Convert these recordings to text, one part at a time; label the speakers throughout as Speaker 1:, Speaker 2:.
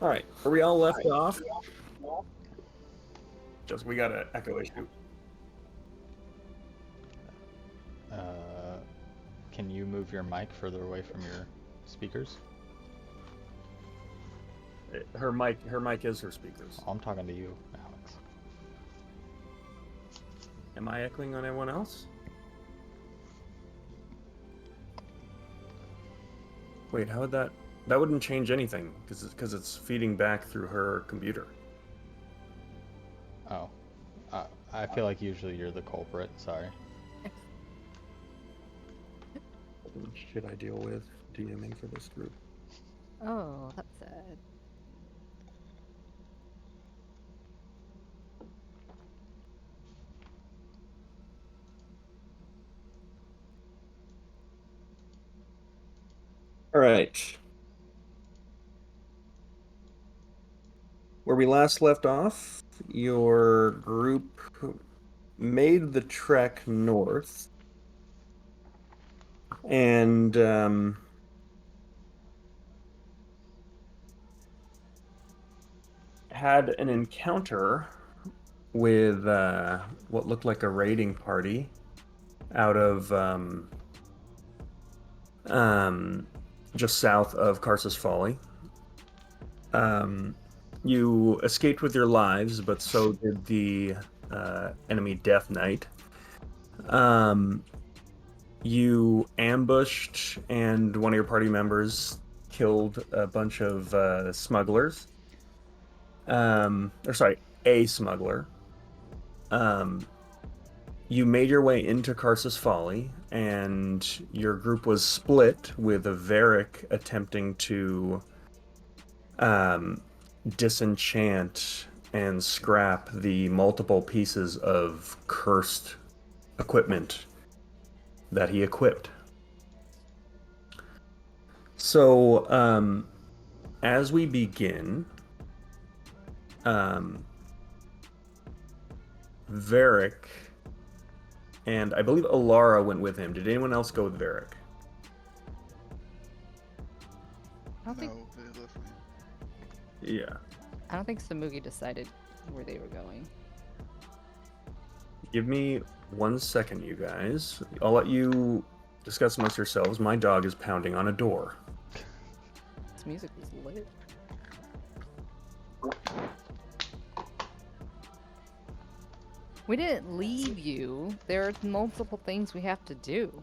Speaker 1: All right, are we all left off? Just we got an echo issue.
Speaker 2: Uh, can you move your mic further away from your speakers?
Speaker 1: Her mic is her speakers.
Speaker 2: I'm talking to you, Alex.
Speaker 1: Am I echoing on anyone else? Wait, how would that? That wouldn't change anything because it's feeding back through her computer.
Speaker 2: Oh, I feel like usually you're the culprit. Sorry.
Speaker 1: What should I deal with DMing for this group?
Speaker 3: Oh, that's sad.
Speaker 1: All right. Where we last left off, your group made the trek north and had an encounter with what looked like a raiding party out of just south of Carsus Folly. You escaped with your lives, but so did the enemy Death Knight. You ambushed, and one of your party members killed a bunch of smugglers. Or sorry, a smuggler. Um, you made your way into Carsus Folly, and your group was split with a Varric attempting to disenchant and scrap the multiple pieces of cursed equipment that he equipped. So, as we begin, Varric and I believe Alara went with him. Did anyone else go with Varric?
Speaker 3: I don't think
Speaker 4: No, they left me.
Speaker 1: Yeah.
Speaker 3: I don't think Samugi decided where they were going.
Speaker 1: Give me 1 second, you guys. I'll let you discuss amongst yourselves. My dog is pounding on a door.
Speaker 3: This music was lit. We didn't leave you. There are multiple things we have to do.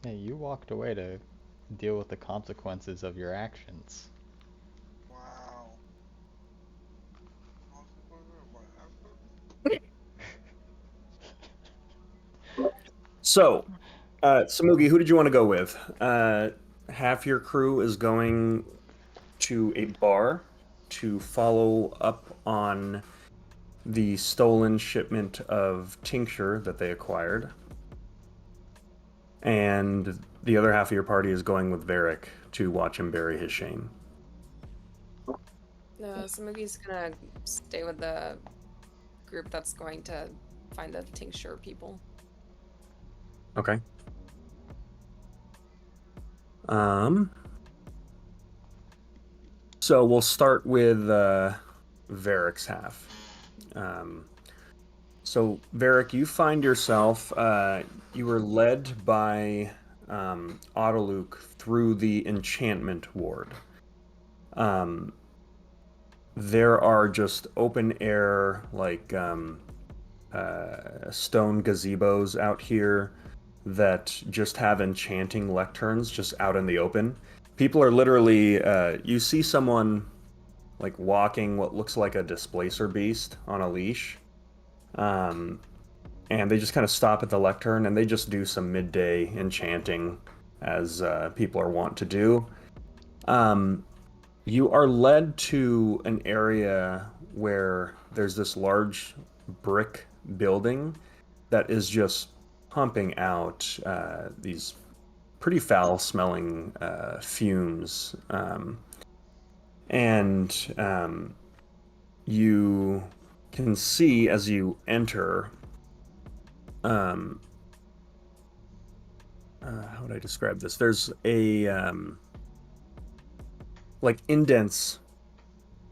Speaker 2: Hey, you walked away to deal with the consequences of your actions.
Speaker 4: Wow.
Speaker 1: So, Samugi, who did you want to go with? Half your crew is going to a bar to follow up on the stolen shipment of tincture that they acquired. And the other half of your party is going with Varric to watch him bury his shame.
Speaker 5: No, Samugi's gonna stay with the group that's going to find the tincture people.
Speaker 1: Okay. Um. So we'll start with Varric's half. So Varric, you find yourself you were led by Autoluke through the enchantment ward. There are just open air stone gazebos out here that just have enchanting lecterns just out in the open. People are literally you see someone like walking what looks like a displacer beast on a leash. And they just kind of stop at the lectern and they just do some midday enchanting as people are wont to do. You are led to an area where there's this large brick building that is just pumping out these pretty foul smelling fumes. And you can see as you enter how would I describe this? There's a like indents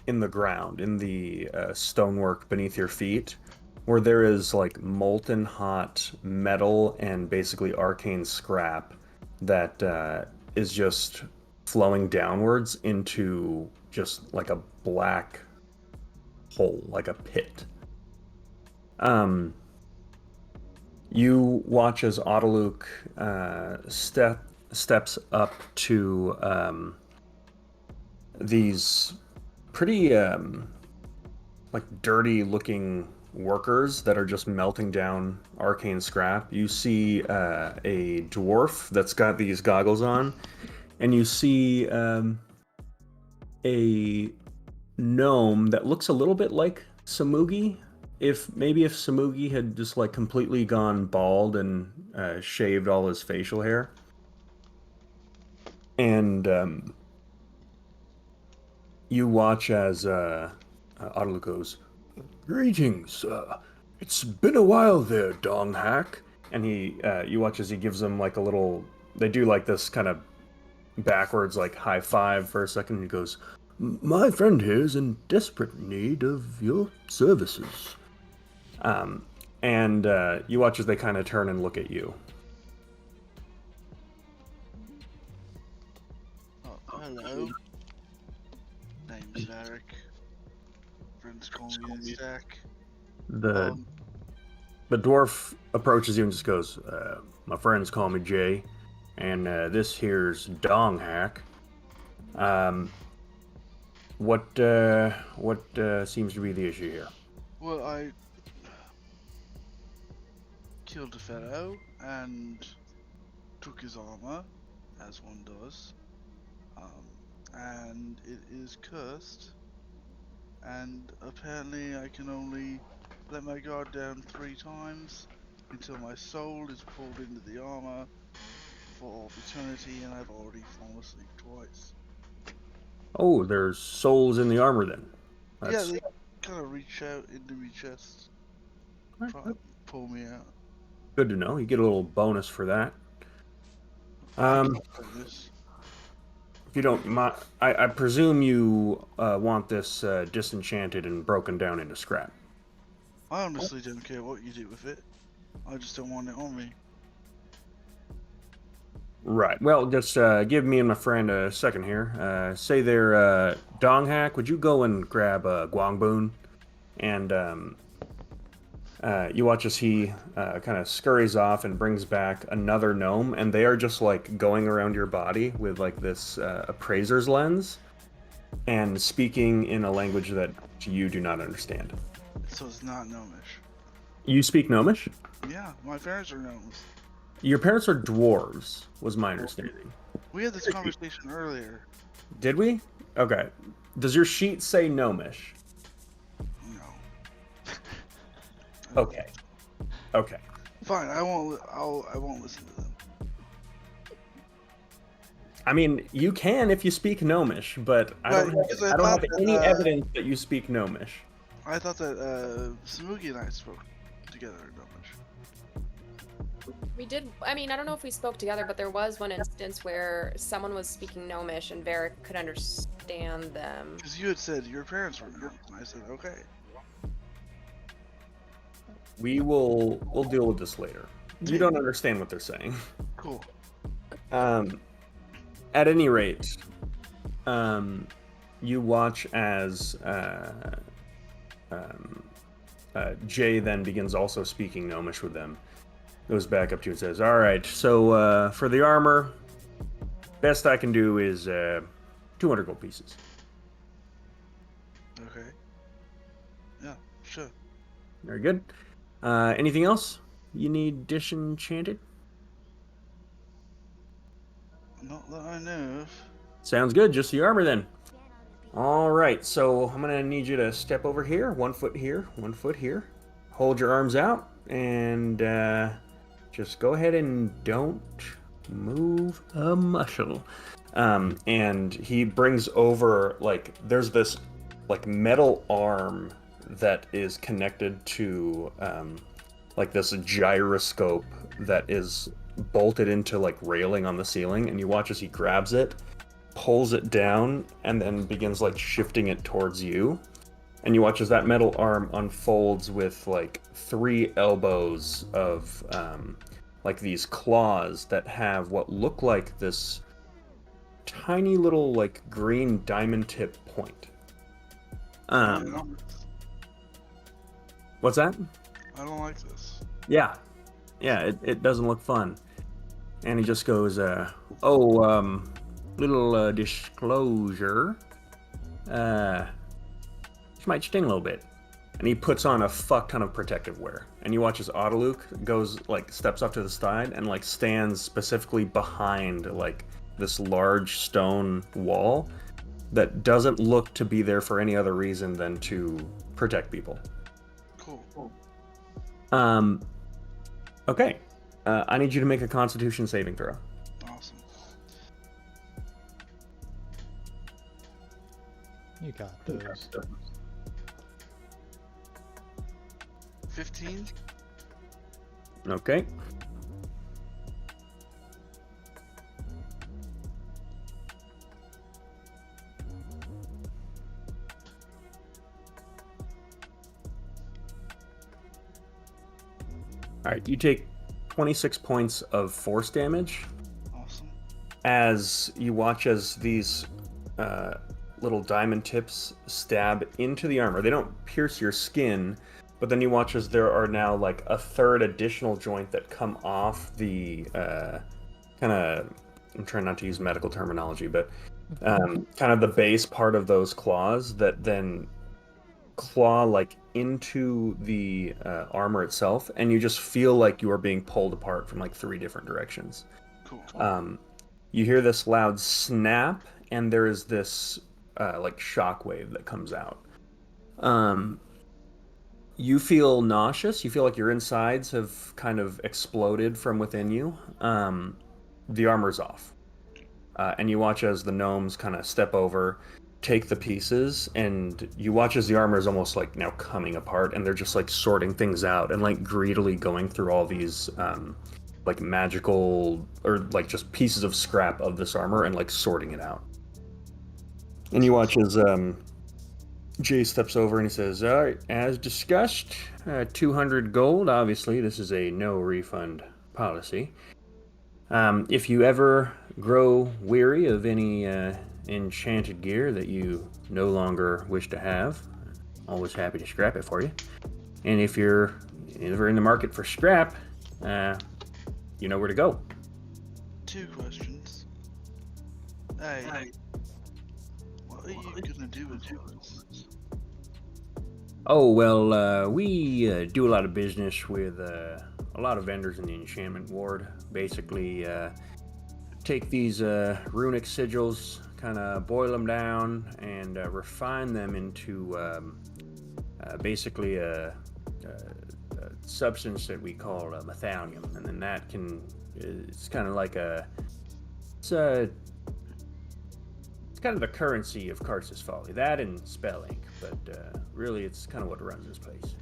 Speaker 1: in the ground, in the stonework beneath your feet, where there is like molten hot metal and basically arcane scrap that is just flowing downwards into just like a black hole, like a pit. You watch as Autoluke steps up to these pretty like dirty looking workers that are just melting down arcane scrap. You see a dwarf that's got these goggles on, and you see a gnome that looks a little bit like Samugi. If Samugi had just like completely gone bald and shaved all his facial hair. And you watch as Autolu goes, "Greetings, it's been a while there, Dong Hack." And you watch as he gives them like a little, they do like this kind of backwards like high five for a second, and he goes, "My friend here is in desperate need of your services." And you watch as they kind of turn and look at you.
Speaker 4: Oh, hello. Name's Eric. Friends call me Stack.
Speaker 1: The dwarf approaches you and just goes, "My friends call me Jay, and this here's Dong Hack. What seems to be the issue here?"
Speaker 4: Well, I killed a fellow and took his armor, as one does. And it is cursed. And apparently I can only let my guard down 3 times until my soul is pulled into the armor for all eternity, and I've already fallen asleep twice.
Speaker 1: Oh, there's souls in the armor then.
Speaker 4: Yeah, they kind of reach out into my chest, try and pull me out.
Speaker 1: Good to know. You get a little bonus for that.
Speaker 4: This.
Speaker 1: If you don't mind, I presume you want this disenchanted and broken down into scrap.
Speaker 4: I honestly don't care what you do with it. I just don't want it on me.
Speaker 1: Right. Well, just give me and my friend a second here. Say there, Dong Hack, would you go and grab Guangboon? And you watch as he kind of scurries off and brings back another gnome, and they are just like going around your body with like this appraiser's lens and speaking in a language that you do not understand.
Speaker 4: So it's not gnomish.
Speaker 1: You speak Gnomish?
Speaker 4: Yeah, my parents are gnomes.
Speaker 1: Your parents are dwarves, was my understanding.
Speaker 4: We had this conversation earlier.
Speaker 1: Did we? Okay. Does your sheet say Gnomish?
Speaker 4: No.
Speaker 1: Okay. Okay.
Speaker 4: Fine, I won't listen to them.
Speaker 1: I mean, you can if you speak Gnomish, but I don't have any evidence that you speak Gnomish.
Speaker 4: I thought that Samugi and I spoke together in Gnomish.
Speaker 5: We did. I mean, I don't know if we spoke together, but there was one instance where someone was speaking Gnomish and Varric could understand them.
Speaker 4: Because you had said your parents were gnomes, and I said okay.
Speaker 1: We'll deal with this later. You don't understand what they're saying.
Speaker 4: Cool.
Speaker 1: At any rate, you watch as Jay then begins also speaking Gnomish with them. Goes back up to you and says, "All right, so for the armor, best I can do is 200 gold pieces."
Speaker 4: Okay. Yeah, sure.
Speaker 1: Very good. Anything else you need disenchanted?
Speaker 4: Not that I know of.
Speaker 1: Sounds good. Just the armor then. All right, so I'm gonna need you to step over here. 1 foot here, 1 foot here. Hold your arms out and just go ahead and don't move a muscle. And he brings over like there's this like metal arm that is connected to like this gyroscope that is bolted into like railing on the ceiling, and you watch as he grabs it, pulls it down and then begins like shifting it towards you. And you watch as that metal arm unfolds with like 3 elbows of like these claws that have what look like this tiny little like green diamond tip point. What's that?
Speaker 4: I don't like this.
Speaker 1: Yeah, it doesn't look fun. And he just goes, little disclosure. This might sting a little bit. And he puts on a fuck ton of protective wear. And you watch as Autoluke goes, like, steps up to the side and, like, stands specifically behind, like, this large stone wall that doesn't look to be there for any other reason than to protect people.
Speaker 4: Cool.
Speaker 1: Okay. I need you to make a Constitution saving throw.
Speaker 4: Awesome.
Speaker 2: You got those.
Speaker 4: 15?
Speaker 1: Okay. All right, you take 26 points of force damage
Speaker 4: Awesome.
Speaker 1: as you watch as these little diamond tips stab into the armor. They don't pierce your skin, but then you watch as there are now like a third additional joint that come off the kind of, I'm trying not to use medical terminology, but kind of the base part of those claws that then claw like into the armor itself, and you just feel like you are being pulled apart from like 3 different directions.
Speaker 4: Cool.
Speaker 1: You hear this loud snap, and there is this like shockwave that comes out. You feel nauseous. You feel like your insides have kind of exploded from within you. The armor's off. And you watch as the gnomes kind of step over, take the pieces, and you watch as the armor is almost like now coming apart, and they're just like sorting things out and like greedily going through all these like magical or like just pieces of scrap of this armor and like sorting it out. And you watch as Jay steps over and he says, all right, as discussed, 200 gold. Obviously, this is a no refund policy. If you ever grow weary of any enchanted gear that you no longer wish to have, always happy to scrap it for you. And if you're ever in the market for scrap, you know where to go.
Speaker 4: 2 questions. Hey. What are you gonna do with yours?
Speaker 1: Oh, well, we do a lot of business with a lot of vendors in the enchantment ward. Basically, take these runic sigils, kind of boil them down, and refine them into basically a substance that we call methallium. And then that it's kind of like it's kind of the currency of Karsus Folly. That and spell ink, but really it's kind of what runs this place.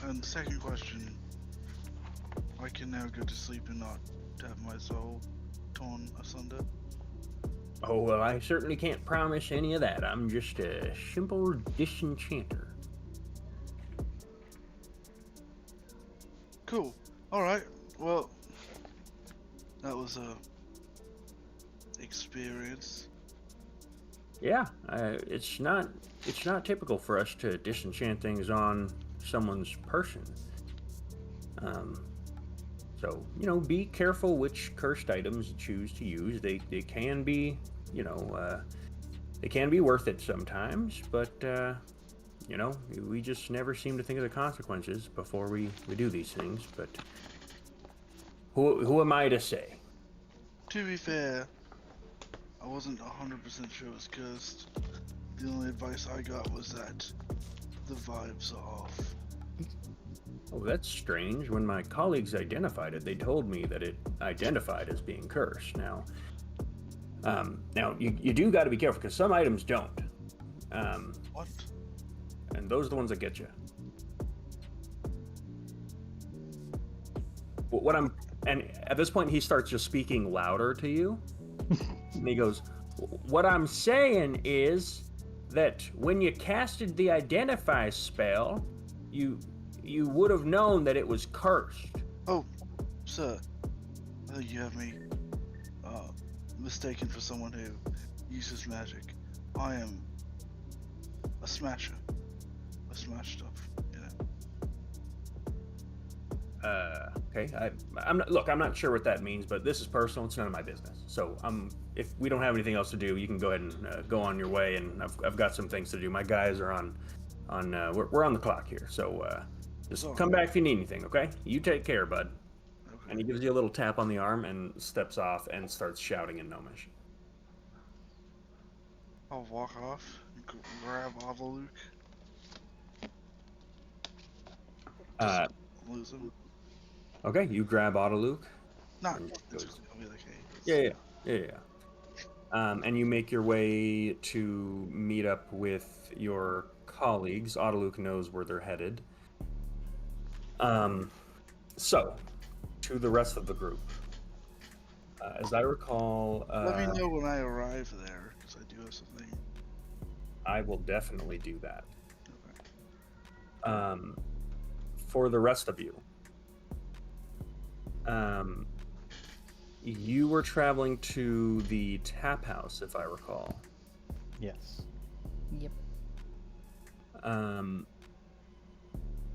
Speaker 4: And second question, I can now go to sleep and not have my soul torn asunder?
Speaker 1: Oh, well, I certainly can't promise any of that. I'm just a simple disenchanter.
Speaker 4: Cool. Alright, well, that was a experience.
Speaker 1: Yeah, it's not typical for us to disenchant things on someone's person. So, be careful which cursed items you choose to use. They can be, they can be worth it sometimes, but, we just never seem to think of the consequences before we do these things. But who am I to say?
Speaker 4: To be fair, I wasn't 100% sure it was cursed. The only advice I got was that the vibes are off.
Speaker 1: Oh, that's strange. When my colleagues identified it, they told me that it identified as being cursed. Now you do got to be careful because some items don't.
Speaker 4: What?
Speaker 1: And those are the ones that get you. And at this point, he starts just speaking louder to you. And he goes, "What I'm saying is that when you casted the identify spell, you would have known that it was cursed."
Speaker 4: Oh, sir, I think you have me mistaken for someone who uses magic. I am a smasher. I smash stuff, you know.
Speaker 1: Okay. I'm not. Look, I'm not sure what that means, but this is personal. It's none of my business. So, if we don't have anything else to do, you can go ahead and go on your way. And I've got some things to do. My guys are on we're on the clock here. So, just
Speaker 4: Oh.
Speaker 1: come back if you need anything. Okay. You take care, bud.
Speaker 4: Okay.
Speaker 1: And he gives you a little tap on the arm and steps off and starts shouting in Gnomish.
Speaker 4: I'll walk off and grab Avaluk.
Speaker 1: Uh,
Speaker 4: Lose him.
Speaker 1: okay. You grab Autoluke.
Speaker 4: Not
Speaker 1: And goes-
Speaker 4: instantly. I'll be like, hey.
Speaker 1: Yeah. And you make your way to meet up with your colleagues. Autoluke knows where they're headed. So, to the rest of the group. As I recall,
Speaker 4: Let me know when I arrive there, because I do have something.
Speaker 1: I will definitely do that.
Speaker 4: Okay.
Speaker 1: For the rest of you, you were traveling to the tap house, if I recall.
Speaker 2: Yes.
Speaker 3: Yep.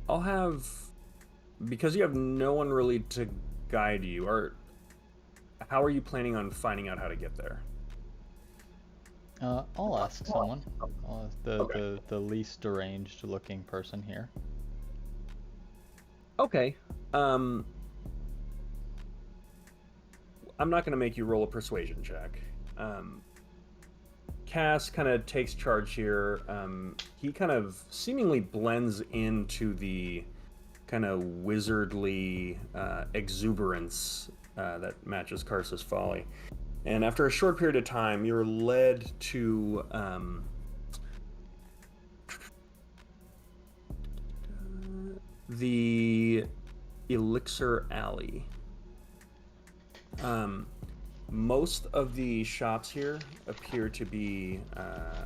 Speaker 1: I'll have, because you have no one really to guide you, or how are you planning on finding out how to get there?
Speaker 2: I'll ask someone. I'll ask
Speaker 1: Okay.
Speaker 2: the least deranged looking person here.
Speaker 1: Okay. I'm not going to make you roll a persuasion check. Cass kind of takes charge here. He kind of seemingly blends into the kind of wizardly exuberance that matches Karsa's folly. And after a short period of time, you're led to the Elixir Alley. Most of the shops here appear to be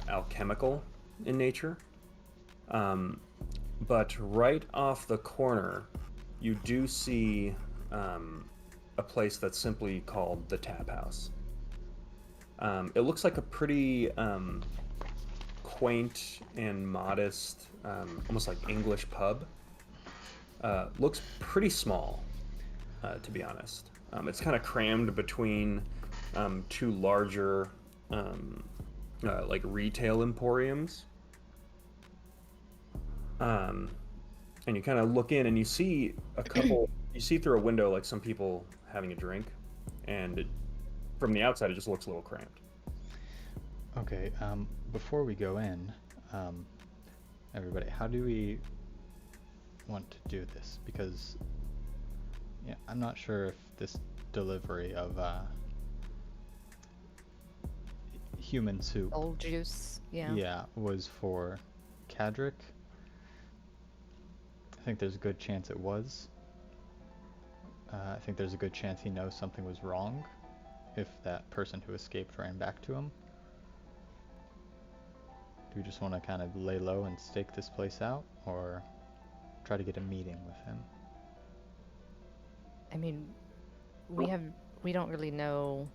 Speaker 1: alchemical in nature. But right off the corner, you do see a place that's simply called the Tap House. It looks like a pretty quaint and modest, almost like English pub. Looks pretty small, to be honest. It's kind of crammed between two larger, like retail emporiums. And you kind of look in and you see a couple, you see through a window like some people having a drink, and from the outside it just looks a little cramped.
Speaker 2: Okay, before we go in, everybody, how do we want to do this? Because yeah, I'm not sure if this delivery of human soup
Speaker 3: Old juice. Yeah.
Speaker 2: was for Cadric. I think there's a good chance it was. I think there's a good chance he knows something was wrong if that person who escaped ran back to him. Do we just want to kind of lay low and stake this place out, or try to get a meeting with him?
Speaker 3: I mean, we don't really know.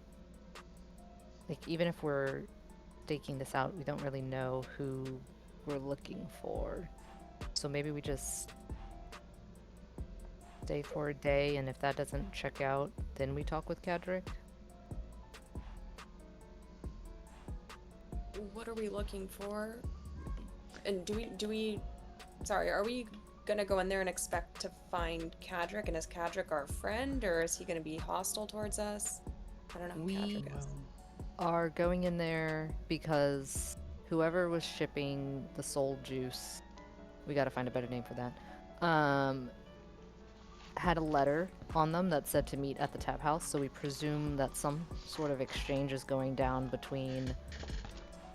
Speaker 3: Like, even if we're staking this out, we don't really know who we're looking for. So maybe we just stay for a day, and if that doesn't check out, then we talk with Cadric.
Speaker 5: What are we looking for? And do we sorry, are we gonna go in there and expect to find Cadric, and is Cadric our friend, or is he gonna be hostile towards us? I don't know who
Speaker 3: We
Speaker 5: Cadric is.
Speaker 3: are going in there because whoever was shipping the soul juice, we gotta find a better name for that, had a letter on them that said to meet at the tap house, so we presume that some sort of exchange is going down between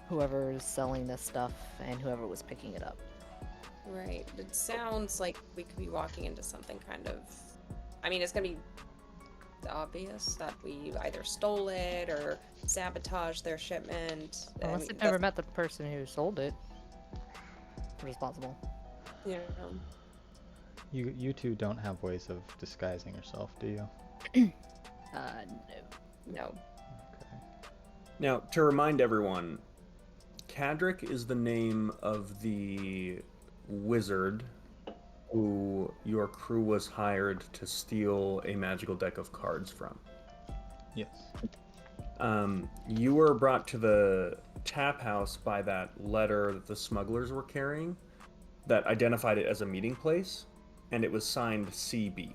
Speaker 3: whoever is selling this stuff and whoever was picking it up.
Speaker 5: Right. It sounds like we could be walking into something kind of, I mean, it's gonna be obvious that we either stole it or sabotaged their shipment.
Speaker 3: Unless they've never met the person who sold it. Which is possible.
Speaker 5: You know.
Speaker 2: You two don't have ways of disguising yourself, do you?
Speaker 3: No.
Speaker 5: No.
Speaker 2: Okay.
Speaker 1: Now, to remind everyone, Cadric is the name of the wizard who your crew was hired to steal a magical deck of cards from.
Speaker 2: Yes.
Speaker 1: You were brought to the tap house by that letter that the smugglers were carrying that identified it as a meeting place, and it was signed CB.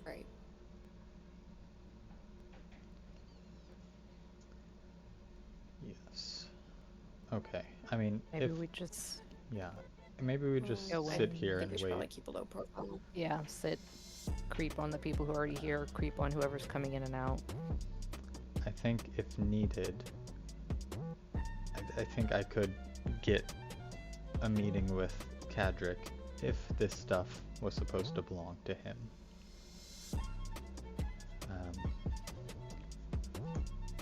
Speaker 5: Right.
Speaker 2: Yes. Okay. I mean,
Speaker 3: Maybe
Speaker 2: if
Speaker 3: we just
Speaker 2: maybe we just
Speaker 3: Go
Speaker 2: sit
Speaker 3: in.
Speaker 2: here
Speaker 5: I
Speaker 2: and
Speaker 5: think we should probably
Speaker 2: wait.
Speaker 5: keep a low profile.
Speaker 3: sit, creep on the people who are already here, creep on whoever's coming in and out.
Speaker 2: I think if needed, I think I could get a meeting with Cadric if this stuff was supposed to belong to him.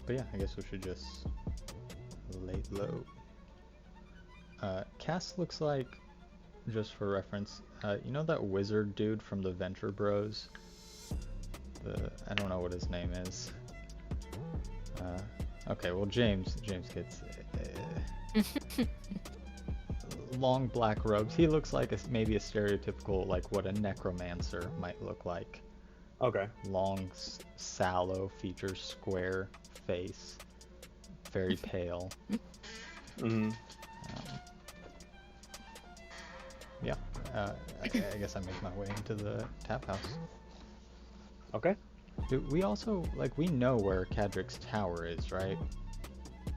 Speaker 2: But yeah, I guess we should just lay low. Cass looks like, just for reference, you know that wizard dude from the Venture Bros? I don't know what his name is. Okay, well James gets long black robes. He looks like maybe a stereotypical, like what a necromancer might look like.
Speaker 1: Okay.
Speaker 2: Long, sallow features, square face, very pale.
Speaker 1: Mm-hmm.
Speaker 2: Yeah, I guess I make my way into the tap house.
Speaker 1: Okay.
Speaker 2: We also, like, we know where Cadric's tower is, right?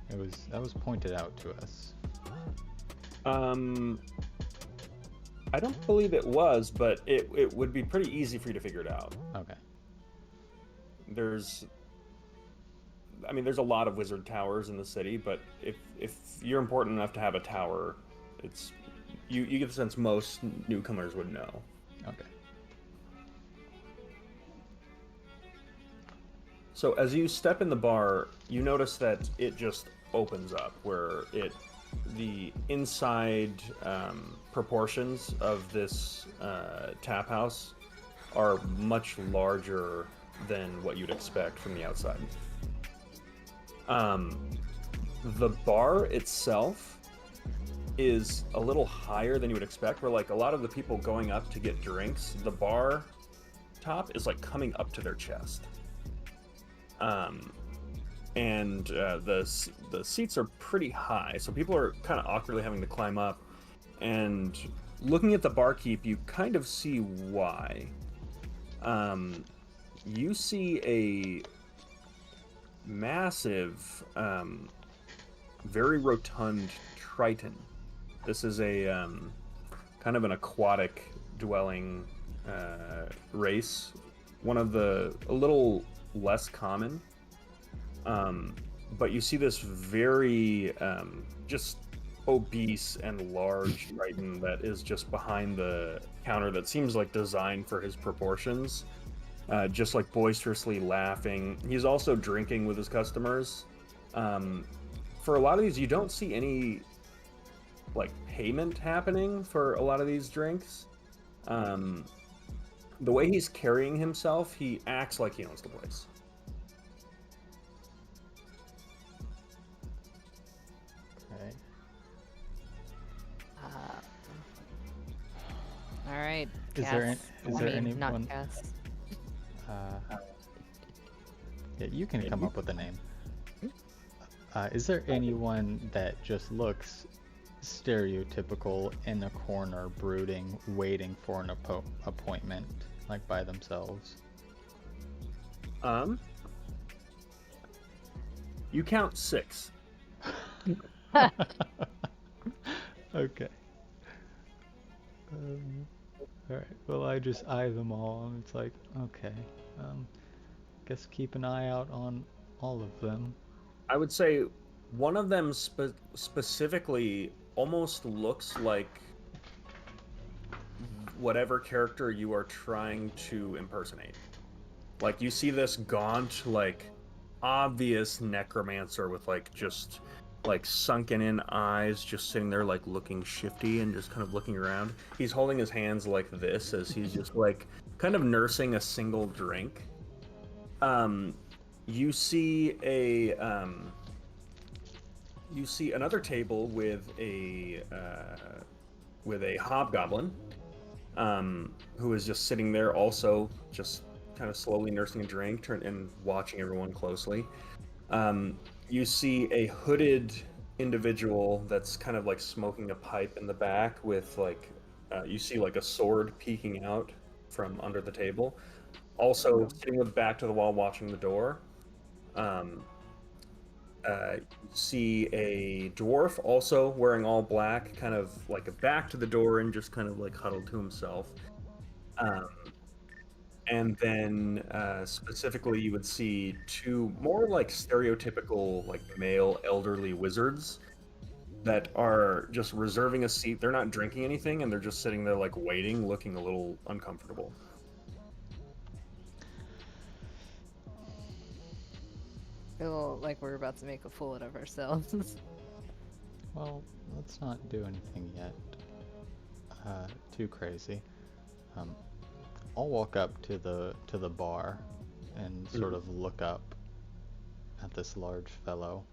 Speaker 2: That was pointed out to us.
Speaker 1: I don't believe it was, but it would be pretty easy for you to figure it out.
Speaker 2: Okay.
Speaker 1: There's a lot of wizard towers in the city, but if you're important enough to have a tower, it's you get the sense most newcomers would know.
Speaker 2: Okay.
Speaker 1: So as you step in the bar, you notice that it just opens up, where the inside proportions of this tap house are much larger than what you'd expect from the outside. The bar itself is a little higher than you would expect, where like a lot of the people going up to get drinks, the bar top is like coming up to their chest. And the seats are pretty high, so people are kind of awkwardly having to climb up. And looking at the barkeep, you kind of see why. You see a massive, very rotund triton. This is a kind of an aquatic dwelling race, a little less common. But you see this very just obese and large triton that is just behind the counter that seems like designed for his proportions, just like boisterously laughing. He's also drinking with his customers. For a lot of these, you don't see any like payment happening for a lot of these drinks. The way he's carrying himself, he acts like he owns the place.
Speaker 2: Okay.
Speaker 3: All right.
Speaker 2: Is
Speaker 3: Cass.
Speaker 2: there
Speaker 3: I mean,
Speaker 2: anyone?
Speaker 3: not Cass.
Speaker 2: Yeah, you can come up with a name. Is there anyone that just looks stereotypical in a corner, brooding, waiting for an appointment, like by themselves?
Speaker 1: You count 6.
Speaker 2: Okay. Alright, well I just eye them all and it's like, okay, guess keep an eye out on all of them.
Speaker 1: I would say one of them specifically almost looks like whatever character you are trying to impersonate. Like you see this gaunt, like obvious necromancer with like just like sunken in eyes, just sitting there like looking shifty and just kind of looking around. He's holding his hands like this as he's just like kind of nursing a single drink. Um, you see a you see another table with a hobgoblin, who is just sitting there, also just kind of slowly nursing a drink and watching everyone closely. You see a hooded individual that's kind of like smoking a pipe in the back with like you see like a sword peeking out from under the table. Also sitting with back to the wall, watching the door. Um, you see a dwarf also wearing all black, kind of like a back to the door and just kind of like huddled to himself. Um, and then specifically, you would see two more like stereotypical like male elderly wizards that are just reserving a seat. They're not drinking anything, and they're just sitting there like waiting, looking a little uncomfortable.
Speaker 3: Feel like we're about to make a fool out of ourselves.
Speaker 2: Well, let's not do anything yet. Too crazy. Um, I'll walk up to the bar and sort of look up at this large fellow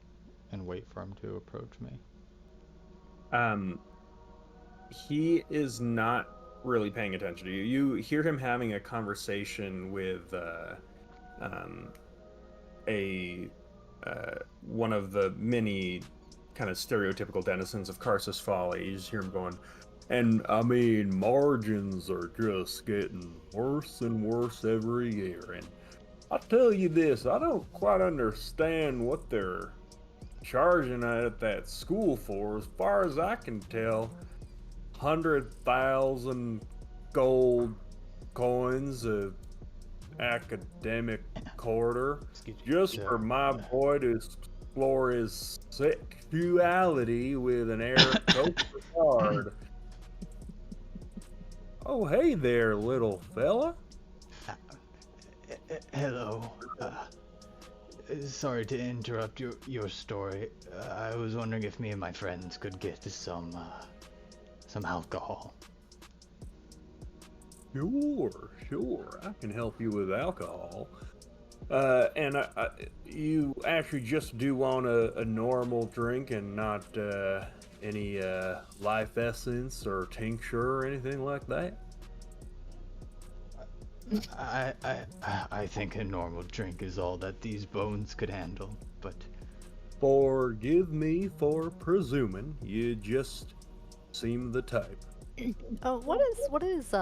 Speaker 2: and wait for him to approach me.
Speaker 1: Um, he is not really paying attention to you. You hear him having a conversation with um, a one of the many kind of stereotypical denizens of Carsus Folly. You just hear him going, and I mean, margins are just getting worse and worse every year. And I'll tell you this, I don't quite understand what they're charging at that school for. As far as I can tell, 100,000 gold coins a academic quarter just for my boy to explore his sexuality with an Aarakocra card. Oh, hey there, little fella.
Speaker 2: Hello. Sorry to interrupt your story. I was wondering if me and my friends could get some alcohol.
Speaker 1: Sure. I can help you with alcohol. And you actually just do want a normal drink and not any life essence or tincture or anything like that?
Speaker 2: I think a normal drink is all that these bones could handle, but
Speaker 1: Forgive me for presuming. You just seem the type.
Speaker 3: What is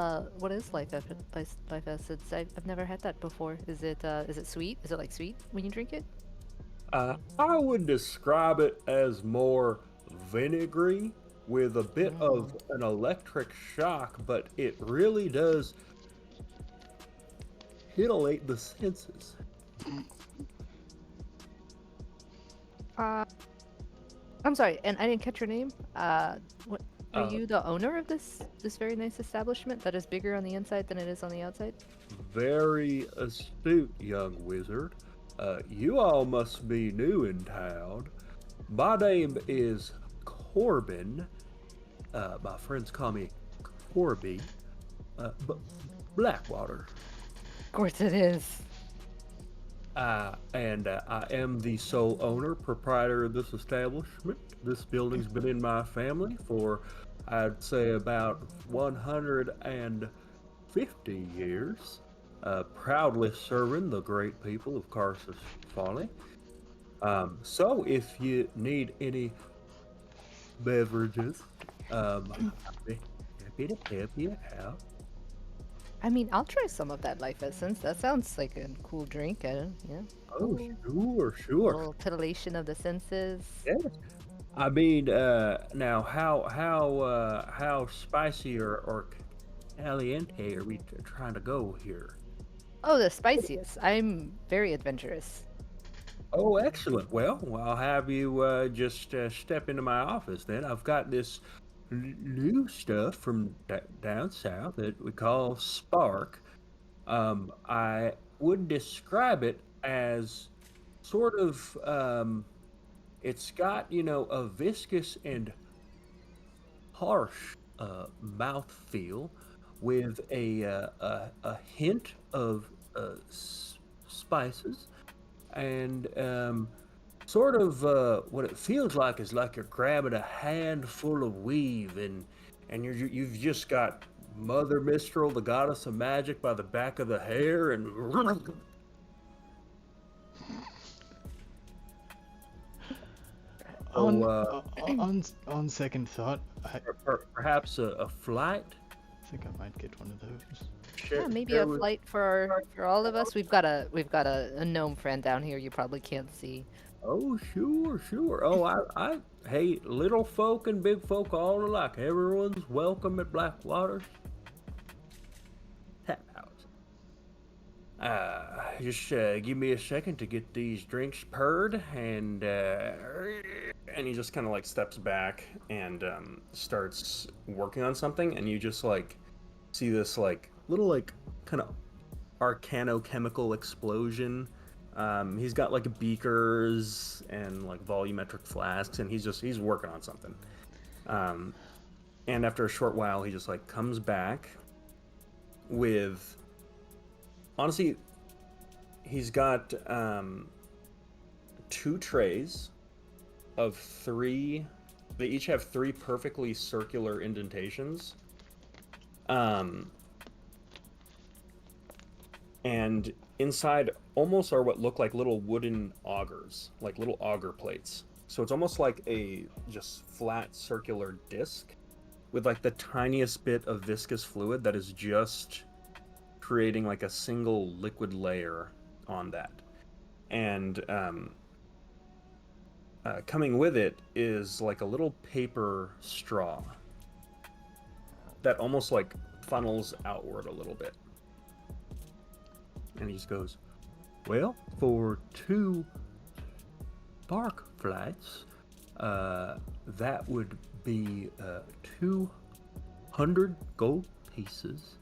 Speaker 3: life acids? I've never had that before. Is it sweet? Is it like sweet when you drink it?
Speaker 1: I would describe it as more vinegary with a bit of an electric shock, but it really does titillate the senses.
Speaker 3: I'm sorry, and I didn't catch your name. What are
Speaker 1: Uh,
Speaker 3: you the owner of this very nice establishment that is bigger on the inside than it is on the outside?
Speaker 1: Very astute, young wizard. You all must be new in town. My name is Corbin. My friends call me Corby. But Blackwater.
Speaker 3: Of course it is.
Speaker 1: And I am the sole owner, proprietor of this establishment. This building's been in my family for, I'd say, about 150 years. Proudly serving the great people of Carsus Folly. So if you need any beverages, I'd be happy to help you out.
Speaker 3: I mean, I'll try some of that life essence. That sounds like a cool drink. Yeah.
Speaker 1: Oh,
Speaker 3: A
Speaker 1: sure.
Speaker 3: little titillation of the senses.
Speaker 1: Yes. I mean, now how spicy or caliente are we trying to go here?
Speaker 3: Oh, the spiciest. I'm very adventurous.
Speaker 1: Oh, excellent. Well, I'll have you just step into my office then. I've got this new stuff from down south that we call Spark. I would describe it as sort of it's got, a viscous and harsh mouth feel with a hint of spices and sort of what it feels like is like you're grabbing a handful of weave and you've just got Mother Mistral, the goddess of magic, by the back of the hair and
Speaker 2: On
Speaker 1: so
Speaker 2: on second thought, I
Speaker 1: perhaps a flight.
Speaker 2: think I might get one of those.
Speaker 3: Yeah, maybe a flight for all of us. We've got a gnome friend down here you probably can't see.
Speaker 1: Oh, sure. Oh, hey, little folk and big folk all alike. Everyone's welcome at Blackwater's Tap House. Just give me a second to get these drinks purred, and he just kind of like steps back and starts working on something, and you just like see this like little like kind of arcanochemical explosion. He's got like beakers and like volumetric flasks, and he's working on something. And after a short while, he just like comes back with, honestly, he's got 2 trays of 3. They each have 3 perfectly circular indentations. And inside almost are what look like little wooden augers, like little auger plates. So it's almost like a just flat circular disc with like the tiniest bit of viscous fluid that is just creating like a single liquid layer on that. And coming with it is like a little paper straw that almost like funnels outward a little bit. And he just goes, well, for 2 bark flights, that would be 200 gold pieces.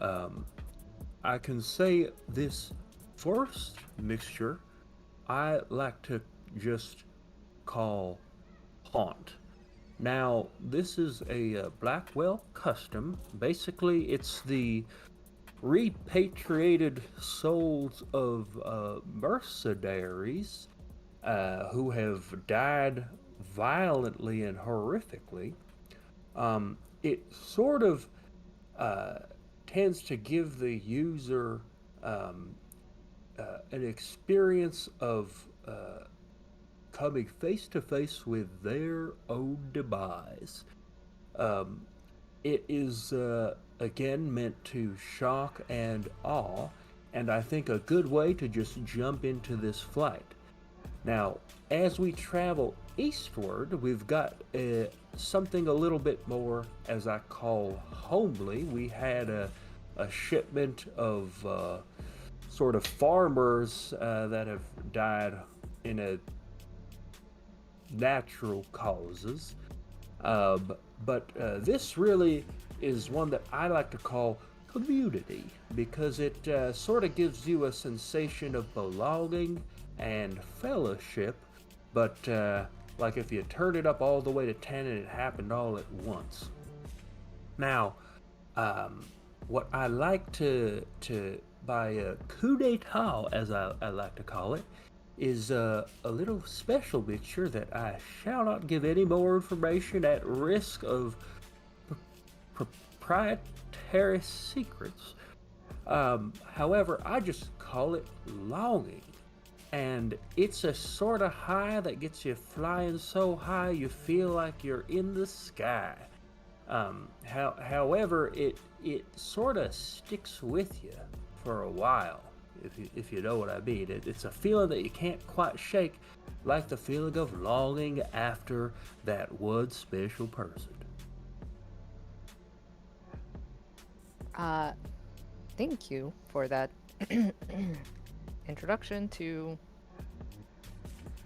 Speaker 1: I can say this first mixture I like to just call Haunt. Now, this is a Blackwell custom. Basically, it's the repatriated souls of mercenaries who have died violently and horrifically. It sort of tends to give the user an experience of coming face to face with their own demise. It is again meant to shock and awe, and I think a good way to just jump into this flight. Now, as we travel eastward, we've got something a little bit more, as I call, homely. We had a shipment of sort of farmers that have died in a natural causes. But this really is one that I like to call community, because it sort of gives you a sensation of belonging and fellowship, but like if you turned it up all the way to 10 and it happened all at once. Now, what I like to by a coup d'etat, as I like to call it, is a little special mixture that I shall not give any more information at risk of proprietary secrets. However, I just call it longing. And it's a sort of high that gets you flying so high you feel like you're in the sky. However, it sort of sticks with you for a while, if you know what I mean. It's a feeling that you can't quite shake, like the feeling of longing after that one special person.
Speaker 3: Thank you for that introduction to.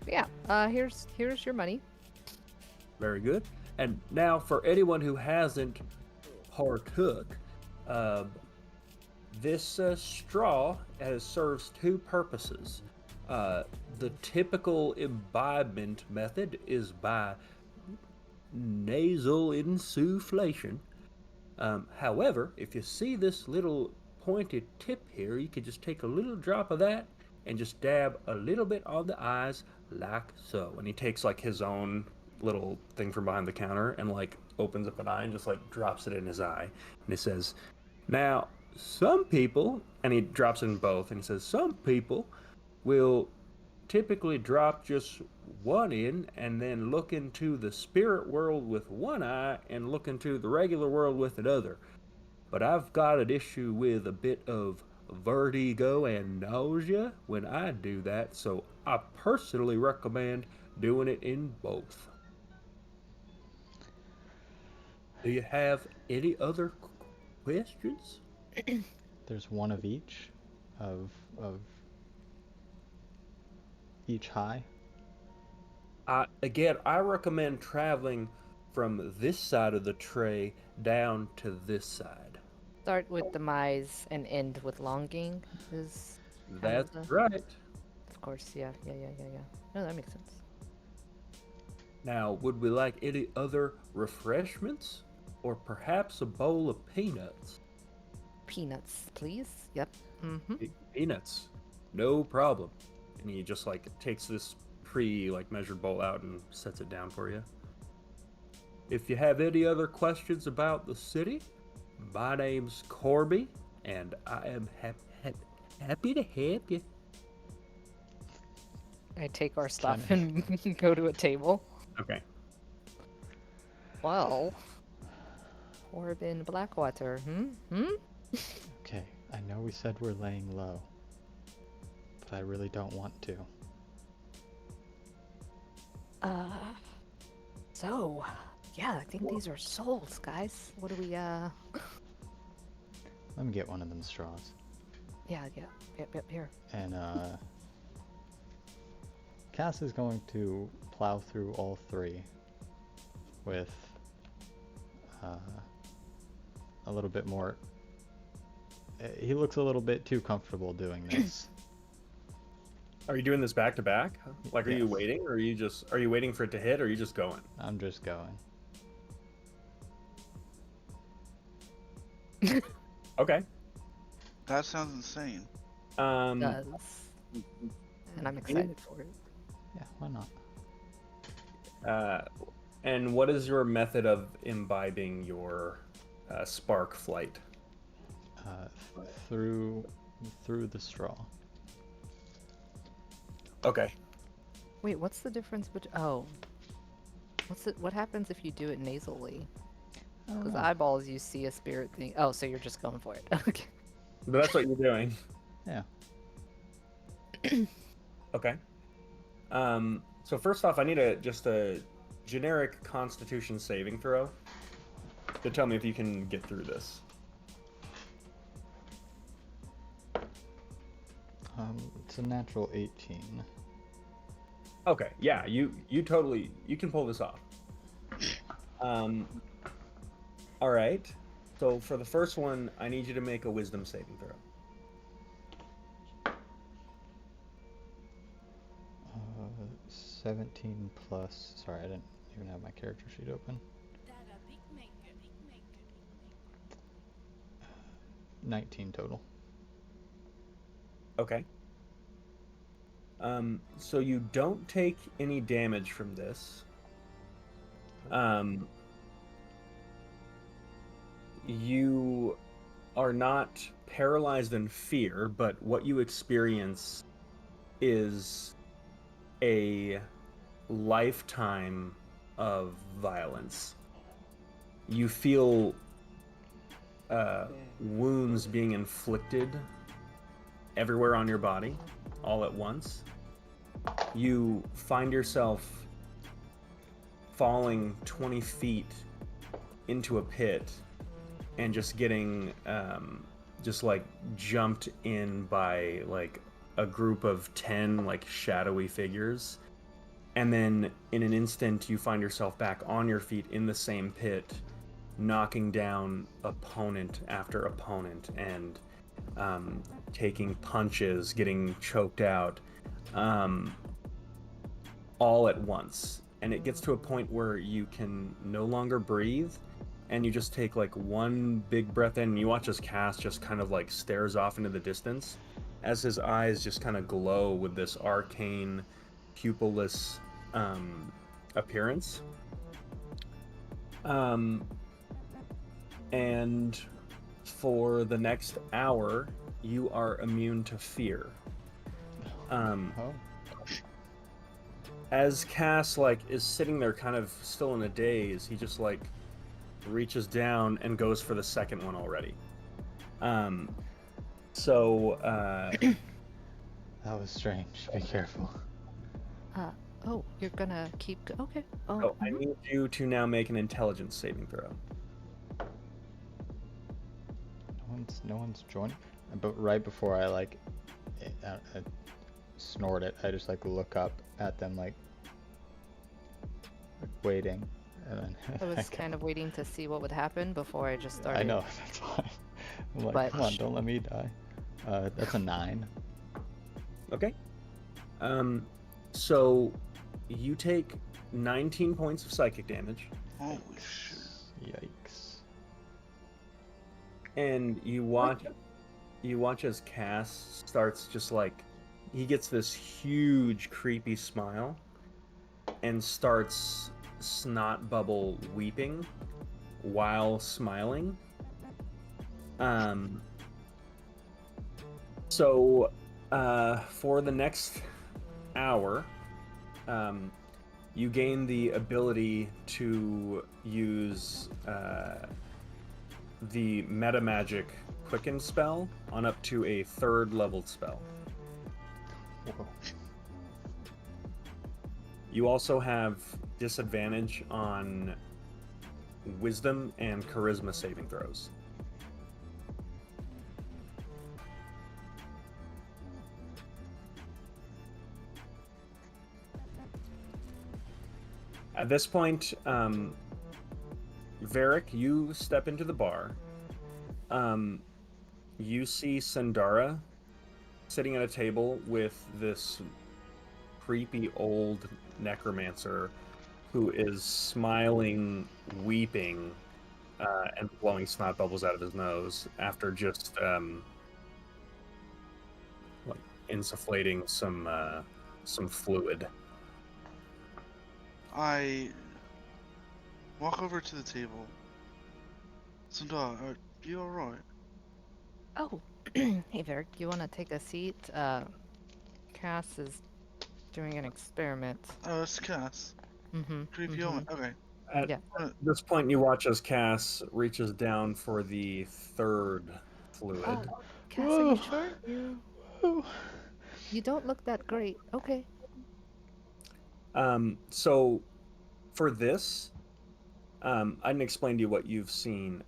Speaker 3: Yeah, here's your money.
Speaker 1: Very good. And now, for anyone who hasn't partook, This straw serves two purposes. The typical imbibement method is by nasal insufflation. However, if you see this little pointed tip here, you could just take a little drop of that and just dab a little bit on the eyes like so. And he takes like his own little thing from behind the counter and like opens up an eye and just like drops it in his eye. And he says, now, some people, and he drops it in both, and he says, some people will typically drop just one in and then look into the spirit world with one eye and look into the regular world with another. But I've got an issue with a bit of vertigo and nausea when I do that, so I personally recommend doing it in both. Do you have any other questions?
Speaker 2: There's one of each, of each high.
Speaker 1: Again, I recommend traveling from this side of the tray down to this side.
Speaker 3: Start with demise and end with longing is kind of
Speaker 1: That's
Speaker 3: the.
Speaker 1: right.
Speaker 3: Of course, yeah. No, that makes sense.
Speaker 1: Now, would we like any other refreshments? Or perhaps a bowl of peanuts?
Speaker 3: Peanuts, please. Yep. Mm-hmm.
Speaker 1: Peanuts. No problem. And he just like takes this measured bowl out and sets it down for you. If you have any other questions about the city, my name's Corby, and I am happy to help you.
Speaker 3: I take our stuff and go to a table.
Speaker 1: Okay.
Speaker 3: Well, Corbin Blackwater,
Speaker 2: Okay, I know we said we're laying low, but I really don't want to.
Speaker 3: So, yeah, I think these are souls, guys. What do we,
Speaker 2: Let me get one of them straws.
Speaker 3: yep, here.
Speaker 2: And, Cass is going to plow through all three with, a little bit more. He looks a little bit too comfortable doing this.
Speaker 1: Are you doing this back to back? Like, are you
Speaker 2: Yes.
Speaker 1: waiting, or are you waiting for it to hit, or are you just going?
Speaker 2: I'm just going.
Speaker 1: Okay.
Speaker 4: That sounds insane.
Speaker 3: Does. And I'm excited for it.
Speaker 2: Yeah, why not?
Speaker 1: And what is your method of imbibing your spark flight?
Speaker 2: Through the straw.
Speaker 1: Okay.
Speaker 3: Wait, what's the difference between, what happens if you do it nasally? Because eyeballs, you see a spirit thing. Oh, so you're just going for it. Okay.
Speaker 1: But that's what you're doing.
Speaker 2: Yeah.
Speaker 1: Okay. So first off, I need just a generic Constitution saving throw to tell me if you can get through this.
Speaker 2: It's a natural 18.
Speaker 1: Okay, yeah, you can pull this off. All right. So for the first one, I need you to make a Wisdom saving throw.
Speaker 2: 17 plus. Sorry, I didn't even have my character sheet open. 19 total.
Speaker 1: Okay. So you don't take any damage from this. You are not paralyzed in fear, but what you experience is a lifetime of violence. You feel wounds being inflicted everywhere on your body, all at once. You find yourself falling 20 feet into a pit and just getting just like jumped in by like a group of 10 like shadowy figures, and then in an instant you find yourself back on your feet in the same pit, knocking down opponent after opponent, and taking punches, getting choked out, all at once. And it gets to a point where you can no longer breathe, and you just take like one big breath in, and you watch as Cass just kind of like stares off into the distance as his eyes just kind of glow with this arcane, pupilless appearance. And for the next hour, you are immune to fear.
Speaker 2: Oh.
Speaker 1: As Cass like is sitting there kind of still in a daze, he just like reaches down and goes for the second one already. So
Speaker 2: That was strange. Be careful.
Speaker 3: Oh, you're gonna keep. Okay.
Speaker 1: oh, I need you to now make an intelligence saving throw.
Speaker 2: No one's joining. But right before I like I snort it, I just like look up at them like waiting, and then
Speaker 3: I was kind of waiting to see what would happen before I just started.
Speaker 2: I know, that's why. I'm like,
Speaker 3: But-
Speaker 2: come on, don't let me die. That's a 9.
Speaker 1: Okay. So you take 19 points of psychic damage,
Speaker 4: Holy shit.
Speaker 2: Yikes.
Speaker 1: and you watch as Cass starts just like he gets this huge creepy smile and starts snot bubble weeping while smiling. So for the next hour, you gain the ability to use the meta magic quicken spell on up to a 3rd leveled spell.
Speaker 2: Whoa.
Speaker 1: You also have disadvantage on wisdom and charisma saving throws. At this point, Varric, you step into the bar. You see Sandara sitting at a table with this creepy old necromancer who is smiling, weeping, and blowing snot bubbles out of his nose after just like insufflating some fluid.
Speaker 4: I walk over to the table. Sundar, are you alright?
Speaker 3: Oh, hey, Varric, you want to take a seat? Cass is doing an experiment.
Speaker 4: Oh, it's Cass.
Speaker 3: Mm-hmm.
Speaker 4: Creepy old man. Okay.
Speaker 1: At
Speaker 3: Yeah.
Speaker 1: this point, you watch as Cass reaches down for the 3rd fluid.
Speaker 3: Cass, are you
Speaker 2: Whoa.
Speaker 3: sure?
Speaker 2: Whoa.
Speaker 3: You don't look that great. Okay.
Speaker 1: So for this, I didn't explain to you what you've seen.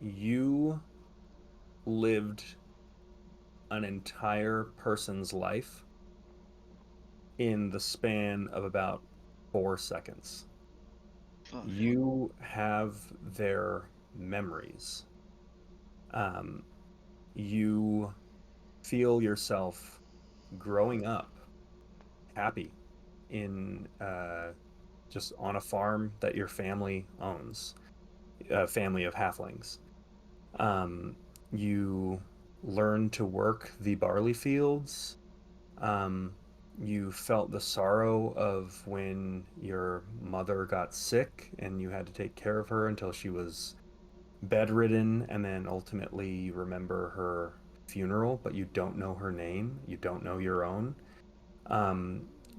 Speaker 1: You lived an entire person's life in the span of about 4 seconds.
Speaker 4: Fuck.
Speaker 1: You have their memories. You feel yourself growing up happy in just on a farm that your family owns, a family of halflings. You learn to work the barley fields. You felt the sorrow of when your mother got sick and you had to take care of her until she was bedridden, and then ultimately you remember her funeral, but you don't know her name, you don't know your own.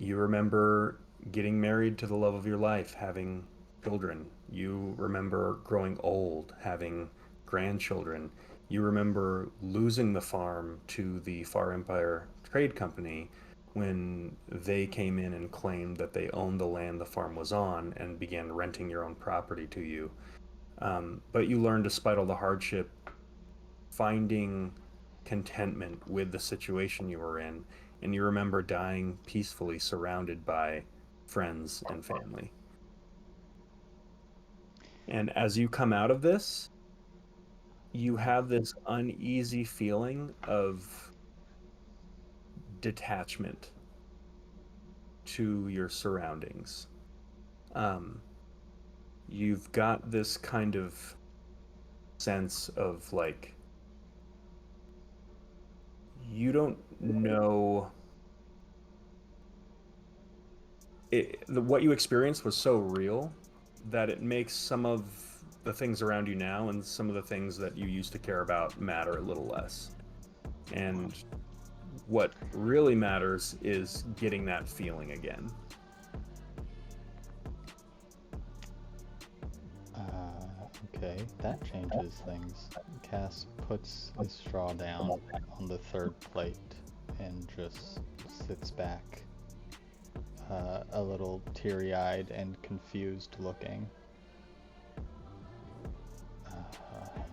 Speaker 1: You remember getting married to the love of your life, having children. You remember growing old, having grandchildren. You remember losing the farm to the Far Empire Trade Company when they came in and claimed that they owned the land the farm was on and began renting your own property to you. But you learn, despite all the hardship, finding contentment with the situation you were in, and you remember dying peacefully surrounded by friends and family. And as you come out of this, you have this uneasy feeling of detachment to your surroundings. You've got this kind of sense of like you don't know what you experienced was so real that it makes some of the things around you now and some of the things that you used to care about matter a little less. And what really matters is getting that feeling again.
Speaker 2: Okay, that changes things. Cass puts his straw down on the third plate and just sits back, a little teary-eyed and confused looking.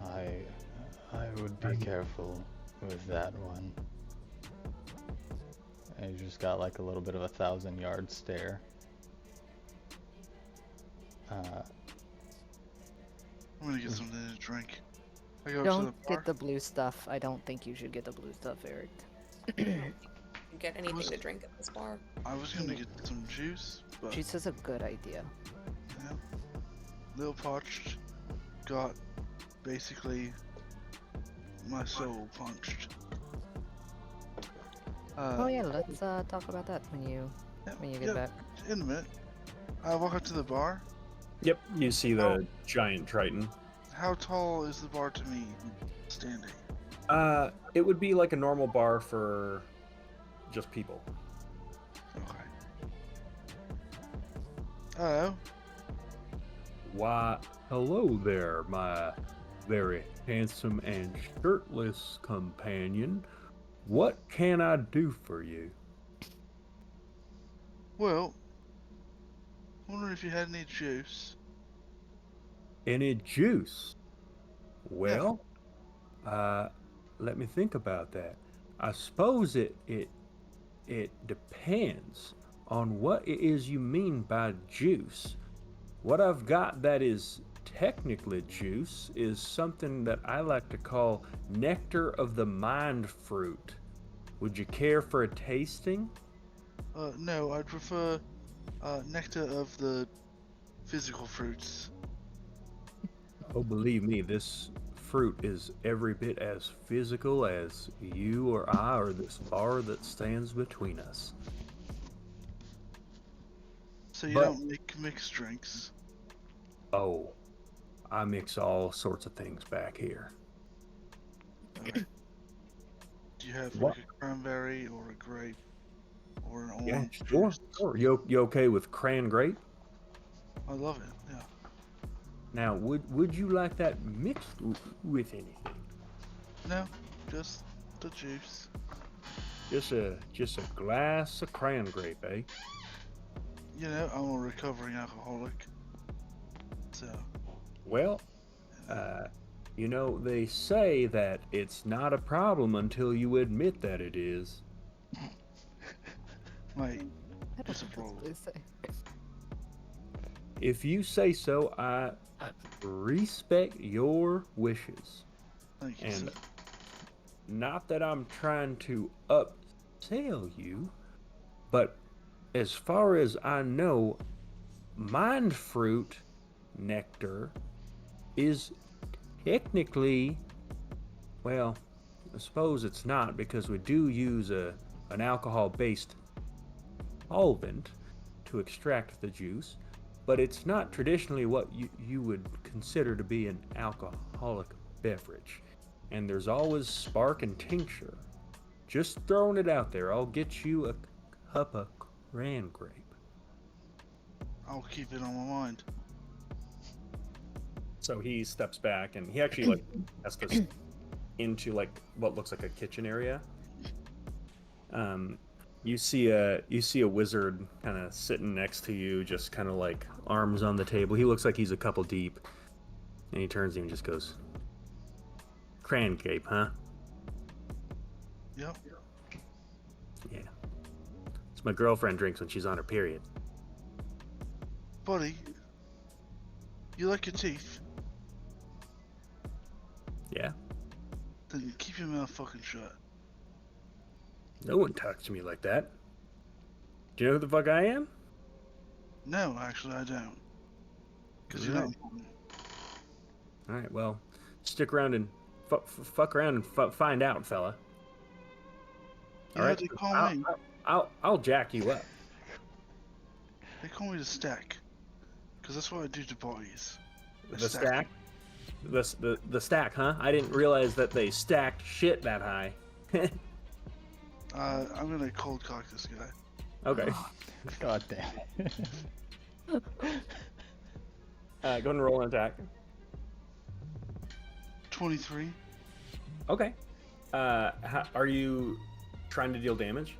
Speaker 2: I would be careful with that one. And he's just got like a little bit of a 1,000-yard stare.
Speaker 4: I'm gonna get something to drink. I go up to the
Speaker 3: Don't
Speaker 4: bar.
Speaker 3: get the blue stuff. I don't think you should get the blue stuff, Eric.
Speaker 5: Get anything to drink at this bar?
Speaker 4: I was gonna get some juice, but
Speaker 3: Juice is a good idea.
Speaker 4: yeah, little parched. Got basically my soul punched.
Speaker 3: Oh yeah, let's talk about that when you get back.
Speaker 4: In a minute. I walk up to the bar.
Speaker 1: Yep, you see the giant Triton.
Speaker 4: How tall is the bar to me standing?
Speaker 1: It would be like a normal bar for just people.
Speaker 4: Okay. Hello.
Speaker 6: Why, hello there, my very handsome and shirtless companion. What can I do for you?
Speaker 4: Well, wondering if you had any juice.
Speaker 6: Any juice? Well, let me think about that. I suppose it depends on what it is you mean by juice. What I've got that is technically juice is something that I like to call nectar of the mind fruit. Would you care for a tasting?
Speaker 4: No, I'd prefer nectar of the physical fruits.
Speaker 6: Oh, believe me, this fruit is every bit as physical as you or I or this bar that stands between us.
Speaker 4: So you
Speaker 6: But-
Speaker 4: don't make mixed drinks.
Speaker 6: Oh, I mix all sorts of things back here.
Speaker 4: Do you have
Speaker 6: What?
Speaker 4: like a cranberry or a grape or an
Speaker 6: Yeah,
Speaker 4: orange
Speaker 6: sure,
Speaker 4: juice?
Speaker 6: sure. You okay with cran grape?
Speaker 4: I love it. Yeah.
Speaker 6: Now, would you like that mixed with anything?
Speaker 4: No, just the juice.
Speaker 6: Just a glass of cran grape, eh?
Speaker 4: You know, I'm a recovering alcoholic. So,
Speaker 6: Well, you know, they say that it's not a problem until you admit that it is.
Speaker 4: mate,
Speaker 3: I don't
Speaker 4: It's a
Speaker 3: think that's
Speaker 4: problem.
Speaker 3: what they say.
Speaker 6: If you say so, I respect your wishes.
Speaker 4: thank you,
Speaker 6: And
Speaker 4: sir.
Speaker 6: not that I'm trying to upsell you, but as far as I know, mind fruit nectar is technically, well, I suppose it's not because we do use an alcohol-based solvent to extract the juice, but it's not traditionally what you would consider to be an alcoholic beverage. And there's always spark and tincture. Just throwing it out there. I'll get you a cup of cran grape.
Speaker 4: I'll keep it on my mind.
Speaker 1: So he steps back and he actually like has to into like what looks like a kitchen area. You see a wizard kind of sitting next to you, just kind of like arms on the table. He looks like he's a couple deep, and he turns to you and just goes, "Cran grape, huh?
Speaker 4: Yep.
Speaker 1: Yeah. It's my girlfriend drinks when she's on her period."
Speaker 4: Buddy, you like your teeth?
Speaker 6: Yeah.
Speaker 4: Then keep your mouth fucking shut.
Speaker 6: No one talks to me like that. Do you know who the fuck I am?
Speaker 4: No, actually, I don't. Because you're
Speaker 6: Right.
Speaker 4: not important.
Speaker 6: All right. Well, stick around and fuck around and find out, fella.
Speaker 4: You
Speaker 6: All
Speaker 4: know
Speaker 6: right.
Speaker 4: what they call
Speaker 6: I'll,
Speaker 4: me?
Speaker 6: I'll jack you up.
Speaker 4: They call me the stack. Because that's what I do to bodies. I
Speaker 6: The stack. The stack, huh? I didn't realize that they stacked shit that high.
Speaker 4: I'm gonna cold cock this guy.
Speaker 6: Okay.
Speaker 2: God damn it.
Speaker 6: Go ahead and roll an attack.
Speaker 4: 23.
Speaker 6: Okay. Are you trying to deal damage?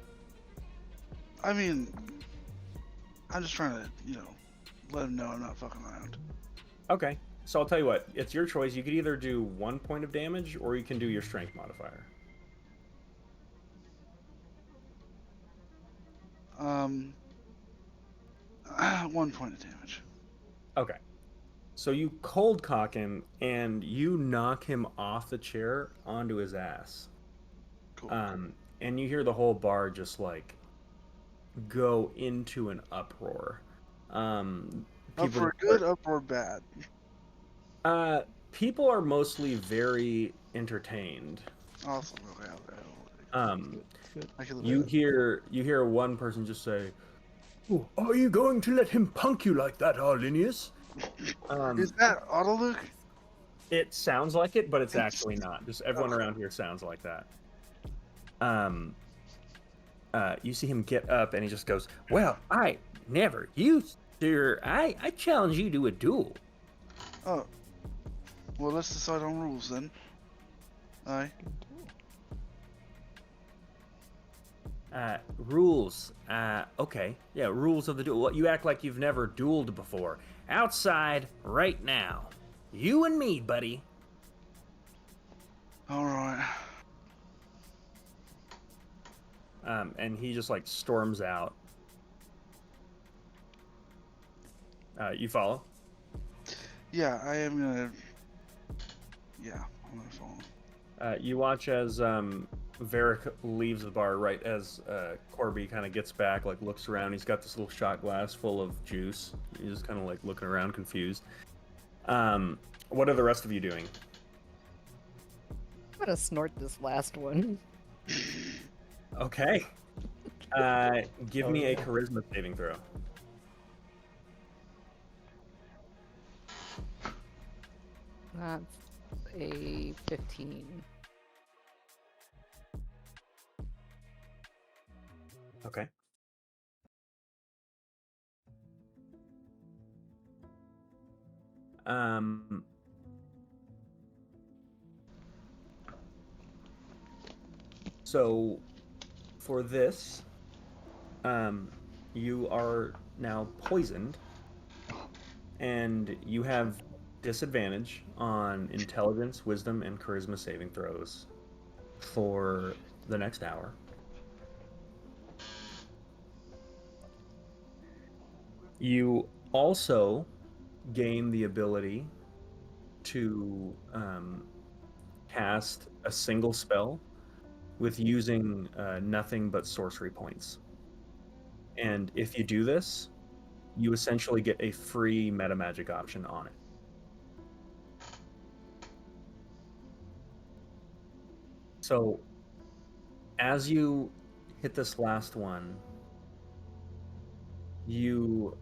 Speaker 4: I mean, I'm just trying to, let him know I'm not fucking around.
Speaker 6: Okay. So I'll tell you what. It's your choice. You could either do 1 point of damage, or you can do your strength modifier.
Speaker 4: 1 point of damage.
Speaker 6: Okay. So you cold cock him, and you knock him off the chair onto his ass.
Speaker 4: Cool.
Speaker 6: And you hear the whole bar just like go into an uproar.
Speaker 4: Up for good, up or bad?
Speaker 6: People are mostly very entertained.
Speaker 4: Awesome. Okay. I can live
Speaker 6: You
Speaker 4: with
Speaker 6: hear one person just say, "Oh, are you going to let him punk you like that, Arlinius?"
Speaker 4: it. Is that Autoluke?
Speaker 6: It sounds like it, but it's actually not. Just everyone around here sounds like that. You see him get up, and he just goes, "Well, I never used to. I challenge you to a duel."
Speaker 4: Oh. Well, let's decide on rules then. Aye.
Speaker 6: Rules. Okay. Yeah, rules of the duel. You act like you've never dueled before. Outside, right now. You and me, buddy.
Speaker 4: Alright.
Speaker 6: And he just, like, storms out. You follow?
Speaker 4: Yeah, I am gonna. Yeah, I'm gonna follow.
Speaker 6: You watch as Varric leaves the bar right as Corby kind of gets back, like looks around. He's got this little shot glass full of juice. He's just kind of like looking around, confused. What are the rest of you doing?
Speaker 3: I'm gonna snort this last one.
Speaker 6: Okay. Give me a charisma saving throw.
Speaker 3: That's a 15.
Speaker 6: Okay. So for this, you are now poisoned, and you have disadvantage on intelligence, wisdom, and charisma saving throws for the next hour. You also gain the ability to cast a single spell with using nothing but sorcery points. And if you do this, you essentially get a free meta magic option on it. So as you hit this last one, you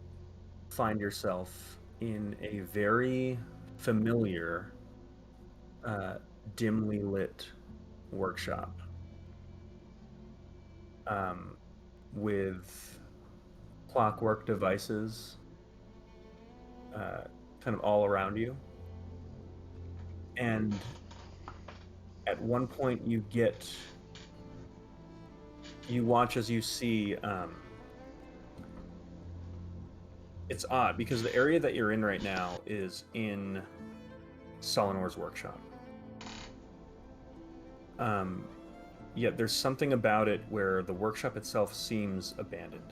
Speaker 6: find yourself in a very familiar, dimly lit workshop with clockwork devices kind of all around you. And at one point you watch as you see it's odd because the area that you're in right now is in Solinor's workshop. Yet there's something about it where the workshop itself seems abandoned.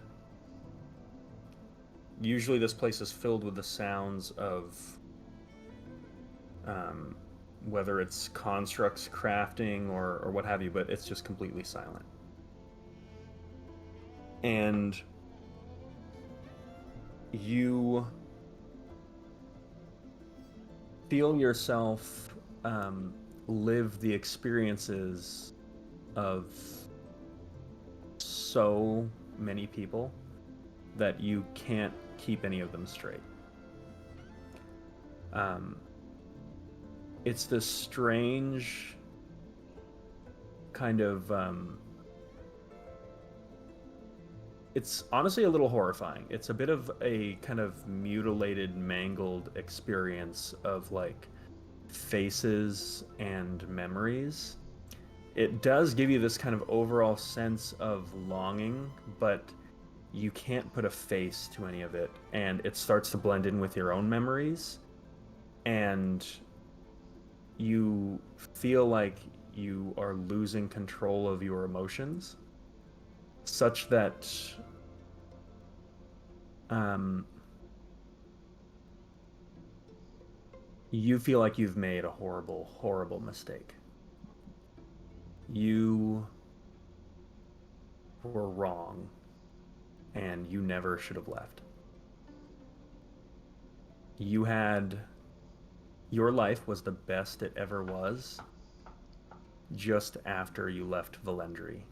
Speaker 6: Usually this place is filled with the sounds of
Speaker 1: whether it's constructs crafting or what have you, but it's just completely silent. And you feel yourself live the experiences of so many people that you can't keep any of them straight. It's this strange kind of it's honestly a little horrifying. It's a bit of a kind of mutilated, mangled experience of like faces and memories. It does give you this kind of overall sense of longing, but you can't put a face to any of it, and it starts to blend in with your own memories, and you feel like you are losing control of your emotions, such that you feel like you've made a horrible, horrible mistake. You were wrong, and you never should have left. You had your life was the best it ever was just after you left Valendry,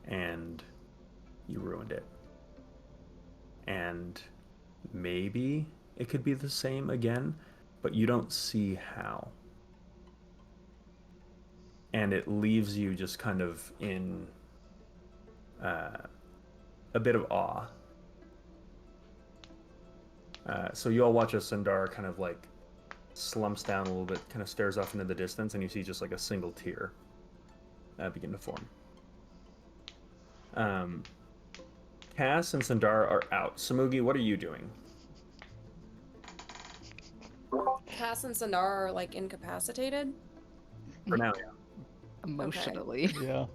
Speaker 1: and you ruined it. And maybe it could be the same again, but you don't see how. And it leaves you just kind of in a bit of awe. So you all watch as Sundar kind of like slumps down a little bit, kind of stares off into the distance, and you see just like a single tear begin to form. Cass and Sundar are out. Samugi, what are you doing?
Speaker 5: Cass and Sandar are like incapacitated.
Speaker 1: For now, yeah.
Speaker 3: Emotionally.
Speaker 2: Yeah.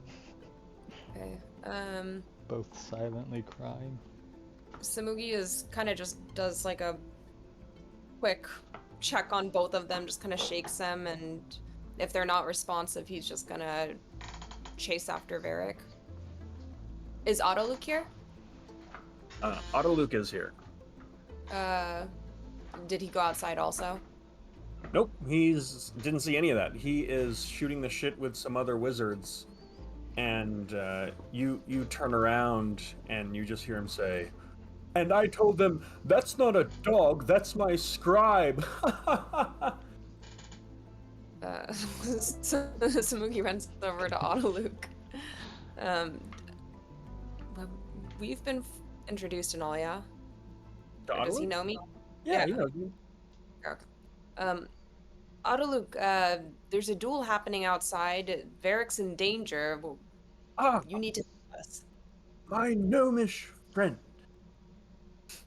Speaker 5: Okay.
Speaker 2: Both silently crying.
Speaker 5: Samugi is kind of just does like a quick check on both of them, just kind of shakes them, and if they're not responsive, he's just gonna chase after Varric. Is Autoluke here?
Speaker 1: Autoluke is here.
Speaker 5: Did he go outside also?
Speaker 1: Nope, didn't see any of that. He is shooting the shit with some other wizards, and you turn around and you just hear him say, "And I told them that's not a dog, that's my scribe."
Speaker 5: Samugi runs over to Autoluke. We've been introduced and all, yeah? Or does he know me?
Speaker 1: Yeah, he knows you.
Speaker 5: Okay. Autoluke, there's a duel happening outside. Varric's in danger. Well,
Speaker 1: Ah,
Speaker 5: you need to help us.
Speaker 1: my gnomish friend.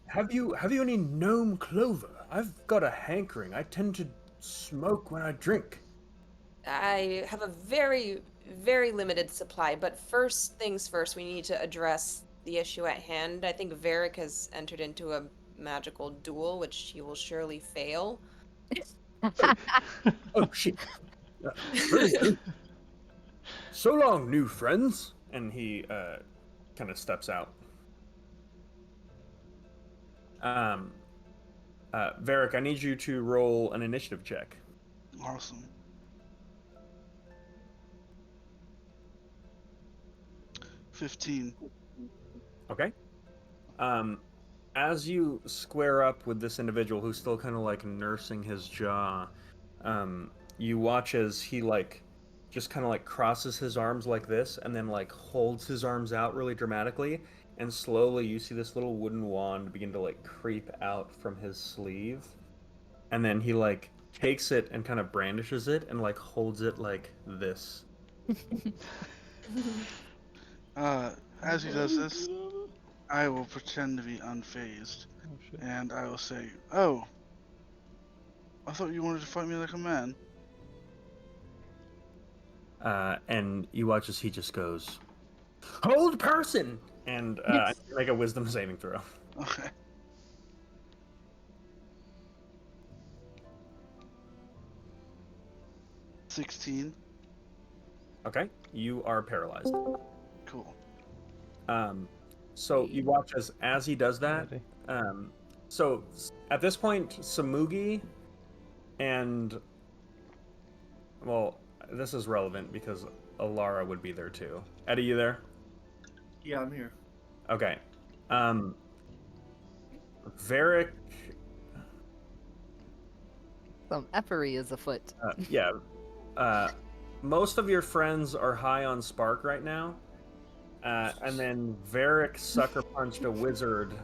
Speaker 1: Have you any gnome clover? I've got a hankering. I tend to smoke when I drink.
Speaker 5: I have a very, very limited supply, but first things first, we need to address the issue at hand. I think Varric has entered into a magical duel, which he will surely fail.
Speaker 1: Oh shit. Very good. So long, new friends. And he kind of steps out. Varric, I need you to roll an initiative check.
Speaker 4: Awesome. 15.
Speaker 1: Okay. As you square up with this individual who's still kind of like nursing his jaw, you watch as he like just kind of like crosses his arms like this and then like holds his arms out really dramatically, and slowly you see this little wooden wand begin to like creep out from his sleeve, and then he like takes it and kind of brandishes it and like holds it like this.
Speaker 4: As he does this, I will pretend to be unfazed,
Speaker 2: Oh shit.
Speaker 4: and I will say, "Oh, I thought you wanted to fight me like a man."
Speaker 1: And you watch as he just goes, "Hold person!" And make a wisdom saving throw.
Speaker 4: Okay. 16.
Speaker 1: Okay, you are paralyzed.
Speaker 4: Cool.
Speaker 1: So you watch as he does that.
Speaker 2: Ready?
Speaker 1: So at this point, Samugi and well, this is relevant because Alara would be there too. Eddie, you there?
Speaker 7: Yeah, I'm here.
Speaker 1: Okay. Varric.
Speaker 3: Some effery is afoot.
Speaker 1: Yeah. Most of your friends are high on Spark right now. And then Varric sucker punched a wizard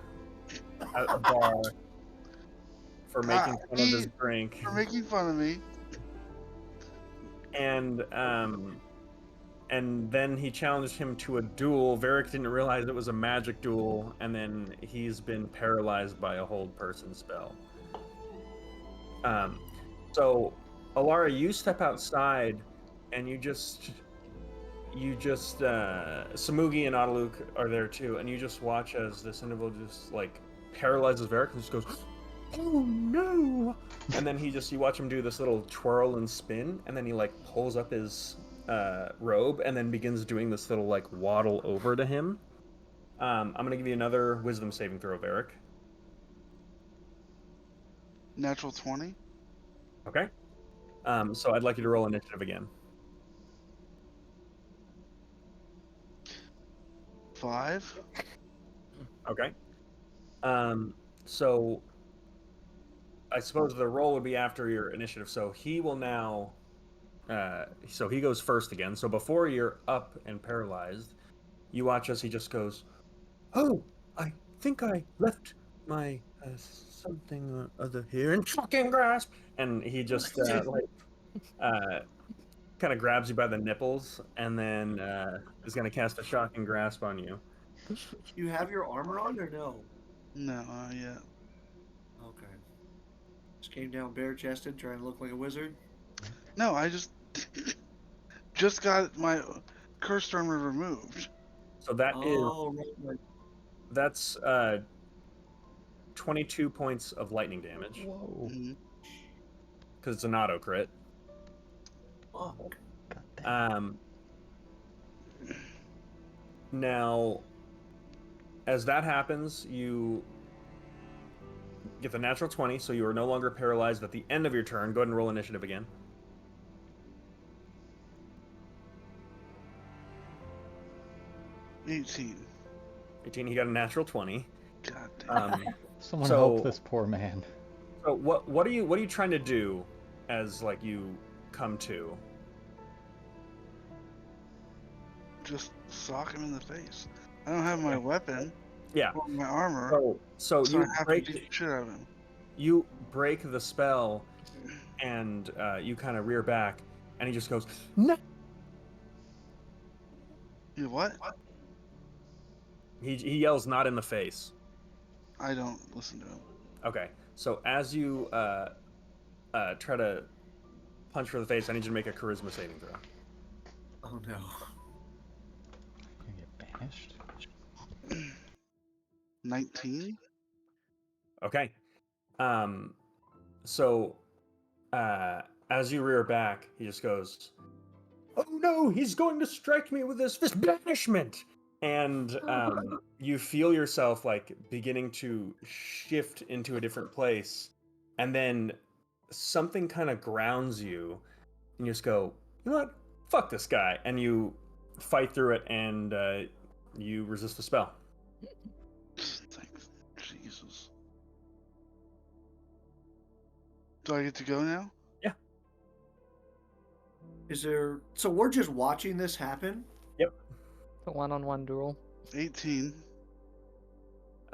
Speaker 1: at a bar for making fun of his drink.
Speaker 4: For making fun of me.
Speaker 1: And then he challenged him to a duel. Varric didn't realize it was a magic duel, and then he's been paralyzed by a hold person spell. So Alara, you step outside, and you just Samugi and Adaluk are there too, and you just watch as this individual just like paralyzes Varric and just goes, "Oh no!" And then you watch him do this little twirl and spin, and then he like pulls up his robe and then begins doing this little like waddle over to him. I'm gonna give you another wisdom saving throw, Varric.
Speaker 4: Natural 20.
Speaker 1: Okay. So I'd like you to roll initiative again.
Speaker 4: 5.
Speaker 1: Okay. So I suppose the roll would be after your initiative. So he will now. So he goes first again. So before you're up and paralyzed, you watch as he just goes, "Oh, I think I left my something other here in shocking grasp," and he just kind of grabs you by the nipples, and then is going to cast a shocking grasp on you.
Speaker 7: You have your armor on or no?
Speaker 4: No, yeah.
Speaker 7: Okay. Just came down bare chested trying to look like a wizard.
Speaker 4: No, I just got my cursed armor removed.
Speaker 1: So that is
Speaker 7: Oh, right.
Speaker 1: that's 22 points of lightning damage
Speaker 2: Whoa.
Speaker 4: Mhm.
Speaker 1: because it's an auto crit.
Speaker 7: Fuck.
Speaker 2: God damn.
Speaker 1: Now, as that happens, you get the natural 20, so you are no longer paralyzed at the end of your turn. Go ahead and roll initiative again.
Speaker 4: 18.
Speaker 1: 18, he got a natural 20.
Speaker 4: God damn.
Speaker 2: Someone
Speaker 1: so-
Speaker 2: help this poor man.
Speaker 1: So what are you trying to do as like you come to?
Speaker 4: Just sock him in the face. I don't have my weapon
Speaker 1: Yeah.
Speaker 4: or my armor,
Speaker 1: So
Speaker 4: so
Speaker 1: you
Speaker 4: I have to
Speaker 1: break
Speaker 4: beat the shit out of him.
Speaker 1: you break the spell, and you kind of rear back, and he just goes, "No!"
Speaker 4: You what?
Speaker 1: He yells, "Not in the face."
Speaker 4: I don't listen to him.
Speaker 1: Okay, so as you try to punch for the face, I need you to make a charisma saving throw.
Speaker 7: Oh no.
Speaker 2: You get banished.
Speaker 4: 19?
Speaker 1: Okay. So as you rear back, he just goes, "Oh no, he's going to strike me with this banishment!" And you feel yourself like beginning to shift into a different place, and then something kind of grounds you, and you just go, "You know what? Fuck this guy!" And you fight through it, and you resist the spell.
Speaker 4: Thanks. Jesus. Do I get to go now?
Speaker 7: Is there? So we're just watching this happen?
Speaker 3: A one-on-one duel.
Speaker 4: 18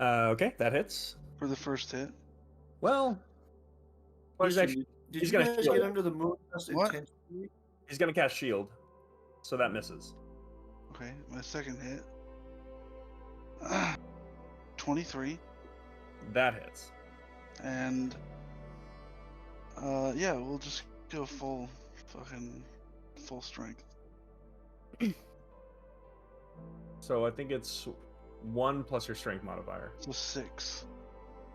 Speaker 1: Okay, that hits.
Speaker 4: for the first hit.
Speaker 1: Well, he's
Speaker 7: Question:
Speaker 1: actually
Speaker 7: Did
Speaker 1: he's
Speaker 7: you
Speaker 1: gonna
Speaker 7: guys
Speaker 1: shield
Speaker 7: get
Speaker 1: it.
Speaker 7: under the moon dust
Speaker 4: What?
Speaker 7: intentionally?
Speaker 1: He's gonna cast shield, so that misses.
Speaker 4: Okay, my second hit. 23.
Speaker 1: That hits.
Speaker 4: And yeah, we'll just go full strength.
Speaker 1: So I think it's 1 plus your strength modifier.
Speaker 4: So 6.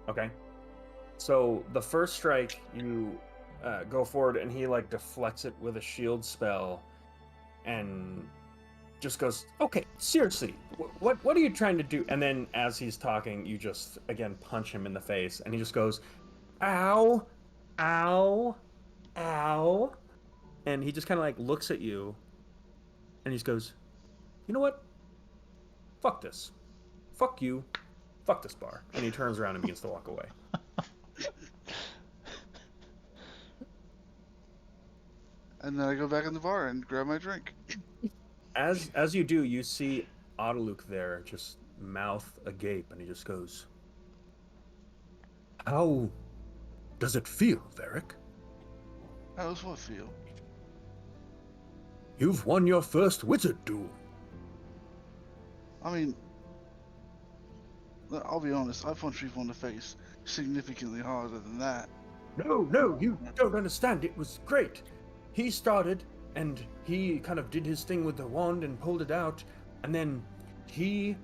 Speaker 1: Okay. So the first strike, you go forward, and he like deflects it with a shield spell, and just goes, "Okay, seriously, what are you trying to do?" And then as he's talking, you just again punch him in the face, and he just goes, "Ow, ow, ow," and he just kind of like looks at you, and he just goes, "You know what? Fuck this. Fuck you. Fuck this bar." And he turns around and begins to walk away.
Speaker 4: And then I go back in the bar and grab my drink.
Speaker 1: As you do, you see Autoluke there, just mouth agape, and he just goes, "How does it feel, Varric?
Speaker 4: How does what feel?
Speaker 1: You've won your first wizard duel."
Speaker 4: I mean, I'll be honest, I punched people in the face significantly harder than that.
Speaker 1: No, you don't understand. It was great. He started, and he kind of did his thing with the wand and pulled it out, and then he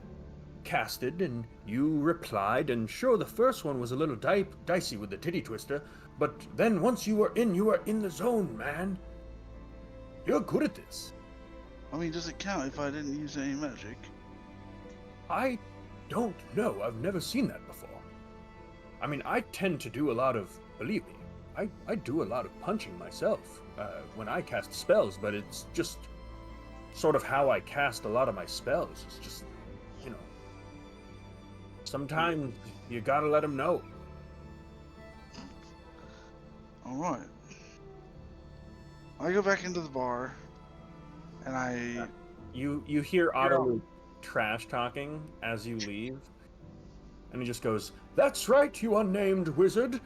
Speaker 1: casted, and you replied, and sure, the first one was a little dicey with the titty twister, but then once you were in the zone, man. You're good at this.
Speaker 4: I mean, does it count if I didn't use any magic?
Speaker 1: I don't know. I've never seen that before. I mean, I tend to do a lot of, believe me, I do a lot of punching myself when I cast spells, but it's just sort of how I cast a lot of my spells. It's just, you know, sometimes you gotta let them know.
Speaker 4: Alright. I go back into the bar, and I...
Speaker 1: You hear Otto trash talking as you leave, and he just goes, "That's right, you unnamed wizard.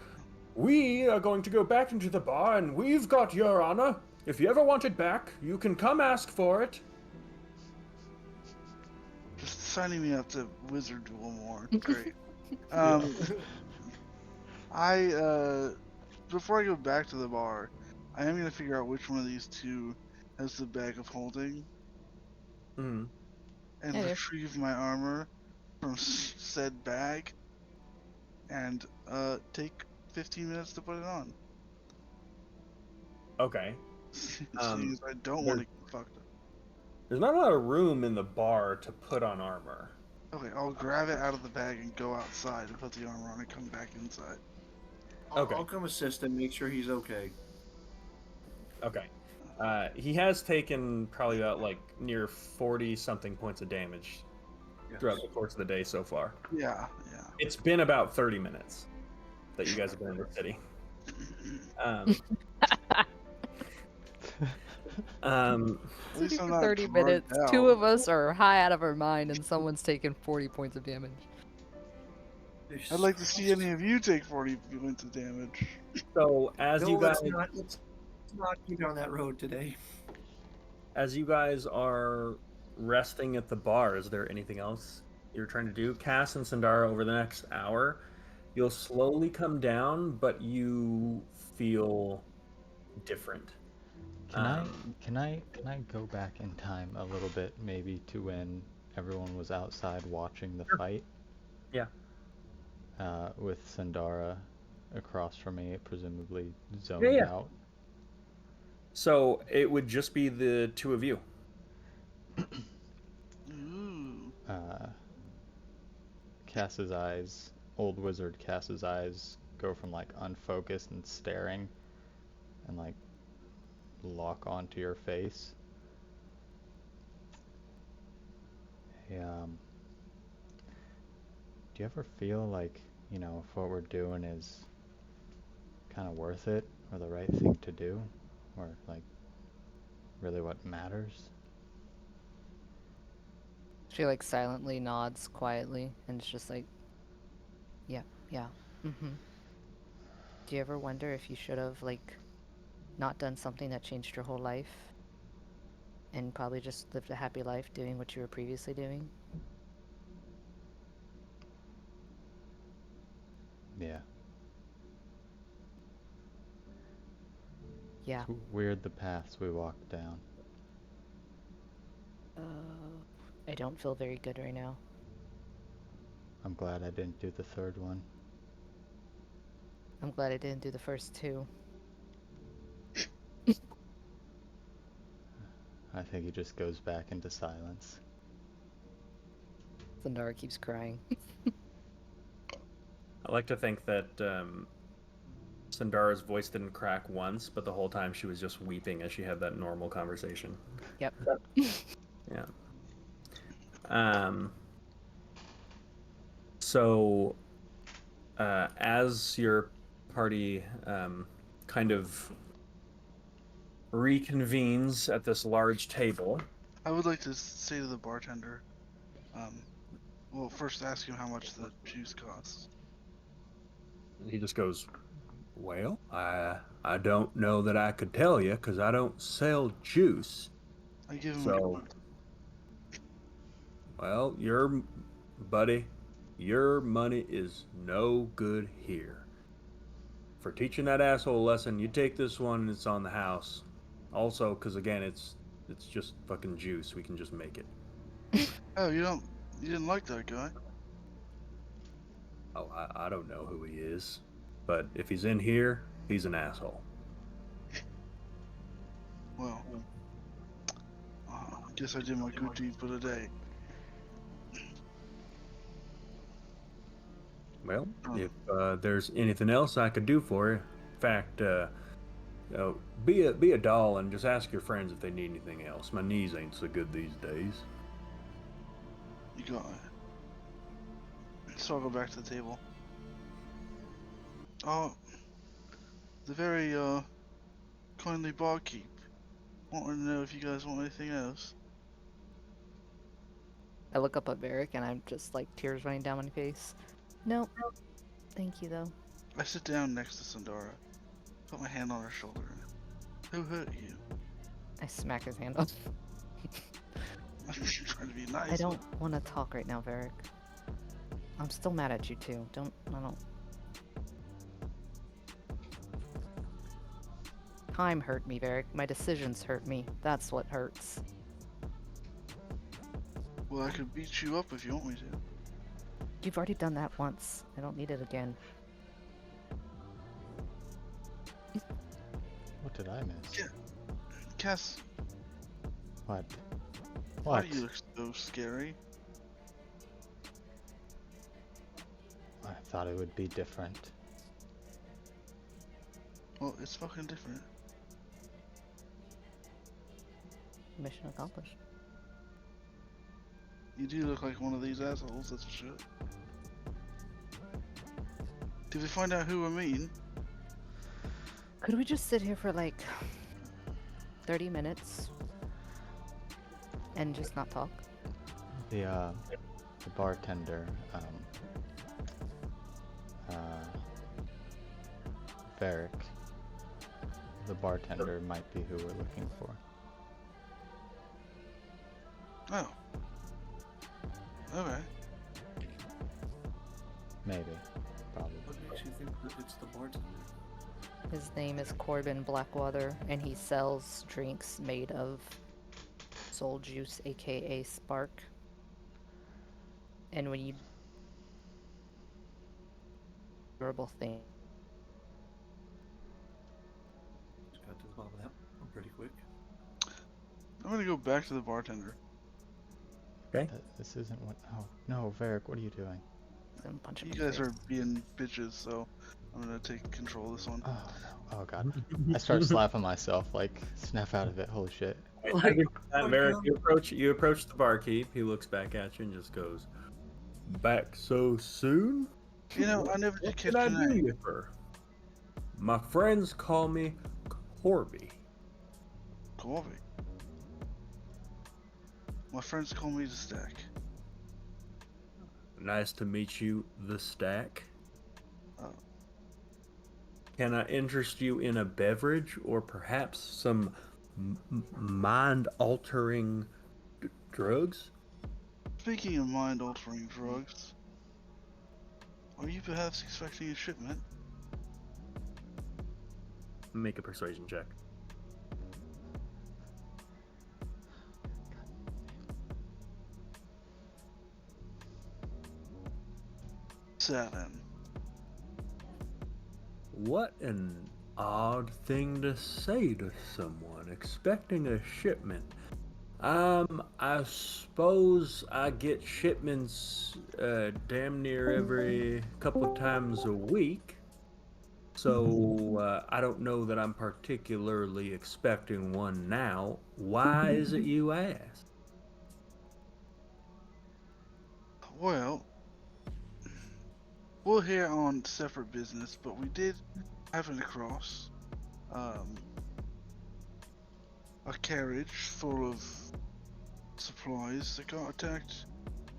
Speaker 1: We are going to go back into the bar, and we've got your honor. If you ever want it back, you can come ask for it."
Speaker 4: Just signing me up to Wizard Duel more. Great. Before I go back to the bar, I am going to figure out which one of these two has the bag of holding
Speaker 1: Mm.
Speaker 4: and
Speaker 3: Yeah.
Speaker 4: retrieve my armor from said bag and take 15 minutes to put it on.
Speaker 1: Okay.
Speaker 4: Seeing as I don't want to get fucked up.
Speaker 1: There's not a lot of room in the bar to put on armor.
Speaker 4: Okay, I'll grab it out of the bag and go outside and put the armor on and come back inside.
Speaker 1: Okay.
Speaker 7: I'll come assist him, make sure he's okay.
Speaker 1: Okay. He has taken probably about like near 40 something points of damage throughout the course of the day so far.
Speaker 4: Yeah.
Speaker 1: It's been about 30 minutes that you guys have been in the city.
Speaker 4: At least I'm
Speaker 3: For
Speaker 4: not
Speaker 3: 30
Speaker 4: drugged
Speaker 3: minutes.
Speaker 4: out.
Speaker 3: Two of us are high out of our mind, and someone's taken 40 points of damage.
Speaker 4: I'd like to see any of you take 40 points of damage.
Speaker 1: So as you guys
Speaker 7: let's not keep down that road today.
Speaker 1: as you guys are resting at the bar, is there anything else you're trying to do? Cass and Sandara, over the next hour, you'll slowly come down, but you feel different.
Speaker 2: Can I go back in time a little bit, maybe to when everyone was outside watching the fight?
Speaker 1: Yeah.
Speaker 2: With Sandara across from me, presumably zoned
Speaker 1: Yeah.
Speaker 2: out.
Speaker 1: So it would just be the two of you.
Speaker 4: Ooh.
Speaker 2: Cass's eyes, old wizard Cass's eyes go from like unfocused and staring and like lock onto your face. Hey, do you ever feel like, you know, if what we're doing is kind of worth it or the right thing to do, or like really what matters?
Speaker 3: She like silently nods quietly, and it's just like, yeah, mm-hmm. Do you ever wonder if you should have like not done something that changed your whole life, and probably just lived a happy life doing what you were previously doing?
Speaker 2: Yeah.
Speaker 3: Yeah.
Speaker 2: It's weird the paths we walked down.
Speaker 3: I don't feel very good right now.
Speaker 2: I'm glad I didn't do the third one.
Speaker 3: I'm glad I didn't do the first two.
Speaker 2: I think he just goes back into silence.
Speaker 3: Zendara keeps crying.
Speaker 1: I like to think that Sandara's voice didn't crack once, but the whole time she was just weeping as she had that normal conversation.
Speaker 3: Yep.
Speaker 1: Yeah. So, as your party kind of reconvenes at this large table,
Speaker 4: I would like to say to the bartender, well, first ask him how much the juice costs.
Speaker 6: He just goes, "Well, I don't know that I could tell you because I don't sell juice.
Speaker 4: I give him a
Speaker 6: So,
Speaker 4: glance.
Speaker 6: well, buddy, your money is no good here. For teaching that asshole a lesson, you take this one and it's on the house. Also, because again, it's just fucking juice. We can just make it.
Speaker 4: Oh, you didn't like that guy?
Speaker 6: Oh, I don't know who he is, but if he's in here, he's an asshole."
Speaker 4: Well, I guess I did my good deed for the day.
Speaker 6: Well, if there's anything else I could do for you, in fact, be a doll and just ask your friends if they need anything else. My knees ain't so good these days.
Speaker 4: You got it. So I'll go back to the table. Oh, the very kindly barkeep. Wanted to know if you guys want anything else.
Speaker 3: I look up at Varric and I'm just like tears running down my face. Nope. Thank you though.
Speaker 4: I sit down next to Sandara, put my hand on her shoulder. Who hurt you?
Speaker 3: I smack his hand off.
Speaker 4: I'm trying to be nice.
Speaker 3: I don't want to talk right now, Varric. I'm still mad at you too. I don't. Time hurt me, Varric. My decisions hurt me. That's what hurts.
Speaker 4: Well, I could beat you up if you want me to.
Speaker 3: You've already done that once. I don't need it again.
Speaker 2: What did I miss?
Speaker 4: Yeah. Cass,
Speaker 2: What?
Speaker 4: why
Speaker 2: What?
Speaker 4: do you look so scary?
Speaker 2: I thought it would be different.
Speaker 4: Well, it's fucking different.
Speaker 3: Mission accomplished.
Speaker 4: You do look like one of these assholes, that's for sure. Did we find out who we're meeting?
Speaker 3: Could we just sit here for like 30 minutes and just not talk?
Speaker 2: The bartender, Varric. The bartender might be who we're looking for.
Speaker 4: Oh. Okay.
Speaker 2: Maybe. Probably.
Speaker 7: What makes you think that it's the bartender?
Speaker 3: His name is Corbin Blackwater, and he sells drinks made of soul juice, aka spark. And when you durable thing,
Speaker 7: Just got to the bottom of that one pretty quick.
Speaker 4: I'm gonna go back to the bartender.
Speaker 1: okay?
Speaker 2: This isn't what. Oh no, Varric, what are you doing?
Speaker 3: then punch him
Speaker 4: You
Speaker 3: in the
Speaker 4: guys
Speaker 3: face.
Speaker 4: are being bitches, so I'm gonna take control of this one.
Speaker 2: Oh no! Oh god! I start slapping myself, like snap out of it. Holy shit!
Speaker 1: Varric, you approach the barkeep. He looks back at you and just goes, "Back so soon?
Speaker 4: You know, I never did
Speaker 6: What
Speaker 4: catch
Speaker 6: can I
Speaker 4: your
Speaker 6: do
Speaker 4: name.
Speaker 6: you for? My friends call me Corby."
Speaker 4: Corby. My friends call me the Stack.
Speaker 6: Nice to meet you, the Stack.
Speaker 4: Oh.
Speaker 6: Can I interest you in a beverage or perhaps some mind-altering drugs?
Speaker 4: Speaking of mind-altering drugs, are you perhaps expecting a shipment?
Speaker 1: Make a persuasion check.
Speaker 4: Seven.
Speaker 6: What an odd thing to say to someone expecting a shipment. I suppose I get shipments damn near every couple of times a week. So I don't know that I'm particularly expecting one now. Why is it you ask?
Speaker 4: Well, we're here on separate business, but we did happen across um, a carriage full of supplies that got attacked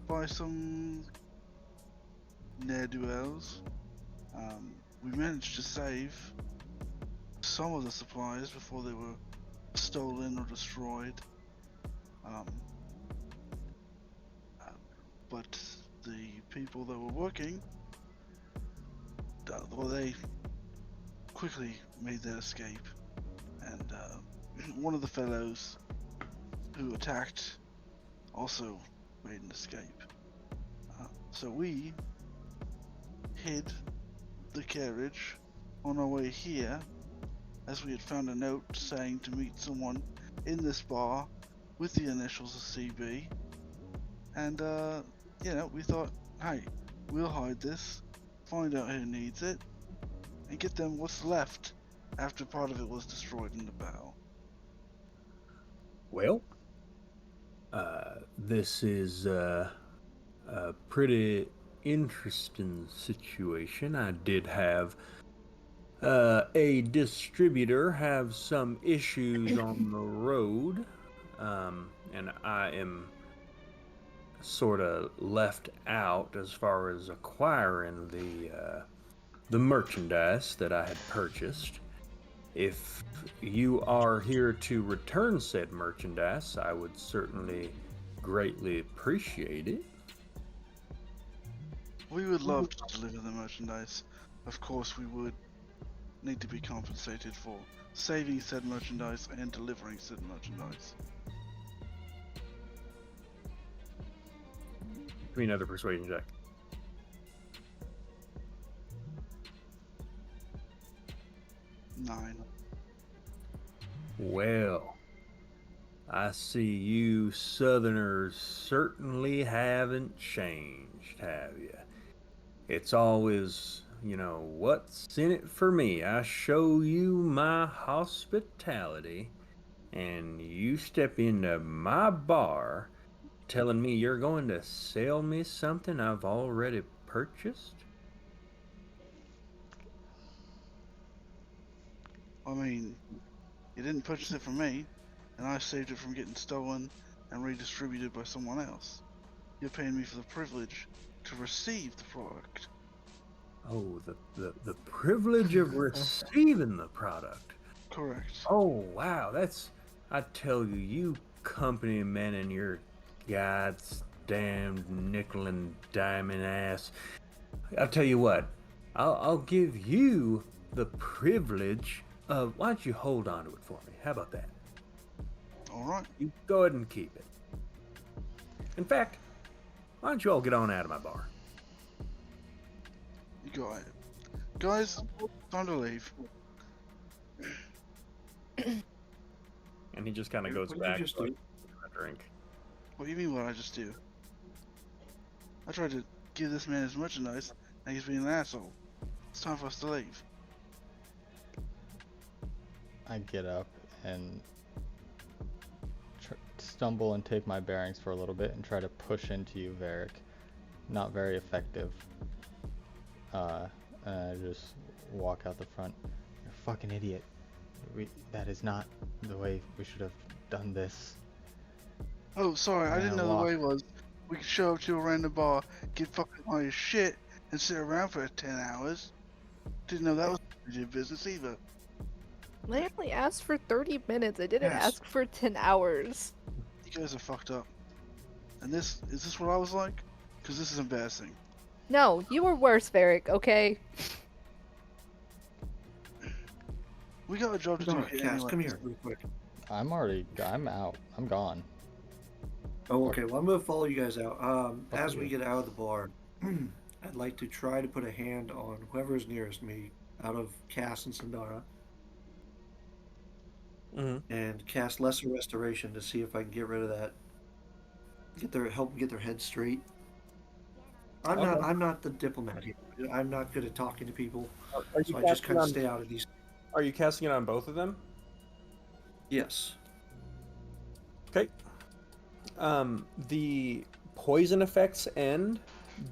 Speaker 4: by some ne'er-do-wells. We managed to save some of the supplies before they were stolen or destroyed. Um, uh, but the people that were working, well, they quickly made their escape, and one of the fellows who attacked also made an escape. So we hid the carriage on our way here, as we had found a note saying to meet someone in this bar with the initials of CB, and we thought, hey, we'll hide this, find out who needs it, and get them what's left after part of it was destroyed in the battle.
Speaker 6: Well, this is a pretty interesting situation. I did have a distributor have some issues on the road, and I am sort of left out as far as acquiring the merchandise that I had purchased. If you are here to return said merchandise, I would certainly greatly appreciate it.
Speaker 4: We would love to deliver the merchandise. Of course, we would need to be compensated for saving said merchandise and delivering said merchandise.
Speaker 1: Give me another persuasion check.
Speaker 4: Nine.
Speaker 6: Well, I see you Southerners certainly haven't changed, have you? It's always, what's in it for me? I show you my hospitality, and you step into my bar telling me you're going to sell me something I've already purchased?
Speaker 4: I mean, you didn't purchase it from me, and I saved it from getting stolen and redistributed by someone else. You're paying me for the privilege to receive the product.
Speaker 6: Oh, the privilege of receiving the product.
Speaker 4: Correct.
Speaker 6: Oh, wow, I tell you, you company men and your God's damned nickel and diamond ass. I'll tell you what, I'll give you the privilege of, why don't you hold on to it for me? How about that?
Speaker 4: All right.
Speaker 6: You go ahead and keep it. In fact, why don't you all get on out of my bar?
Speaker 4: You got it. Guys, time to leave.
Speaker 1: And he just kind of goes
Speaker 7: What did
Speaker 1: back
Speaker 7: you just
Speaker 1: to
Speaker 7: do?
Speaker 1: a drink.
Speaker 4: What do you mean what I just do? I tried to give this man his merchandise, and he's being an asshole. It's time for us to leave.
Speaker 2: I get up and stumble and take my bearings for a little bit and try to push into you, Varric. Not very effective. And I just walk out the front. You're a fucking idiot. That is not the way we should have done this.
Speaker 4: Oh, sorry, I didn't know the
Speaker 2: walk.
Speaker 4: way was we could show up to a random bar, get fucking high as shit, and sit around for 10 hours. Didn't know that was how we did business either.
Speaker 3: I only asked for 30 minutes. I didn't
Speaker 7: Yes.
Speaker 3: ask for 10 hours.
Speaker 4: You guys are fucked up. And is this what I was like? Because this is embarrassing.
Speaker 3: No, you were worse, Varric, okay?
Speaker 4: We got a job to
Speaker 7: Come
Speaker 4: do
Speaker 7: on,
Speaker 4: here
Speaker 7: Cass,
Speaker 4: anyway.
Speaker 7: come here real quick.
Speaker 2: I'm out. I'm gone.
Speaker 7: Oh, okay. Well, I'm gonna follow you guys out. As we get out of the bar, I'd like to try to put a hand on whoever's nearest me out of Cass and Sandara. and cast Lesser Restoration to see if I can get rid of that. Help them get their head straight.
Speaker 1: Okay.
Speaker 7: I'm not the diplomat here. I'm not good at talking to people,
Speaker 1: Are you
Speaker 7: so I just
Speaker 1: casting
Speaker 7: kind of
Speaker 1: on?
Speaker 7: stay out of these.
Speaker 1: Are you casting it on both of them?
Speaker 7: Yes.
Speaker 1: Okay. The poison effects end,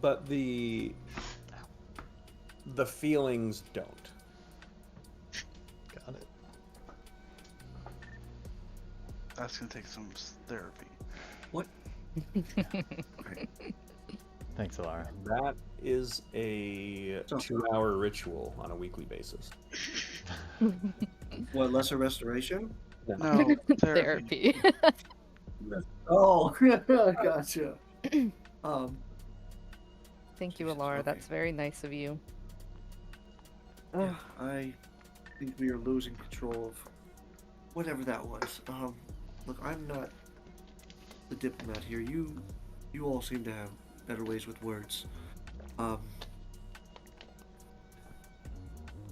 Speaker 1: but the feelings don't.
Speaker 2: Got it.
Speaker 4: That's gonna take some therapy.
Speaker 7: What?
Speaker 2: Thanks, Alara.
Speaker 1: That is a
Speaker 7: So-
Speaker 1: 2-hour ritual on a weekly basis.
Speaker 7: What, Lesser Restoration?
Speaker 4: No, therapy.
Speaker 3: Therapy.
Speaker 7: Oh, gotcha. Um,
Speaker 3: Thank you,
Speaker 7: Jesus,
Speaker 3: Alara.
Speaker 7: okay.
Speaker 3: That's very nice of you.
Speaker 7: yeah, I think we are losing control of whatever that was. Look, I'm not the diplomat here. You all seem to have better ways with words.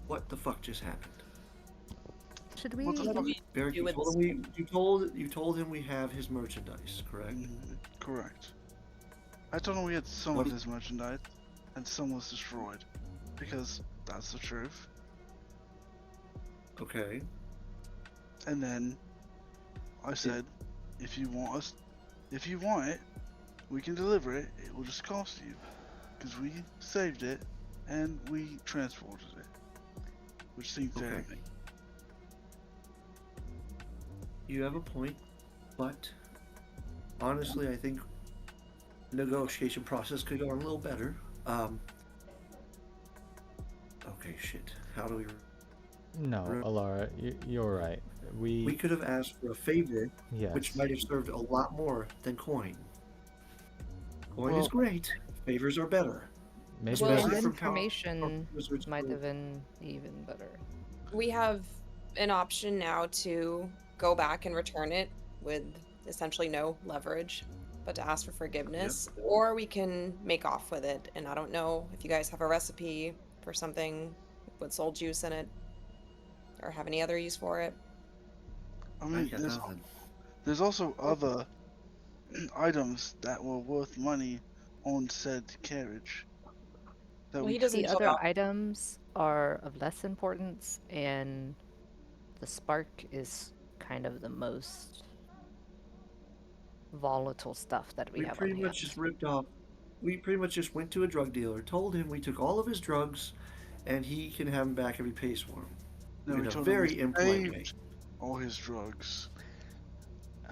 Speaker 7: What the fuck just happened?
Speaker 3: Should we?
Speaker 4: What the fuck?
Speaker 7: Barrick,
Speaker 5: do with
Speaker 7: you told him we have his merchandise, correct?
Speaker 4: Correct. I told him we had some
Speaker 7: What
Speaker 4: of
Speaker 7: do-
Speaker 4: his merchandise, and some was destroyed. Because that's the truth.
Speaker 7: Okay.
Speaker 4: And then I said, if you want it, we can deliver it. It will just cost you, because we saved it and we transported it, which seemed fair
Speaker 7: Okay.
Speaker 4: to me.
Speaker 7: You have a point, but honestly, I think negotiation process could go on a little better. Okay, shit. How do we?
Speaker 2: No, Alara, you're right.
Speaker 7: We could have asked for a favor,
Speaker 2: Yes.
Speaker 7: which might have served a lot more than coin. Coin is
Speaker 1: Well-
Speaker 7: great. Favors are better.
Speaker 2: Maybe
Speaker 3: Well,
Speaker 7: Especially
Speaker 3: and
Speaker 7: from power-
Speaker 3: information
Speaker 7: wizards
Speaker 3: might
Speaker 7: who-
Speaker 3: have been even better.
Speaker 5: We have an option now to go back and return it with essentially no leverage, but to ask for forgiveness, or we can make off with it. And I don't know if you guys have a recipe for something with soul juice in it, or have any other use for it.
Speaker 4: I
Speaker 7: I
Speaker 4: mean,
Speaker 7: got nothing.
Speaker 4: there's also other items that were worth money on said carriage. That
Speaker 5: Well,
Speaker 4: we
Speaker 5: he
Speaker 4: could-
Speaker 5: doesn't
Speaker 3: The
Speaker 5: know
Speaker 3: other
Speaker 5: about-
Speaker 3: items are of less importance, and the spark is kind of the most volatile stuff that we
Speaker 7: We
Speaker 3: have on
Speaker 7: pretty
Speaker 3: hand.
Speaker 7: much just ripped off. We pretty much just went to a drug dealer, told him we took all of his drugs, and he can have them back if he pays for them.
Speaker 4: No,
Speaker 7: in
Speaker 4: we
Speaker 7: a
Speaker 4: told him
Speaker 7: very
Speaker 4: we
Speaker 7: impolite way.
Speaker 4: saved all his drugs,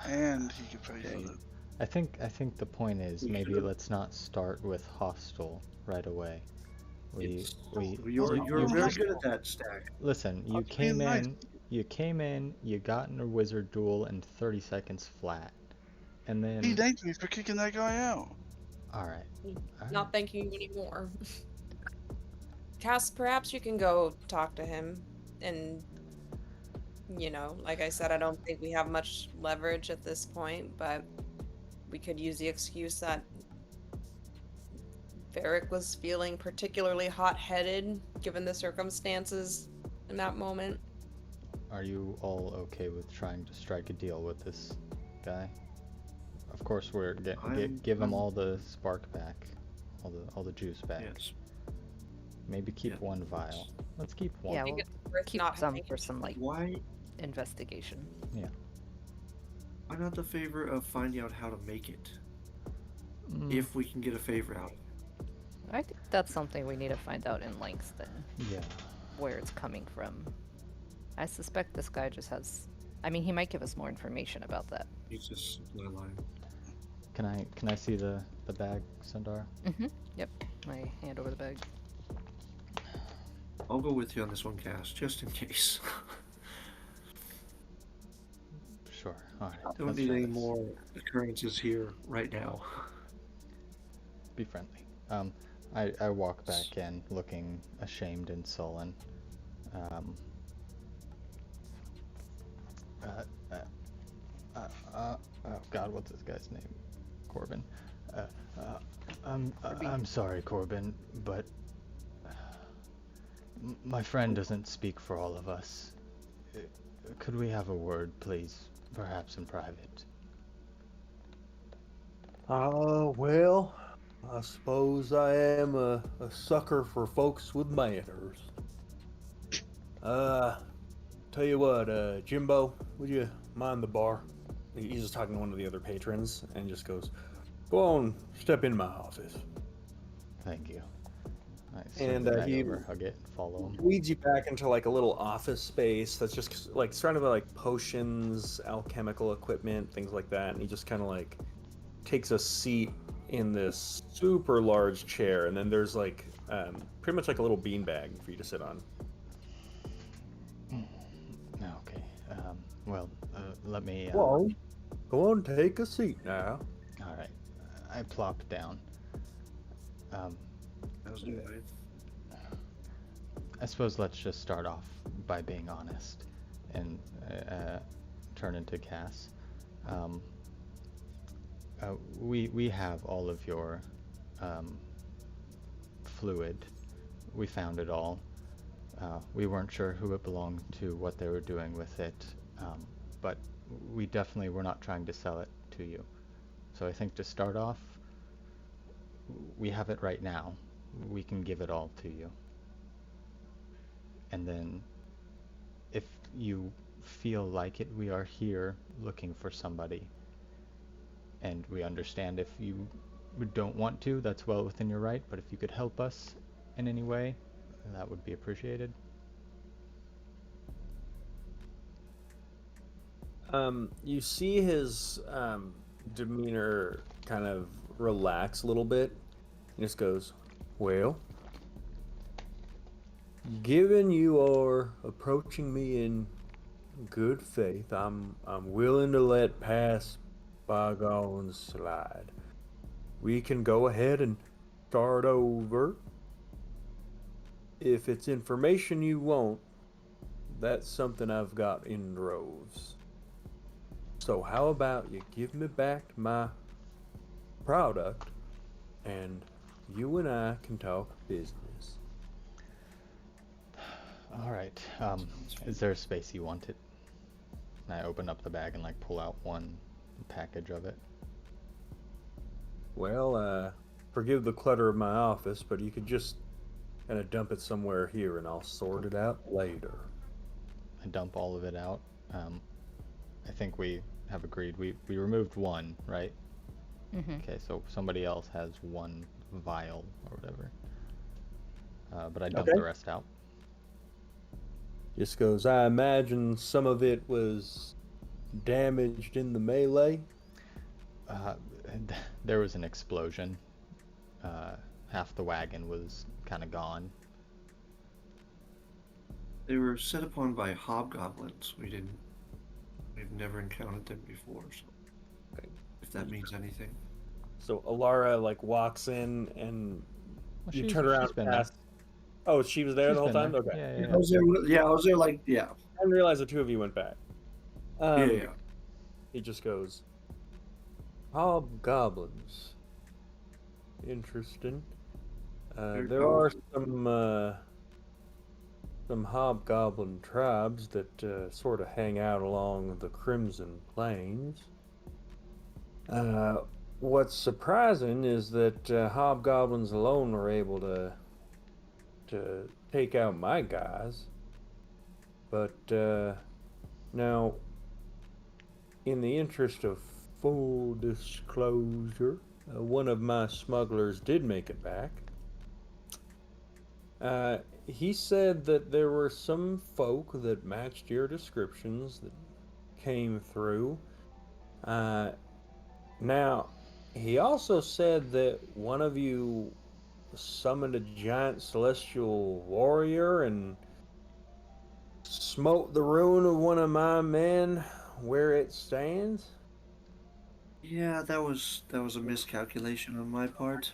Speaker 4: and he could pay
Speaker 7: Okay.
Speaker 4: for them.
Speaker 2: I think the point is
Speaker 7: We
Speaker 2: maybe
Speaker 7: should've-
Speaker 2: let's not start with hostile right away.
Speaker 7: You're
Speaker 2: you
Speaker 7: very good at that, Stack.
Speaker 2: listen. You
Speaker 4: was
Speaker 2: came
Speaker 4: being nice.
Speaker 2: in. You came in. You got in a wizard duel in 30 seconds flat, and then
Speaker 4: He thanked me for kicking that guy out.
Speaker 2: all right.
Speaker 5: Not thanking you anymore. Cass, perhaps you can go talk to him. And, like I said, I don't think we have much leverage at this point, but we could use the excuse that Varric was feeling particularly hot-headed given the circumstances in that moment.
Speaker 2: Are you all okay with trying to strike a deal with this guy? Of course, we're give him
Speaker 7: I'm-
Speaker 2: all the spark back, all the juice back.
Speaker 7: Yes.
Speaker 2: Maybe keep
Speaker 7: Yeah.
Speaker 2: one vial. Let's keep one.
Speaker 3: Yeah,
Speaker 5: I think
Speaker 3: we'll
Speaker 5: it's worth
Speaker 3: keep
Speaker 5: not
Speaker 3: some
Speaker 5: having-
Speaker 3: for some
Speaker 7: Why
Speaker 3: investigation.
Speaker 7: not the favor of finding out how to make it?
Speaker 2: Mm,
Speaker 7: If we can get a favor out.
Speaker 3: I think that's something we need to find out in Langston,
Speaker 2: yeah.
Speaker 3: where it's coming from. I suspect this guy just has. I mean, he might give us more information about that.
Speaker 7: He's just lying.
Speaker 2: Can I see the bag, Sundar?
Speaker 3: Yep. My hand over the bag.
Speaker 7: I'll go with you on this one, Cass, just in case.
Speaker 2: Sure. All right.
Speaker 7: Don't
Speaker 2: let's
Speaker 7: need
Speaker 2: try
Speaker 7: any
Speaker 2: this.
Speaker 7: more occurrences here right now.
Speaker 2: Be friendly. I walk back in, looking ashamed and sullen. Oh God, what's this guy's name? Corbin. I'm sorry, Corbin, but my friend doesn't speak for all of us. Could we have a word, please? Perhaps in private.
Speaker 6: Well, I suppose I am a sucker for folks with manners. Tell you what, Jimbo, would you mind the bar? He's just talking to one of the other patrons and just goes, go on, step in my office.
Speaker 2: Thank you. I swing
Speaker 1: And
Speaker 2: the bag
Speaker 1: he
Speaker 2: over, hug it, and follow him.
Speaker 1: leads you back into like a little office space that's just like surrounded by like potions, alchemical equipment, things like that. And he just kind of like takes a seat in this super large chair, and then there's like pretty much like a little beanbag for you to sit on.
Speaker 2: Okay. Well, let me.
Speaker 6: Well, go on, take a seat now.
Speaker 2: All right. I plop down.
Speaker 7: How's it going?
Speaker 2: I suppose let's just start off by being honest, and turn into Cass. We have all of your fluid. We found it all. We weren't sure who it belonged to, what they were doing with it, but we definitely were not trying to sell it to you. So I think to start off, we have it right now. We can give it all to you. And then, if you feel like it, we are here looking for somebody. And we understand if you don't want to, that's well within your right, but if you could help us in any way, that would be appreciated.
Speaker 1: You see his demeanor kind of relax a little bit. He just goes, well, given you are approaching me in good faith, I'm willing to let past bygones slide. We can go ahead and start over. If it's information you want, that's something I've got in droves. So how about you give me back my product, and you and I can talk business.
Speaker 2: All right. Is there a space you wanted? And I open up the bag and like pull out one package of it.
Speaker 1: Well, forgive the clutter of my office, but you could just kind of dump it somewhere here and I'll sort it out later.
Speaker 2: I dump all of it out. I think we have agreed. We removed one, right?
Speaker 3: Mm-hmm.
Speaker 2: Okay, so somebody else has one vial or whatever. But I dumped
Speaker 1: Okay.
Speaker 2: the rest out.
Speaker 6: Just goes, I imagine some of it was damaged in the melee.
Speaker 2: There was an explosion. Half the wagon was kind of gone.
Speaker 7: They were set upon by hobgoblins. We've never encountered them before, so
Speaker 1: Okay.
Speaker 7: if that means anything.
Speaker 1: So Alara like walks in and
Speaker 2: Well,
Speaker 1: you
Speaker 2: she's-
Speaker 1: turn around
Speaker 2: she's been
Speaker 1: past. Oh, she was there
Speaker 2: She's
Speaker 1: the whole
Speaker 2: been
Speaker 1: time?
Speaker 2: there.
Speaker 1: Okay.
Speaker 2: Yeah, yeah,
Speaker 7: I was there. Yeah, I was there. Like, yeah,
Speaker 1: I didn't realize the two of you went back.
Speaker 7: yeah.
Speaker 1: He just goes,
Speaker 6: Hobgoblins. Interesting.
Speaker 7: Very
Speaker 6: There are
Speaker 7: powerful.
Speaker 6: some hobgoblin tribes that sort of hang out along the Crimson Plains. What's surprising is that hobgoblins alone were able to take out my guys. But now, in the interest of full disclosure, one of my smugglers did make it back. He said that there were some folk that matched your descriptions that came through. Now, he also said that one of you summoned a giant celestial warrior and smote the ruin of one of my men where it stands.
Speaker 7: Yeah, that was a miscalculation on my part.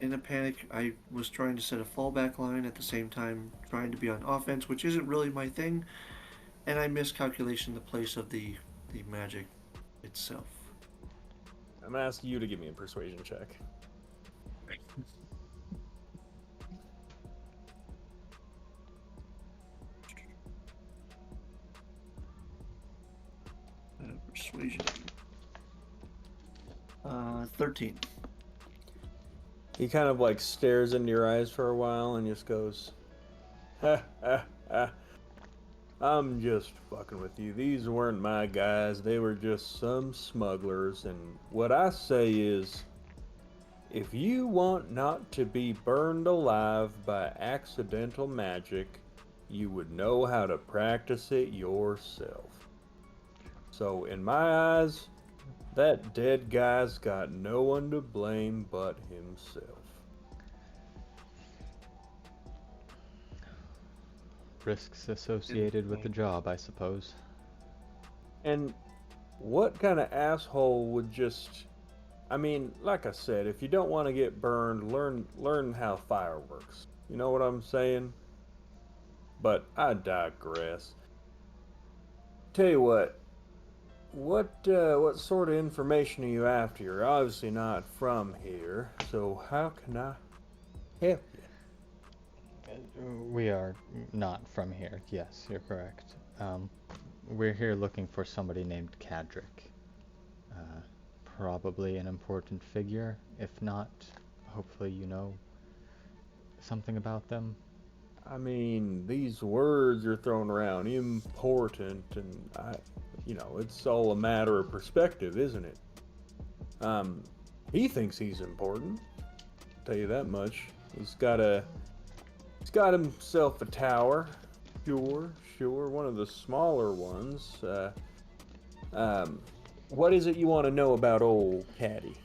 Speaker 7: In a panic, I was trying to set a fallback line at the same time trying to be on offense, which isn't really my thing, and I miscalculation the place of the magic itself.
Speaker 1: I'm gonna ask you to give me a persuasion check.
Speaker 7: Persuasion. 13.
Speaker 6: He kind of like stares into your eyes for a while and just goes, ha ha ha. I'm just fucking with you. These weren't my guys. They were just some smugglers. And what I say is, if you want not to be burned alive by accidental magic, you would know how to practice it yourself. So, in my eyes, that dead guy's got no one to blame but himself.
Speaker 2: Risks associated with the job, I suppose.
Speaker 6: And what kind of asshole would just... I mean, like I said, if you don't want to get burned, learn how fire works. You know what I'm saying? But I digress. Tell you what sort of information are you after? You're obviously not from here, so how can I help you?
Speaker 2: We are not from here. Yes, you're correct. We're here looking for somebody named Cadric. Probably an important figure. If not, hopefully you know something about them.
Speaker 6: I mean, these words are thrown around, important, and it's all a matter of perspective, isn't it? He thinks he's important. Tell you that much. He's got himself a tower. Sure, one of the smaller ones. What is it you want to know about old Caddy?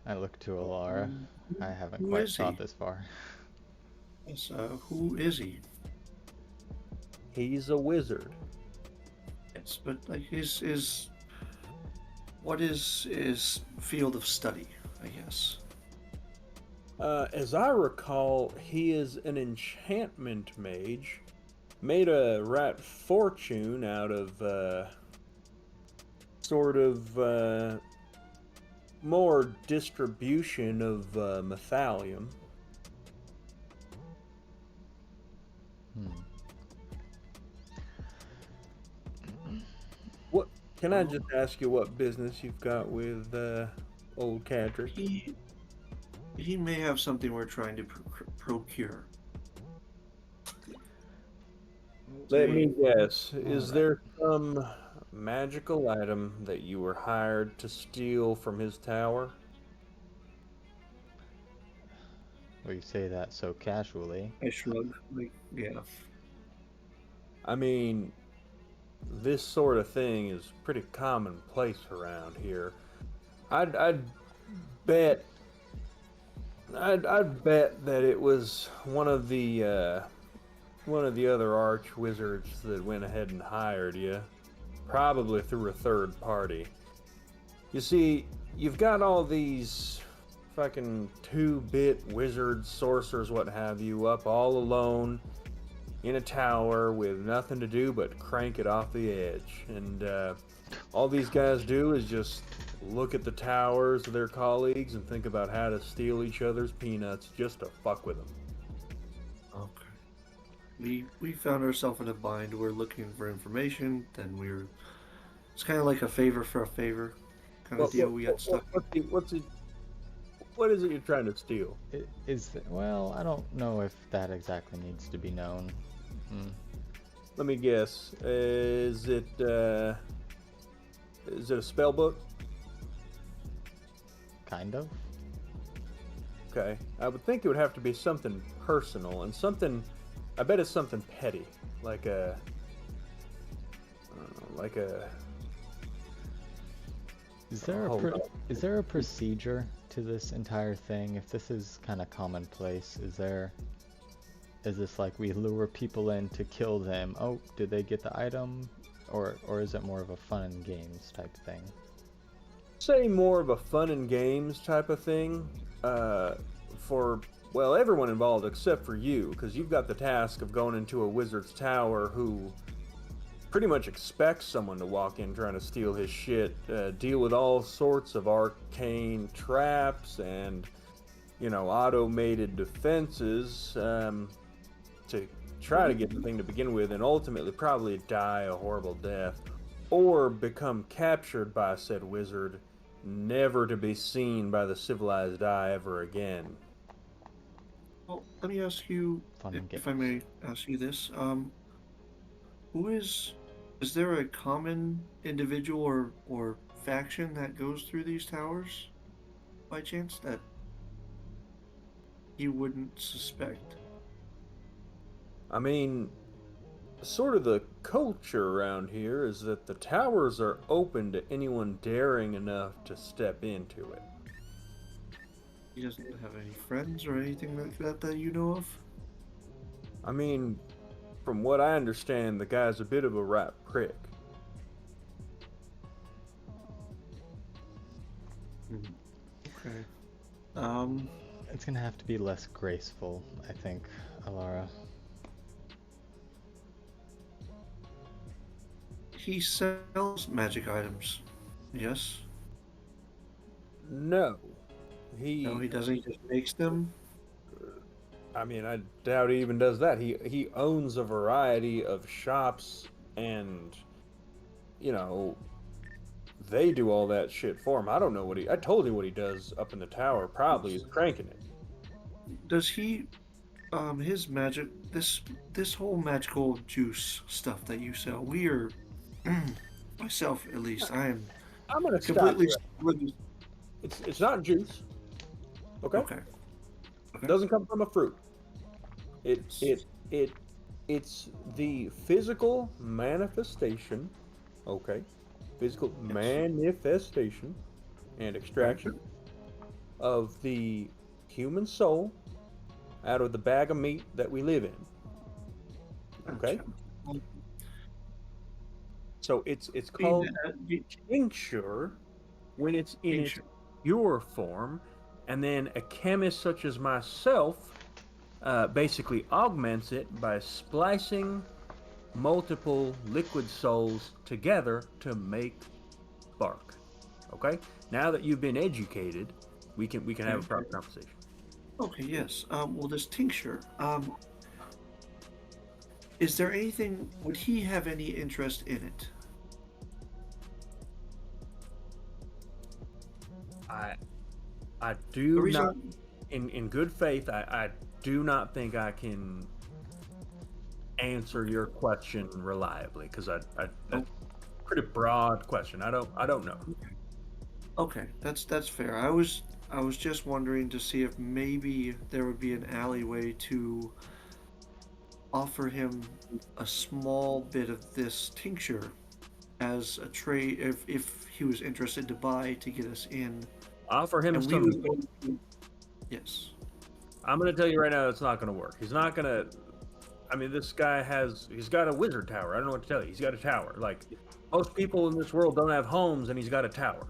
Speaker 2: I look to Alara. I haven't
Speaker 7: Who
Speaker 2: quite
Speaker 7: is
Speaker 2: thought
Speaker 7: he?
Speaker 2: this far.
Speaker 7: Yes, who is he?
Speaker 6: He's a wizard.
Speaker 7: Yes, but like what is his field of study, I guess?
Speaker 6: As I recall, he is an enchantment mage. Made a right fortune out of more distribution of methallium. What can I just ask you? What business you've got with old Cadric?
Speaker 7: He may have something we're trying to procure.
Speaker 6: Let me guess. Is
Speaker 2: Alright.
Speaker 6: there some magical item that you were hired to steal from his tower?
Speaker 2: Well, you say that so casually.
Speaker 7: I shrug. Like, yeah.
Speaker 6: I mean, this sort of thing is pretty commonplace around here. I'd bet I'd bet that it was one of the other arch wizards that went ahead and hired you, probably through a third party. You see, you've got all these fucking 2-bit wizards, sorcerers, what have you, up all alone in a tower with nothing to do but crank it off the edge. And all these guys do is just look at the towers of their colleagues and think about how to steal each other's peanuts just to fuck with them.
Speaker 7: Okay. We found ourselves in a bind. We're looking for information. Then it's kind of like a favor for a favor kind of deal. We got stuck.
Speaker 6: What is it you're trying to steal?
Speaker 2: Well, I don't know if that exactly needs to be known.
Speaker 6: Let me guess. Is it a spell book?
Speaker 2: Kind of.
Speaker 6: Okay. I would think it would have to be something personal and something. I bet it's something petty, like a. I don't know, like a.
Speaker 2: Is there a procedure to this entire thing? If this is kind of commonplace, is this like we lure people in to kill them? Oh, did they get the item? Or is it more of a fun and games type thing?
Speaker 6: Say more of a fun and games type of thing for, well, everyone involved except for you, because you've got the task of going into a wizard's tower who pretty much expects someone to walk in trying to steal his shit, deal with all sorts of arcane traps and, automated defenses to try to get the thing to begin with and ultimately probably die a horrible death, or become captured by said wizard, never to be seen by the civilized eye ever again.
Speaker 7: Well, let me ask you,
Speaker 2: Fun and
Speaker 7: if I
Speaker 2: games.
Speaker 7: may ask you this. Who is there a common individual or faction that goes through these towers by chance that you wouldn't suspect?
Speaker 6: I mean, sort of the culture around here is that the towers are open to anyone daring enough to step into it.
Speaker 7: He doesn't have any friends or anything like that that you know of?
Speaker 6: I mean, from what I understand, the guy's a bit of a right prick.
Speaker 7: Okay. Um,
Speaker 2: It's gonna have to be less graceful, I think, Alara.
Speaker 7: he sells magic items. Yes?
Speaker 6: No.
Speaker 7: No, he doesn't. He just makes them.
Speaker 6: I mean, I doubt he even does that. He owns a variety of shops and, you know, they do all that shit for him. I don't know what I told you what he does up in the tower probably is cranking it.
Speaker 7: Does he his magic this whole magical juice stuff that you sell, we are myself at least, I am
Speaker 6: I'm gonna stop
Speaker 7: completely
Speaker 6: you. It's not juice. Okay?
Speaker 7: okay.
Speaker 6: It
Speaker 7: Okay.
Speaker 6: doesn't come from a fruit. It it's the physical manifestation, okay? Physical
Speaker 7: Yes.
Speaker 6: manifestation and extraction of the human soul out of the bag of meat that we live in. Okay?
Speaker 7: Gotcha.
Speaker 6: So it's
Speaker 7: I mean,
Speaker 6: called tincture when it's in its
Speaker 7: tincture.
Speaker 6: pure form, and then a chemist such as myself basically augments it by splicing multiple liquid souls together to make spark. Okay? Now that you've been educated, we can have a proper conversation.
Speaker 7: Okay, yes. Well, this tincture. Is there anything? Would he have any interest in it?
Speaker 6: I
Speaker 7: The
Speaker 6: do
Speaker 7: reason,
Speaker 6: not, in good faith, I do not think I can answer your question reliably because that's a pretty broad question. I don't know.
Speaker 7: okay, that's fair. I was just wondering to see if maybe there would be an alleyway to offer him a small bit of this tincture as a trade if he was interested to buy to get us in,
Speaker 6: Offer him
Speaker 7: and we
Speaker 6: some.
Speaker 7: would go to, yes.
Speaker 6: I'm gonna tell you right now, it's not gonna work. He's not gonna. I mean, this guy he's got a wizard tower. I don't know what to tell you. He's got a tower. Like most people in this world don't have homes, and he's got a tower.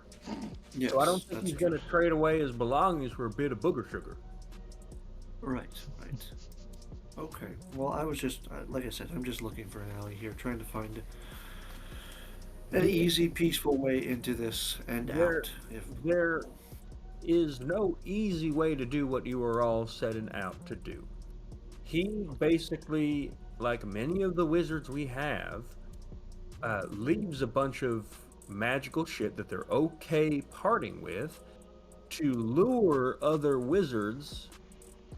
Speaker 7: Yes,
Speaker 6: So I don't think
Speaker 7: that's
Speaker 6: he's
Speaker 7: true.
Speaker 6: gonna trade away his belongings for a bit of booger sugar.
Speaker 7: Right, right. Okay. Well, I was just, like I said, I'm just looking for an alley here, trying to find an easy, peaceful way into this and
Speaker 6: There,
Speaker 7: out. If
Speaker 6: there is no easy way to do what you are all setting out to do. He basically, like many of the wizards we have, leaves a bunch of magical shit that they're okay parting with to lure other wizards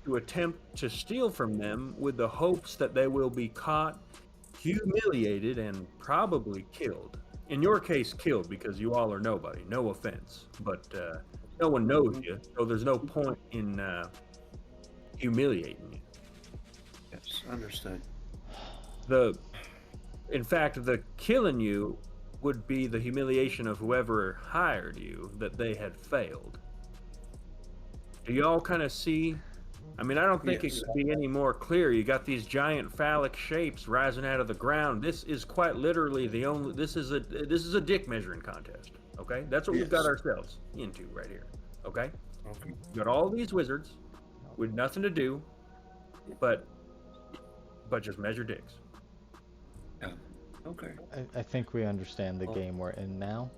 Speaker 6: to attempt to steal from them with the hopes that they will be caught, humiliated, and probably killed. In your case, killed because you all are nobody. No offense, but no one knows you, so there's no point in humiliating you.
Speaker 7: yes, understood.
Speaker 6: In fact, the killing you would be the humiliation of whoever hired you that they had failed. Do y'all kind of see? I mean, I don't think
Speaker 7: Yes.
Speaker 6: it could be any more clear. You got these giant phallic shapes rising out of the ground. This is quite literally the only. This is a dick measuring contest. Okay, that's what we've got
Speaker 7: Yes.
Speaker 6: ourselves into right here. Okay,
Speaker 7: Okay.
Speaker 6: you got all these wizards with nothing to do, but just measure dicks.
Speaker 7: Yeah. Okay.
Speaker 2: I think we understand the
Speaker 7: Well,
Speaker 2: game we're in now.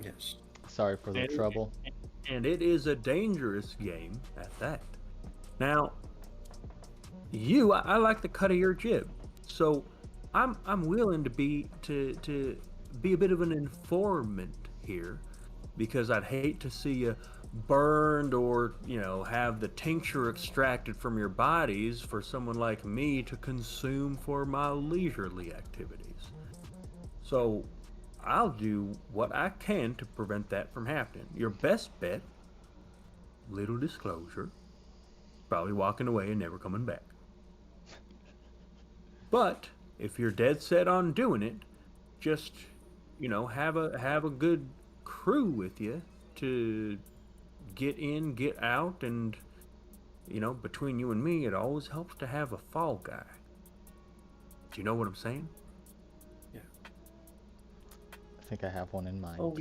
Speaker 7: yes.
Speaker 2: Sorry for the
Speaker 6: And-
Speaker 2: trouble.
Speaker 6: And it is a dangerous game at that. Now, I like the cut of your jib, so I'm willing to be a bit of an informant here, because I'd hate to see you burned or have the tincture extracted from your bodies for someone like me to consume for my leisurely activities. So I'll do what I can to prevent that from happening. Your best bet, little disclosure, probably walking away and never coming back. But if you're dead set on doing it, just have a good crew with you to get in, get out, and between you and me, it always helps to have a fall guy. Do you know what I'm saying?
Speaker 7: Yeah.
Speaker 2: I think I have one in mind.
Speaker 7: Oh,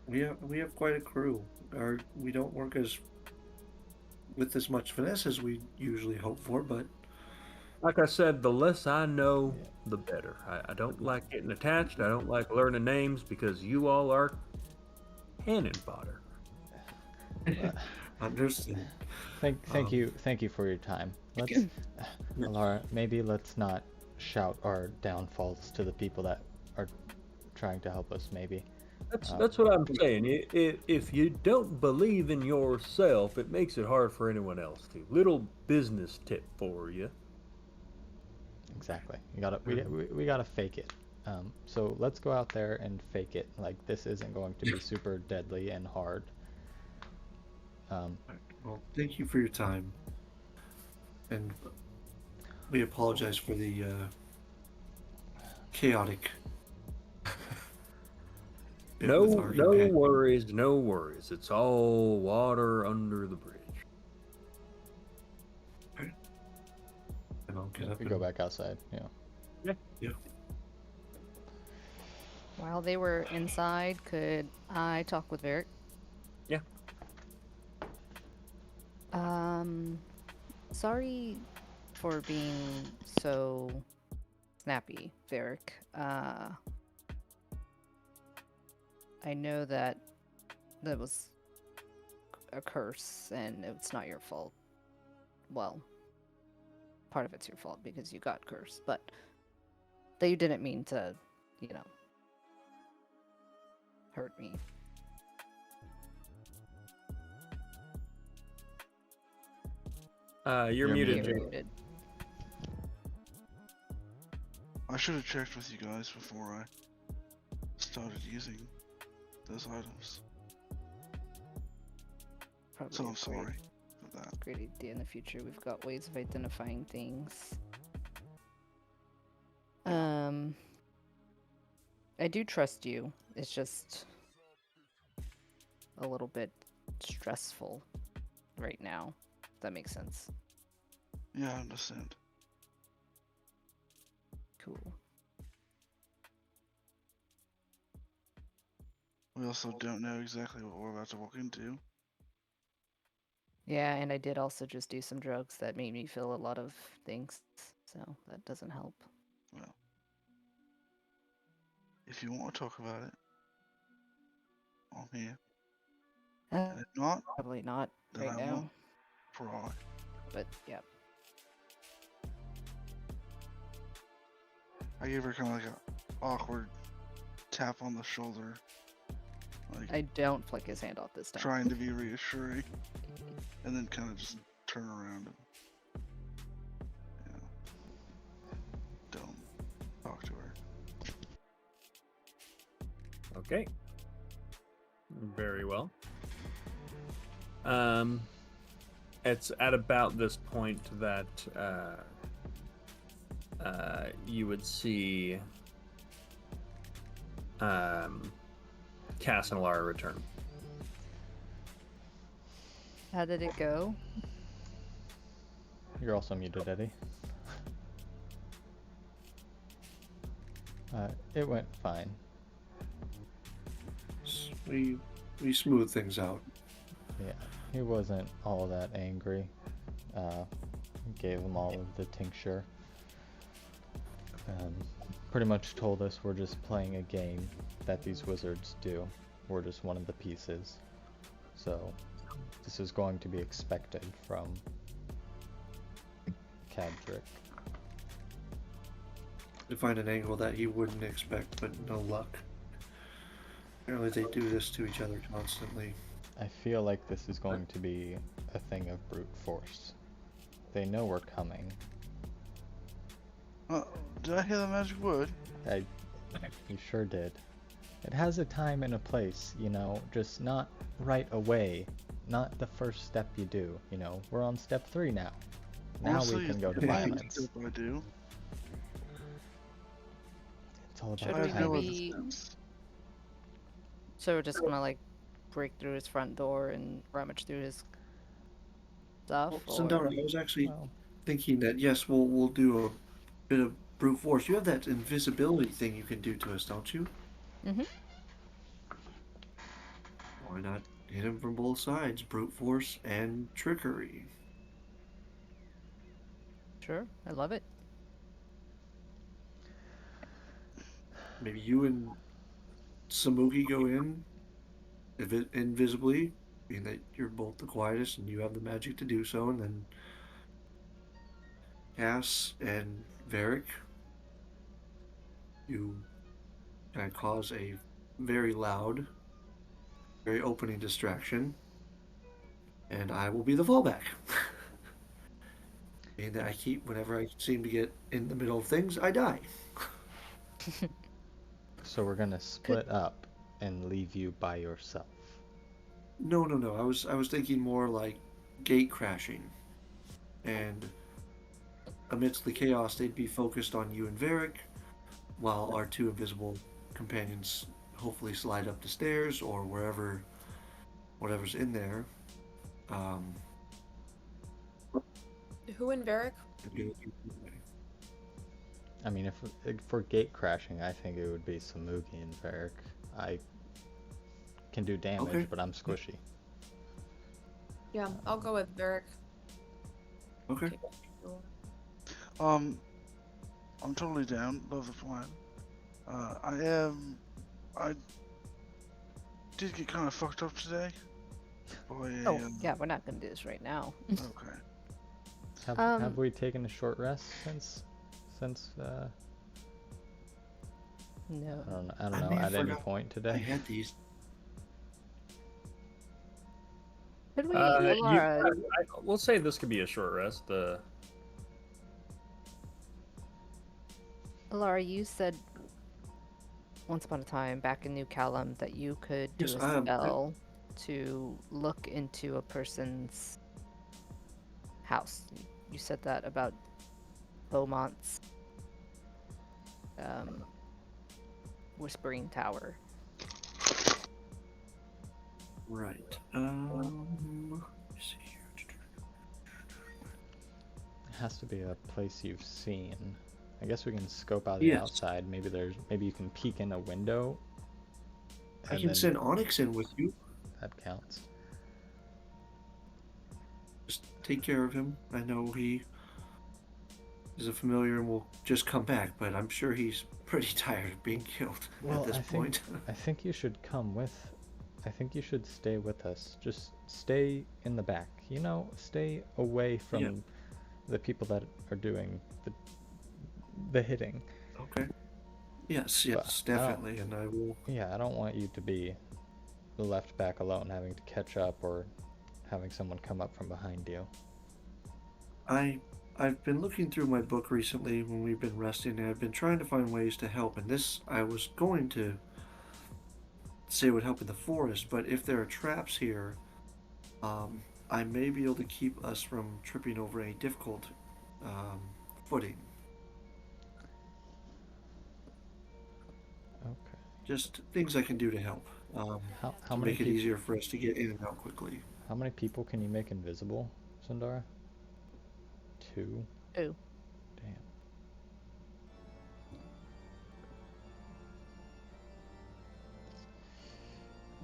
Speaker 7: we have quite a crew. We don't work with as much finesse as we usually hope for, but
Speaker 6: Like I said, the less I know, the better. I don't like getting attached. I don't like learning names because you all are cannon fodder.
Speaker 7: understood.
Speaker 2: Thank you for your time. Let's, Laura, maybe let's not shout our downfalls to the people that are trying to help us. Maybe.
Speaker 6: That's what I'm saying. If you don't believe in yourself, it makes it hard for anyone else to. Little business tip for you.
Speaker 2: Exactly. We gotta fake it. So let's go out there and fake it. Like, this isn't going to be super deadly and hard.
Speaker 7: Well, thank you for your time, and we apologize for the chaotic. bit
Speaker 6: No,
Speaker 7: with our
Speaker 6: no
Speaker 7: companion.
Speaker 6: worries, no worries. It's all water under the bridge.
Speaker 7: And I'll get up
Speaker 2: We
Speaker 7: and
Speaker 2: go back outside. Yeah.
Speaker 7: Yeah.
Speaker 3: While they were inside, could I talk with Varric?
Speaker 6: Yeah.
Speaker 3: Sorry for being so snappy, Varric. I know that was a curse and it's not your fault. Well, part of it's your fault because you got cursed, but that you didn't mean to, hurt me.
Speaker 6: You're muted,
Speaker 3: You're
Speaker 6: Jake.
Speaker 3: muted.
Speaker 4: I should have checked with you guys before I started using those items.
Speaker 3: Probably
Speaker 4: So
Speaker 3: a
Speaker 4: I'm
Speaker 3: great-
Speaker 4: sorry for that.
Speaker 3: Great idea in the future. We've got ways of identifying things. I do trust you. It's just a little bit stressful right now. If that makes sense.
Speaker 4: Yeah, I understand.
Speaker 3: Cool.
Speaker 4: We also don't know exactly what we're about to walk into.
Speaker 3: Yeah, and I did also just do some drugs that made me feel a lot of things, so that doesn't help.
Speaker 4: Well, if you want to talk about it, I'm here. And if not,
Speaker 3: Probably not
Speaker 4: then
Speaker 3: right
Speaker 4: I
Speaker 3: now,
Speaker 4: won't pry.
Speaker 3: but yeah.
Speaker 4: I gave her kind of like a awkward tap on the shoulder, like
Speaker 3: I don't flick his hand off this time.
Speaker 4: trying to be reassuring, and then kind of just turn around and, don't talk to her.
Speaker 6: Okay. Very well. It's at about this point that you would see Cass and Alara return.
Speaker 3: How did it go?
Speaker 2: You're also muted, Eddie. It went fine.
Speaker 7: We smooth things out.
Speaker 2: Yeah, he wasn't all that angry. Gave them all of the tincture. Pretty much told us we're just playing a game that these wizards do. We're just one of the pieces. So this is going to be expected from Cadric.
Speaker 7: To find an angle that he wouldn't expect, but no luck. Apparently they do this to each other constantly.
Speaker 2: I feel like this is going to be a thing of brute force. They know we're coming.
Speaker 4: Did I hear the magic word?
Speaker 2: You sure did. It has a time and a place, you know, just not right away. Not the first step you do, you know. We're on step 3 now. Now
Speaker 4: Honestly,
Speaker 2: we can go to
Speaker 4: it's the
Speaker 2: violence.
Speaker 4: step I do.
Speaker 2: It's all
Speaker 3: Should
Speaker 2: about
Speaker 4: I
Speaker 3: we
Speaker 4: have no other
Speaker 3: maybe-
Speaker 4: steps.
Speaker 3: So we're just gonna like break through his front door and rummage through his stuff,
Speaker 7: Well,
Speaker 3: or
Speaker 7: Sundara, I was actually
Speaker 2: Well,
Speaker 7: thinking that yes, we'll do a bit of brute force. You have that invisibility thing you can do to us, don't you?
Speaker 3: mm-hmm.
Speaker 7: Why not hit him from both sides? Brute force and trickery.
Speaker 3: Sure, I love it.
Speaker 7: Maybe you and Samugi go in invisibly, being that you're both the quietest and you have the magic to do so, and then Cass and Varric, you kind of cause a very loud, very opening distraction, and I will be the fallback. Being that whenever I seem to get in the middle of things, I die.
Speaker 2: so we're gonna split up and leave you by yourself.
Speaker 7: No, no, no. I was thinking more like gate crashing, and amidst the chaos, they'd be focused on you and Varric, while our two invisible companions hopefully slide up the stairs or whatever's in there. Um,
Speaker 5: Who and Varric?
Speaker 2: I mean, if for gate crashing, I think it would be Samugi and Varric. I can do damage,
Speaker 7: Okay.
Speaker 2: but I'm squishy.
Speaker 5: Yeah, I'll go with Varric.
Speaker 7: Okay.
Speaker 4: I'm totally down. Love the plan. I did get kind of fucked up today. By a,
Speaker 3: Oh, yeah, we're not gonna do this right now.
Speaker 4: Okay.
Speaker 2: Have we taken a short rest since
Speaker 3: No.
Speaker 2: I don't
Speaker 7: I
Speaker 2: know
Speaker 7: may have
Speaker 2: at any
Speaker 7: forgot
Speaker 2: point
Speaker 7: I
Speaker 2: today?
Speaker 7: had these.
Speaker 3: Could we,
Speaker 1: You,
Speaker 3: Laura?
Speaker 1: we'll say this could be a short rest.
Speaker 3: Laura, you said once upon a time back in New Callum that you could do
Speaker 7: Yes,
Speaker 3: a spell to look into a person's house. You said that about Beaumont's Whispering Tower.
Speaker 7: Right. Let me see here.
Speaker 2: It has to be a place you've seen. I guess we can scope out the
Speaker 7: Yes.
Speaker 2: outside. Maybe you can peek in a window.
Speaker 7: I
Speaker 2: and
Speaker 7: can
Speaker 2: then
Speaker 7: send Onyx in with you.
Speaker 2: that counts.
Speaker 7: Just take care of him. I know he is a familiar and will just come back, but I'm sure he's pretty tired of being killed at this point.
Speaker 2: I think you should come with. I think you should stay with us. Just stay in the back. You know, stay away from
Speaker 7: Yeah.
Speaker 2: the people that are doing the hitting.
Speaker 7: Okay. Yes, yes,
Speaker 2: But I don't-
Speaker 7: definitely, and I will.
Speaker 2: Yeah, I don't want you to be left back alone, having to catch up or having someone come up from behind you.
Speaker 7: I've been looking through my book recently when we've been resting, and I've been trying to find ways to help. And this, I was going to say would help in the forest, but if there are traps here, I may be able to keep us from tripping over any difficult footing.
Speaker 2: Okay.
Speaker 7: Just things I can do to help.
Speaker 2: How
Speaker 7: To
Speaker 2: many
Speaker 7: make it
Speaker 2: peop-
Speaker 7: easier for us to get in and out quickly.
Speaker 2: How many people can you make invisible, Sundara? 2?
Speaker 3: Two.
Speaker 2: Damn.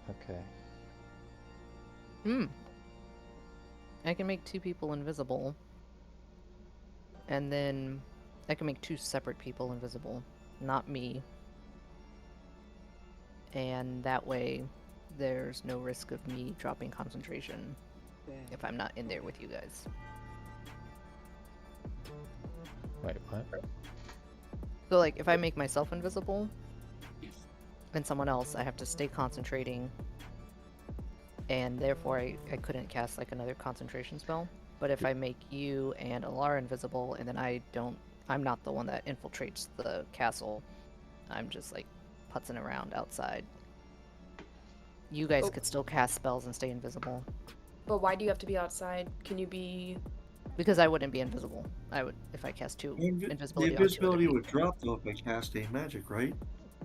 Speaker 2: Okay.
Speaker 3: I can make 2 people invisible. And then I can make 2 separate people invisible, not me. And that way there's no risk of me dropping concentration if I'm not in there with you guys.
Speaker 2: Wait, what?
Speaker 3: So, like, if I make myself invisible and someone else, I have to stay concentrating, and therefore I couldn't cast, like, another concentration spell. But if I make you and Alara invisible, and then I'm not the one that infiltrates the castle, I'm just, like, putzing around outside. You guys
Speaker 5: Oh.
Speaker 3: could still cast spells and stay invisible.
Speaker 5: But why do you have to be outside? Can you be?
Speaker 3: Because I wouldn't be invisible. I would, if I cast two
Speaker 7: The
Speaker 3: invisibility onto you,
Speaker 7: invisibility would drop though if I cast a magic, right?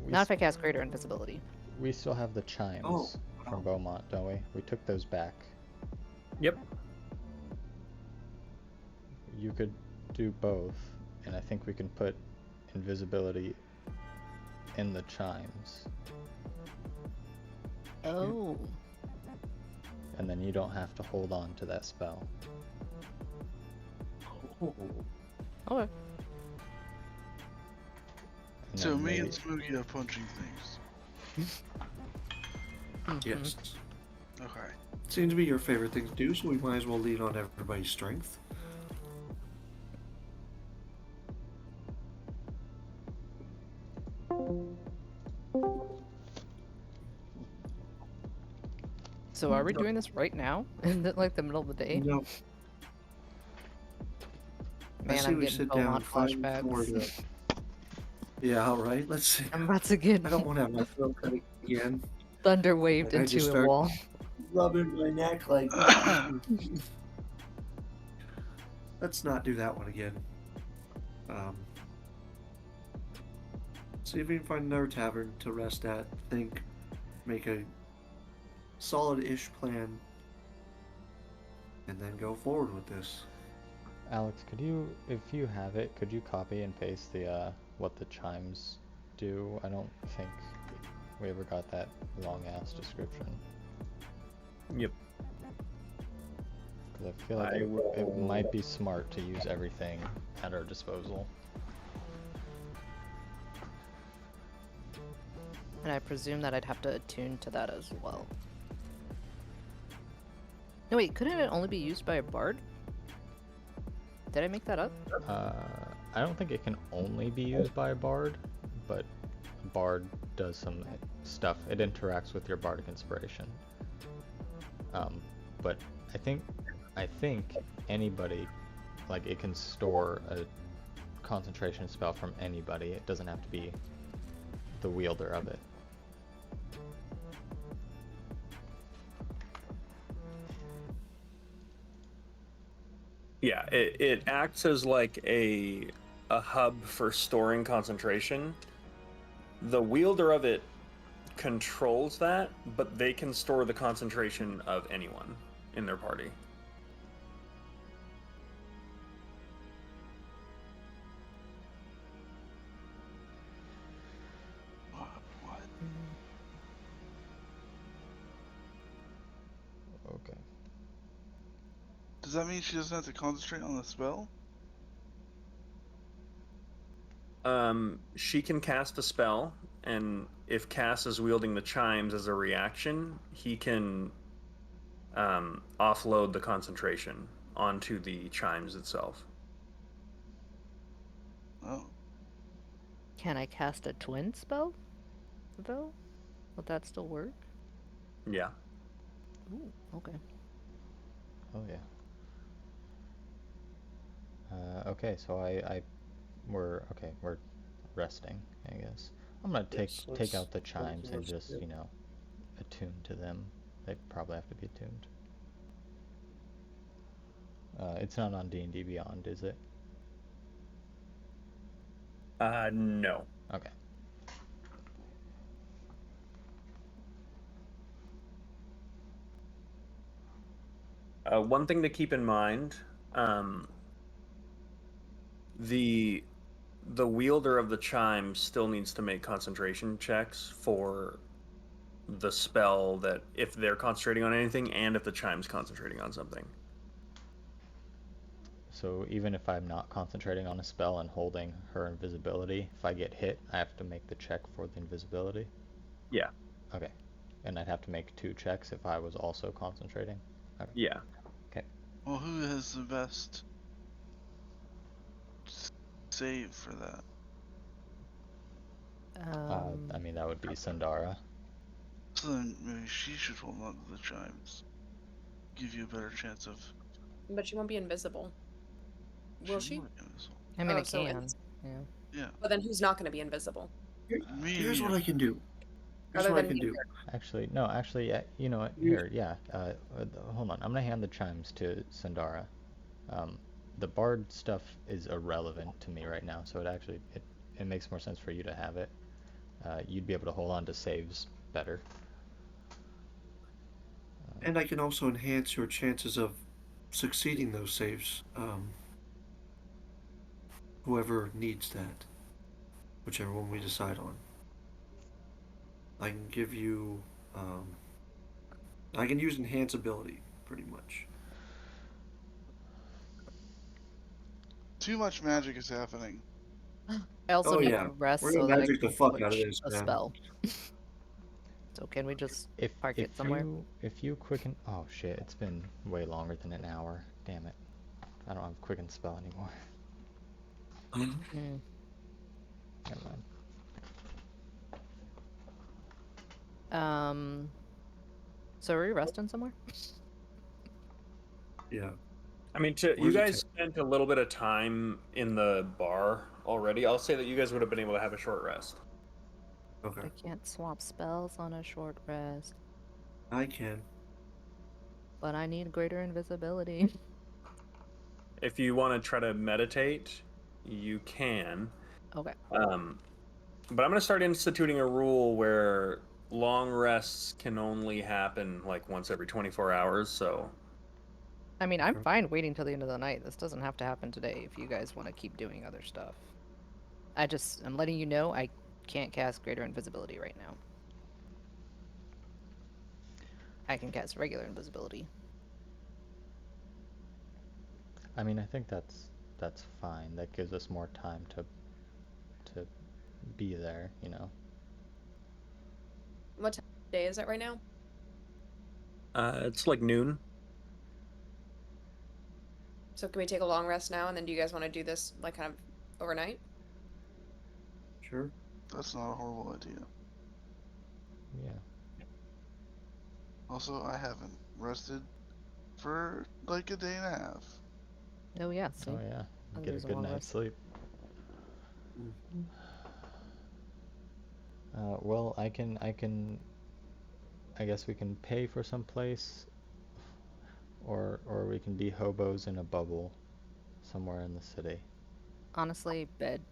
Speaker 3: not if I cast greater invisibility.
Speaker 2: We still have the chimes
Speaker 7: Oh,
Speaker 2: from
Speaker 7: wow.
Speaker 2: Beaumont, don't we? We took those back.
Speaker 1: Yep.
Speaker 2: You could do both, and I think we can put invisibility in the chimes,
Speaker 3: Oh.
Speaker 2: and then you don't have to hold on to that spell.
Speaker 7: Oh.
Speaker 3: Okay.
Speaker 2: And
Speaker 4: So
Speaker 2: then
Speaker 4: me
Speaker 2: maybe-
Speaker 4: and Smokey are punching things.
Speaker 7: Yes.
Speaker 4: Okay.
Speaker 7: Seems to be your favorite thing to do, so we might as well lean on everybody's strength.
Speaker 3: So are we doing this right now? In like the middle of the day?
Speaker 7: No, I
Speaker 3: Man,
Speaker 7: say
Speaker 3: I'm
Speaker 7: we
Speaker 3: getting
Speaker 7: sit down,
Speaker 3: Beaumont
Speaker 7: find somewhere
Speaker 3: flashbacks.
Speaker 7: to. Yeah, all right. Let's see.
Speaker 3: I'm about to get
Speaker 7: I don't want to have my throat cut again.
Speaker 3: thunder waved
Speaker 7: Like, I just
Speaker 3: into a
Speaker 7: start-
Speaker 3: wall.
Speaker 7: Rubbing my neck like. Let's not do that one again. See if we can find another tavern to rest at. Think, make a solid-ish plan, and then go forward with this.
Speaker 2: Alex, could you, if you have it, could you copy and paste the what the chimes do? I don't think we ever got that long ass description.
Speaker 1: Yep.
Speaker 2: Because I feel like it might be smart to use everything at our disposal.
Speaker 3: And I presume that I'd have to attune to that as well. No, wait, couldn't it only be used by a bard? Did I make that up?
Speaker 2: I don't think it can only be used by a bard, but a bard does some stuff. It interacts with your bardic inspiration. But I think anybody, like, it can store a concentration spell from anybody. It doesn't have to be the wielder of it.
Speaker 1: Yeah, it acts as like a hub for storing concentration. The wielder of it controls that, but they can store the concentration of anyone in their party.
Speaker 4: What?
Speaker 2: Okay.
Speaker 4: Does that mean she doesn't have to concentrate on the spell?
Speaker 1: She can cast a spell, and if Cass is wielding the chimes as a reaction, he can offload the concentration onto the chimes itself.
Speaker 4: Oh.
Speaker 3: Can I cast a twin spell, though? Would that still work?
Speaker 1: Yeah.
Speaker 3: Ooh, okay.
Speaker 2: Oh yeah. Okay, so we're resting, I guess. I'm gonna take
Speaker 7: Yes, let's-
Speaker 2: out the chimes and
Speaker 7: let's
Speaker 2: just,
Speaker 7: do it.
Speaker 2: you know, attune to them. They probably have to be attuned. It's not on D&D Beyond, is it?
Speaker 1: No.
Speaker 2: Okay.
Speaker 1: One thing to keep in mind, the wielder of the chime still needs to make concentration checks for the spell, that if they're concentrating on anything and if the chime's concentrating on something.
Speaker 2: So even if I'm not concentrating on a spell and holding her invisibility, if I get hit, I have to make the check for the invisibility?
Speaker 1: Yeah.
Speaker 2: Okay. And I'd have to make 2 checks if I was also concentrating? Okay.
Speaker 1: Yeah.
Speaker 2: Okay.
Speaker 4: Well, who has the best save for that?
Speaker 2: I mean, that would be Sandara.
Speaker 4: So then maybe she should hold on to the chimes. Give you a better chance of.
Speaker 5: But she won't be invisible. Will she?
Speaker 4: might be invisible.
Speaker 3: I mean,
Speaker 5: Oh,
Speaker 3: I
Speaker 5: so
Speaker 3: can.
Speaker 5: it's-
Speaker 3: Yeah.
Speaker 4: Yeah.
Speaker 5: But then who's not going to be invisible?
Speaker 4: Me and
Speaker 7: Here's
Speaker 4: you.
Speaker 7: what I can do. Here's
Speaker 5: Other
Speaker 7: what I
Speaker 5: than
Speaker 7: can do.
Speaker 2: Actually, no, actually, you know what?
Speaker 7: You-
Speaker 2: Here, yeah. Hold on. I'm gonna hand the chimes to Sandara. Um, the bard stuff is irrelevant to me right now, so it makes more sense for you to have it. You'd be able to hold on to saves better.
Speaker 7: And I can also enhance your chances of succeeding those saves. Whoever needs that, whichever one we decide on. I can give you. I can use enhance ability pretty much.
Speaker 4: Too much magic is happening.
Speaker 3: I also
Speaker 7: Oh
Speaker 3: need
Speaker 7: yeah,
Speaker 3: to rest
Speaker 7: we're
Speaker 3: so
Speaker 7: gonna
Speaker 3: that I
Speaker 7: magic the
Speaker 3: can
Speaker 7: fuck out of
Speaker 3: switch
Speaker 7: this,
Speaker 3: a
Speaker 7: man.
Speaker 3: spell. So can we just park it somewhere?
Speaker 2: If you quicken, oh shit, it's been way longer than an hour. Damn it, I don't have quicken spell anymore.
Speaker 3: Mm.
Speaker 2: Never mind.
Speaker 3: So are we resting somewhere?
Speaker 7: Yeah.
Speaker 1: I mean, you
Speaker 7: Where's the
Speaker 1: guys spent a little bit of time in the bar already. I'll say that you guys would have been able to have a short rest.
Speaker 7: Okay.
Speaker 3: I can't swap spells on a short rest,
Speaker 7: I can.
Speaker 3: but I need greater invisibility.
Speaker 1: If you want to try to meditate, you can.
Speaker 3: Okay.
Speaker 1: But I'm going to start instituting a rule where long rests can only happen like once every 24 hours. So
Speaker 3: I mean, I'm
Speaker 7: Okay.
Speaker 3: fine waiting till the end of the night. This doesn't have to happen today if you guys want to keep doing other stuff. I'm letting you know I can't cast greater invisibility right now. I can cast regular invisibility.
Speaker 2: I mean, I think that's fine. That gives us more time to be there, you know.
Speaker 5: What time of day is it right now?
Speaker 1: it's like noon.
Speaker 5: So can we take a long rest now, and then do you guys want to do this like kind of overnight?
Speaker 7: Sure.
Speaker 4: That's not a horrible idea.
Speaker 2: Yeah.
Speaker 4: Also, I haven't rested for like a day and a half.
Speaker 3: Oh yeah, see?
Speaker 2: Oh yeah.
Speaker 3: Another
Speaker 2: Get a
Speaker 3: reason
Speaker 2: good
Speaker 3: long
Speaker 2: night's
Speaker 3: rest.
Speaker 2: sleep.
Speaker 7: Mhm.
Speaker 2: Well, I guess we can pay for some place, or we can be hobos in a bubble somewhere in the city.
Speaker 3: Honestly, bed.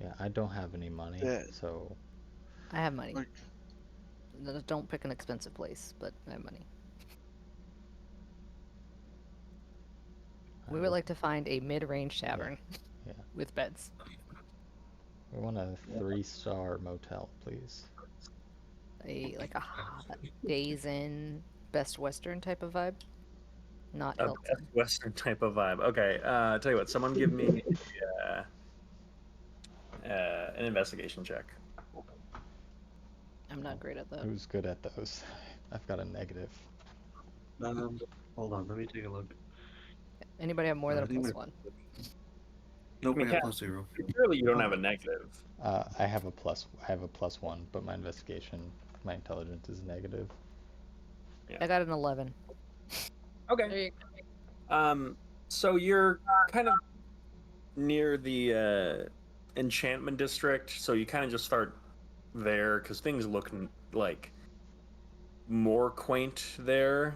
Speaker 2: Yeah, I don't have any money,
Speaker 4: Bed.
Speaker 2: so
Speaker 3: I have money.
Speaker 4: Like,
Speaker 3: Don't pick an expensive place, but I have money. We would like to find a mid-range tavern
Speaker 2: yeah.
Speaker 3: with beds.
Speaker 2: We want a 3-star motel, please.
Speaker 3: Like a Days Inn, Best Western type of vibe, not
Speaker 1: A
Speaker 3: Hilton.
Speaker 1: Western type of vibe. Okay, tell you what, someone give me an investigation check.
Speaker 3: I'm not great at that.
Speaker 2: Who's good at those? I've got a negative.
Speaker 7: Hold on. Let me take a look.
Speaker 3: Anybody have more than
Speaker 7: I
Speaker 3: a
Speaker 7: think
Speaker 3: plus
Speaker 7: my.
Speaker 3: one?
Speaker 7: Nope,
Speaker 1: I mean,
Speaker 7: I have +0.
Speaker 1: clearly you don't
Speaker 7: Oh.
Speaker 1: have a negative.
Speaker 2: I have a +1, but my investigation, my intelligence is negative.
Speaker 1: Yeah.
Speaker 3: I got an 11.
Speaker 1: Okay.
Speaker 5: There you
Speaker 1: So you're kind of near the enchantment district, so you kind of just start there because things look like more quaint there.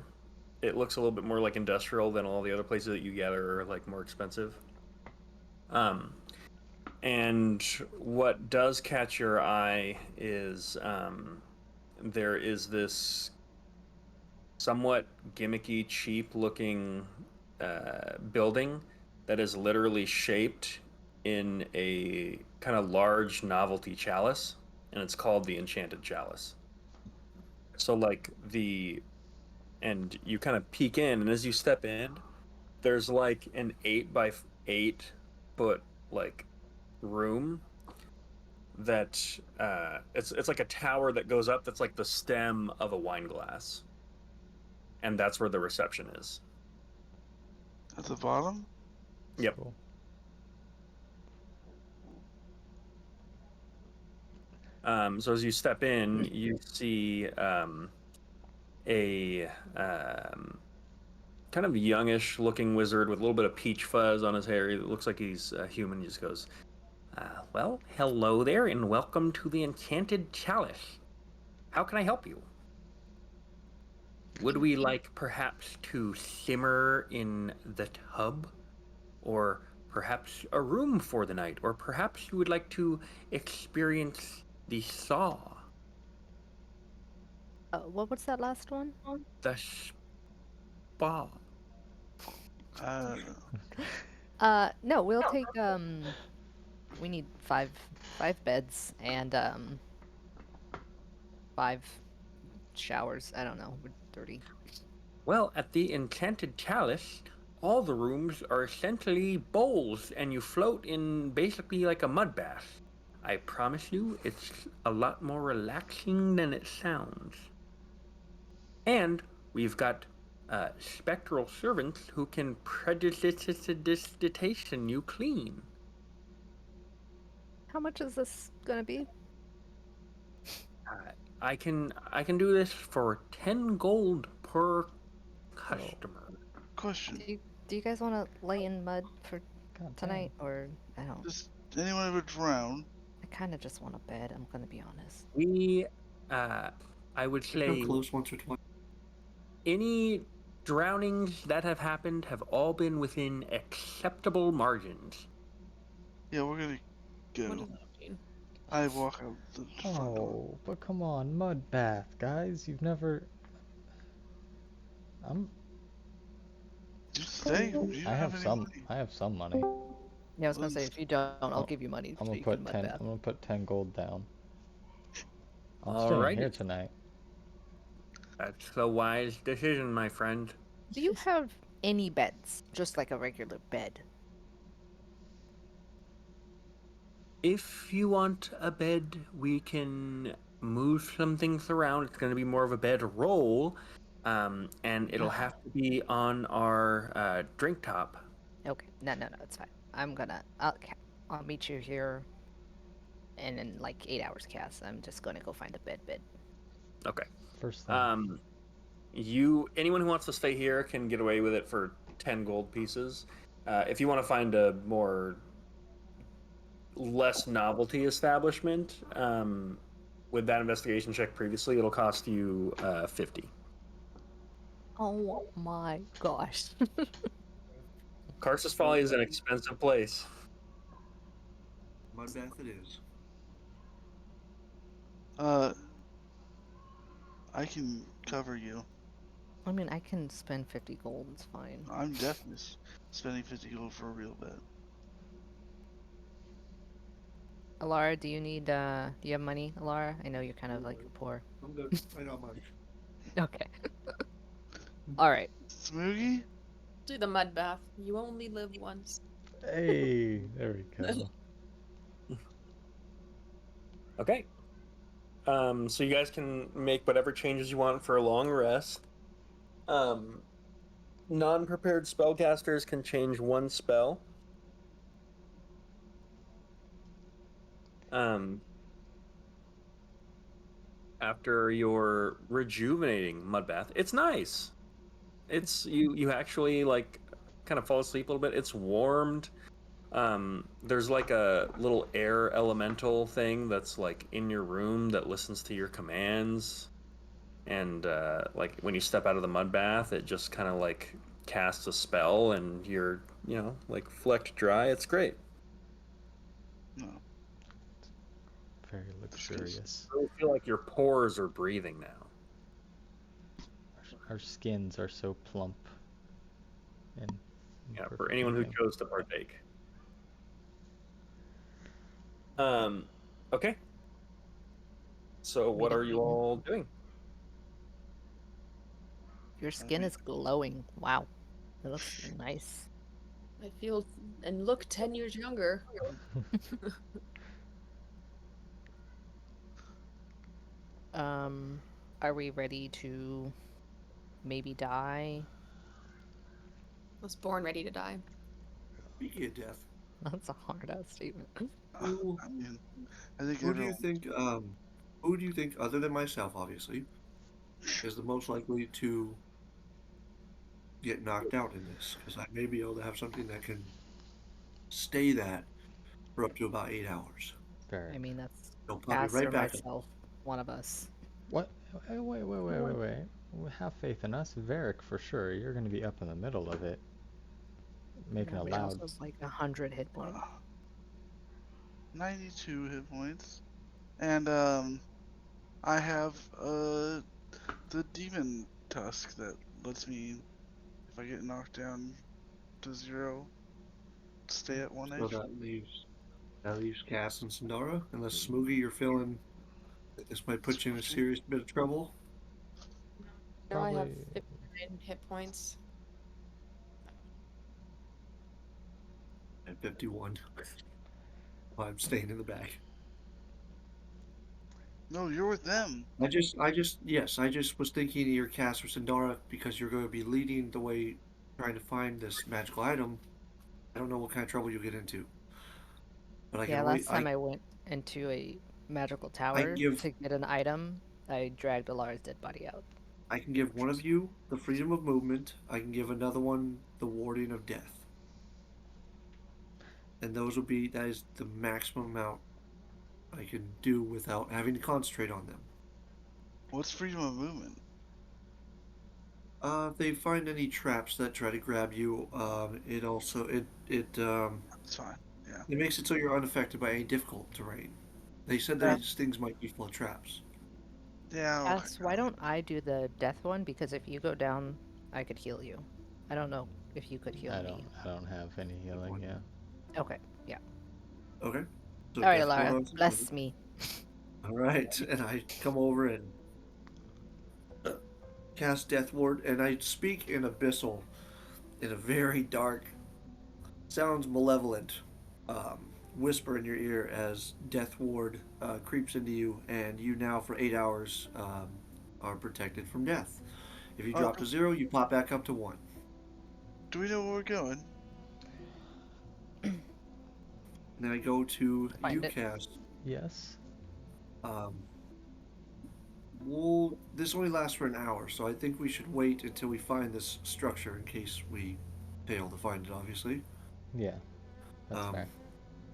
Speaker 1: It looks a little bit more like industrial than all the other places that you gather are like more expensive. And what does catch your eye is there is this somewhat gimmicky, cheap-looking building that is literally shaped in a kind of large novelty chalice, and it's called the Enchanted Chalice. So and you kind of peek in, and as you step in, there's like an 8 by 8 foot like room that it's like a tower that goes up that's like the stem of a wine glass, and that's where the reception is.
Speaker 4: at the bottom?
Speaker 1: Yep.
Speaker 2: Cool.
Speaker 1: So as you step in, you see a kind of youngish looking wizard with a little bit of peach fuzz on his hair. He looks like he's human. He just goes, well, hello there, and welcome to the Enchanted Chalice. How can I help you? Would we like perhaps to simmer in the tub? Or perhaps a room for the night? Or perhaps you would like to experience the saw?
Speaker 3: What's that last one?
Speaker 1: The spa.
Speaker 3: No, we'll take we need five beds and 5 showers. I don't know. We're 30.
Speaker 1: Well, at the Enchanted Chalice, all the rooms are essentially bowls, and you float in basically like a mud bath. I promise you, it's a lot more relaxing than it sounds. And we've got spectral servants who can prestidigitation you clean.
Speaker 3: How much is this gonna be?
Speaker 1: I can do this for 10 gold per customer.
Speaker 4: Question.
Speaker 3: Do you guys want to lay in mud for
Speaker 2: God
Speaker 3: tonight, or I don't?
Speaker 4: Does anyone ever drown?
Speaker 3: I kind of just want a bed. I'm gonna be honest.
Speaker 1: We, I would
Speaker 7: I come
Speaker 1: say,
Speaker 7: close once or twice.
Speaker 1: any drownings that have happened have all been within acceptable margins.
Speaker 4: Yeah, we're gonna
Speaker 5: What
Speaker 4: go.
Speaker 5: does that mean?
Speaker 4: I walk out the front door.
Speaker 2: Oh, but come on, mud bath, guys. You've never. I'm.
Speaker 4: You stay. You don't
Speaker 2: I have
Speaker 4: any
Speaker 2: some.
Speaker 4: money.
Speaker 2: I have some money.
Speaker 3: Yeah, I was gonna say if you don't, I'll
Speaker 2: Oh,
Speaker 3: give you money
Speaker 2: I'm
Speaker 3: so
Speaker 2: gonna
Speaker 3: you can
Speaker 2: put
Speaker 3: mud
Speaker 2: 10.
Speaker 3: bath.
Speaker 2: I'm gonna put 10 gold down. I'm staying here
Speaker 1: Alrighty.
Speaker 2: tonight.
Speaker 1: That's a wise decision, my friend.
Speaker 3: Do you have any beds? Just like a regular bed?
Speaker 1: If you want a bed, we can move some things around. It's going to be more of a bed roll, and it'll have to be on our drink top.
Speaker 3: Okay. No, it's fine. I'll meet you here in like 8 hours, Cass. I'm just gonna go find a bed.
Speaker 1: Okay.
Speaker 2: First thing.
Speaker 1: Anyone who wants to stay here can get away with it for 10 gold pieces. If you want to find a more less novelty establishment, with that investigation check previously, it'll cost you 50.
Speaker 3: Oh my gosh.
Speaker 1: Karsus Folly is an expensive place.
Speaker 7: Mud bath it is.
Speaker 4: I can cover you.
Speaker 3: I mean, I can spend 50 gold. It's fine.
Speaker 4: I'm definitely spending 50 gold for a real bed.
Speaker 3: Alara, do you have money, Alara? I know you're kind of like poor.
Speaker 7: I'm good. I got mine.
Speaker 3: Okay. All right.
Speaker 4: Smoogie?
Speaker 5: Do the mud bath. You only live once.
Speaker 2: Hey, there we go.
Speaker 1: Okay. So you guys can make whatever changes you want for a long rest. Non-prepared spellcasters can change one spell. After your rejuvenating mud bath, it's nice. It's you actually like kind of fall asleep a little bit. It's warmed. There's like a little air elemental thing that's like in your room that listens to your commands, and like when you step out of the mud bath, it just kind of like casts a spell, and you're like flecked dry. It's great.
Speaker 4: No.
Speaker 2: Very luxurious.
Speaker 1: I feel like your pores are breathing now.
Speaker 2: Our skins are so plump. And
Speaker 1: Yeah, for
Speaker 2: perfect
Speaker 1: anyone who
Speaker 2: looking.
Speaker 1: chose to partake. Okay. So what are you all doing?
Speaker 3: Your skin is glowing. Wow. It looks nice.
Speaker 5: I feel and look 10 years younger.
Speaker 3: Are we ready to maybe die?
Speaker 5: Was born ready to die.
Speaker 7: Speaking of death,
Speaker 3: That's a hard ass statement.
Speaker 7: Who,
Speaker 4: I mean, I think
Speaker 7: who do you
Speaker 4: everyone.
Speaker 7: think? Who do you think, other than myself, obviously, is the most likely to get knocked out in this? Because I may be able to have something that can stay that for up to about 8 hours.
Speaker 3: I
Speaker 2: Varric.
Speaker 3: mean, that's
Speaker 7: It'll pop you
Speaker 3: Cass
Speaker 7: right
Speaker 3: or
Speaker 7: back up.
Speaker 3: myself, one of us.
Speaker 2: What? Wait. Have faith in us. Varric, for sure. You're going to be up in the middle of it, making
Speaker 3: Yeah,
Speaker 2: a
Speaker 3: but he
Speaker 2: loud.
Speaker 3: also has like 100 hit points.
Speaker 4: 92 hit points, and I have the demon tusk that lets me, if I get knocked down to 0, stay at 1
Speaker 7: So
Speaker 4: HP.
Speaker 7: that leaves Cass and Sindara. Unless Smoogie, you're feeling that this might put you in a
Speaker 4: Spooky.
Speaker 7: serious bit of trouble.
Speaker 5: No, I have
Speaker 2: Probably.
Speaker 5: 59 hit points.
Speaker 7: At 51, I'm staying in the back.
Speaker 4: No, you're with them.
Speaker 7: Yes, I just was thinking of your Cass or Sindara because you're going to be leading the way trying to find this magical item. I don't know what kind of trouble you'll get into, but I can
Speaker 3: Yeah,
Speaker 7: always,
Speaker 3: last time I went into a magical
Speaker 7: I can
Speaker 3: tower
Speaker 7: give,
Speaker 3: to get an item, I dragged Alara's dead body out.
Speaker 7: I can give one of you the freedom of movement. I can give another one the warding of death, and that is the maximum amount I can do without having to concentrate on them.
Speaker 4: What's freedom of movement?
Speaker 7: If they find any traps that try to grab you, it also
Speaker 4: It's fine. Yeah.
Speaker 7: it makes it so you're unaffected by any difficult terrain. They said that
Speaker 4: Yeah.
Speaker 7: these things might be full of traps.
Speaker 4: Yeah. Okay.
Speaker 3: Cass, why don't I do the death one? Because if you go down, I could heal you. I don't know if you could heal me.
Speaker 2: I don't have any healing. Yeah.
Speaker 3: Okay, yeah.
Speaker 7: Okay. So
Speaker 3: All right,
Speaker 7: death ward
Speaker 3: Alara,
Speaker 7: on Sindari.
Speaker 3: bless me.
Speaker 7: All right, and I come over and cast death ward, and I speak in abyssal, in a very dark, sounds malevolent, um, whisper in your ear as death ward creeps into you, and you now for 8 hours are protected from death. If you drop to 0, you pop back up to 1.
Speaker 4: Do we know where we're going?
Speaker 7: And then I go to
Speaker 3: Find it.
Speaker 7: UCAS.
Speaker 2: Yes.
Speaker 7: Um, this only lasts for an hour, so I think we should wait until we find this structure in case we fail to find it, obviously.
Speaker 2: Yeah. That's
Speaker 7: Um,
Speaker 2: fair.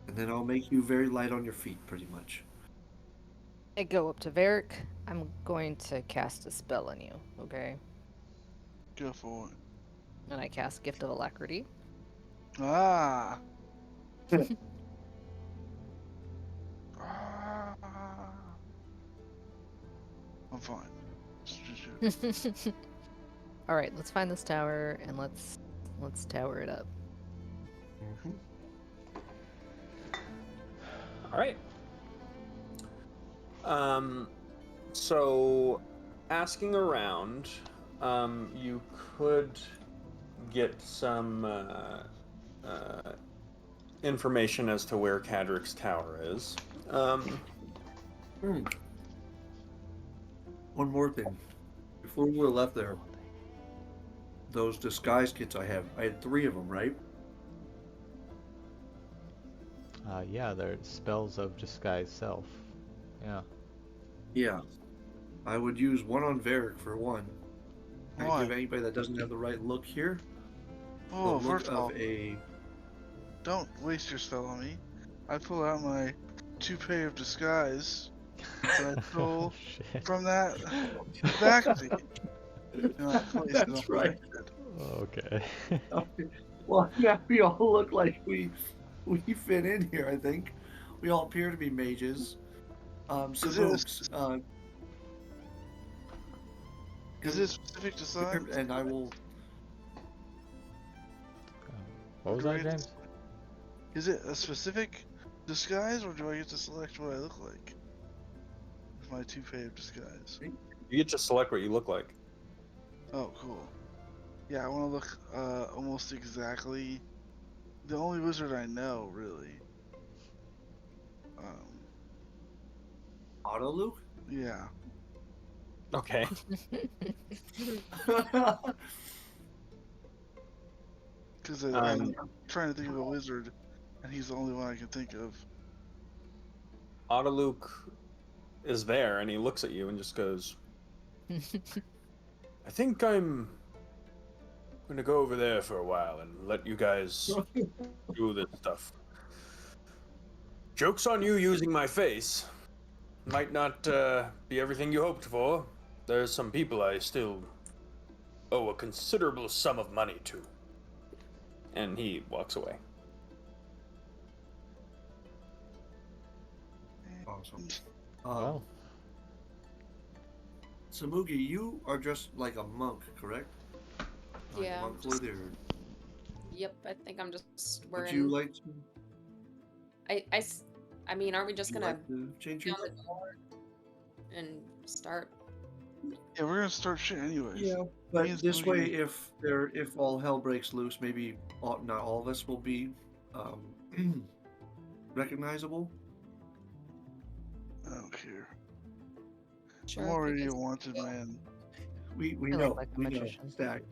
Speaker 7: and then I'll make you very light on your feet, pretty much.
Speaker 3: I go up to Varric. I'm going to cast a spell on you, okay?
Speaker 4: Go for it.
Speaker 3: And I cast Gift of Alacrity.
Speaker 4: Ah. Ah. I'm fine. Just shoot.
Speaker 3: All right, let's find this tower and let's tower it up.
Speaker 1: All right. So asking around, you could get some information as to where Cadric's tower is.
Speaker 7: One more thing. Before we were left there, those disguise kits I had 3 of them, right?
Speaker 2: Yeah, they're spells of disguise self. Yeah.
Speaker 7: Yeah. I would use one on Varric for one. I
Speaker 4: Why?
Speaker 7: give anybody that doesn't have the right look here the
Speaker 4: Oh,
Speaker 7: look
Speaker 4: first of all,
Speaker 7: of a.
Speaker 4: don't waste your spell on me. I pull out my toupee of disguise that I stole
Speaker 2: Shit.
Speaker 4: from that backseat. And I placed it
Speaker 7: That's
Speaker 4: on my
Speaker 7: right.
Speaker 4: head.
Speaker 2: Okay.
Speaker 7: Well, now we all look like we fit in here. I think we all appear to be mages.
Speaker 4: Is it specific to size?
Speaker 7: and I will.
Speaker 2: What was that, James?
Speaker 4: Is it a specific disguise, or do I get to select what I look like? With my toupee of disguise.
Speaker 1: You get to select what you look like.
Speaker 4: Oh, cool. Yeah, I want to look almost exactly the only wizard I know, really.
Speaker 7: Auto Luke?
Speaker 4: Yeah.
Speaker 1: Okay.
Speaker 4: Because I'm trying to think of a wizard, and he's the only one I can think of.
Speaker 1: Audeluk is there, and he looks at you and just goes, I think I'm gonna go over there for a while and let you guys do this stuff. Joke's on you using my face. Might not be everything you hoped for. There's some people I still owe a considerable sum of money to. And he walks away.
Speaker 7: Awesome.
Speaker 2: Well,
Speaker 7: Samugi, you are dressed like a monk, correct? Like
Speaker 5: Yeah.
Speaker 7: monk clothing. Or
Speaker 5: Yep, I think I'm just
Speaker 7: would you
Speaker 5: wearing.
Speaker 7: like to?
Speaker 5: I mean, aren't we just
Speaker 7: Would you
Speaker 5: gonna
Speaker 7: like to change
Speaker 5: be
Speaker 7: your
Speaker 5: on the door and start?
Speaker 4: Yeah, we're gonna start shit anyways.
Speaker 7: Yeah,
Speaker 4: Me
Speaker 7: but
Speaker 4: and
Speaker 7: this way,
Speaker 4: Smokey-
Speaker 7: if all hell breaks loose, maybe not all of us will be recognizable.
Speaker 4: I don't care.
Speaker 5: Sure.
Speaker 4: I'm
Speaker 5: if you
Speaker 4: already
Speaker 5: guys
Speaker 4: a
Speaker 5: want
Speaker 4: wanted
Speaker 5: to.
Speaker 4: man.
Speaker 7: We
Speaker 3: I
Speaker 7: know,
Speaker 3: like a
Speaker 7: we know.
Speaker 3: magician.
Speaker 7: Stack.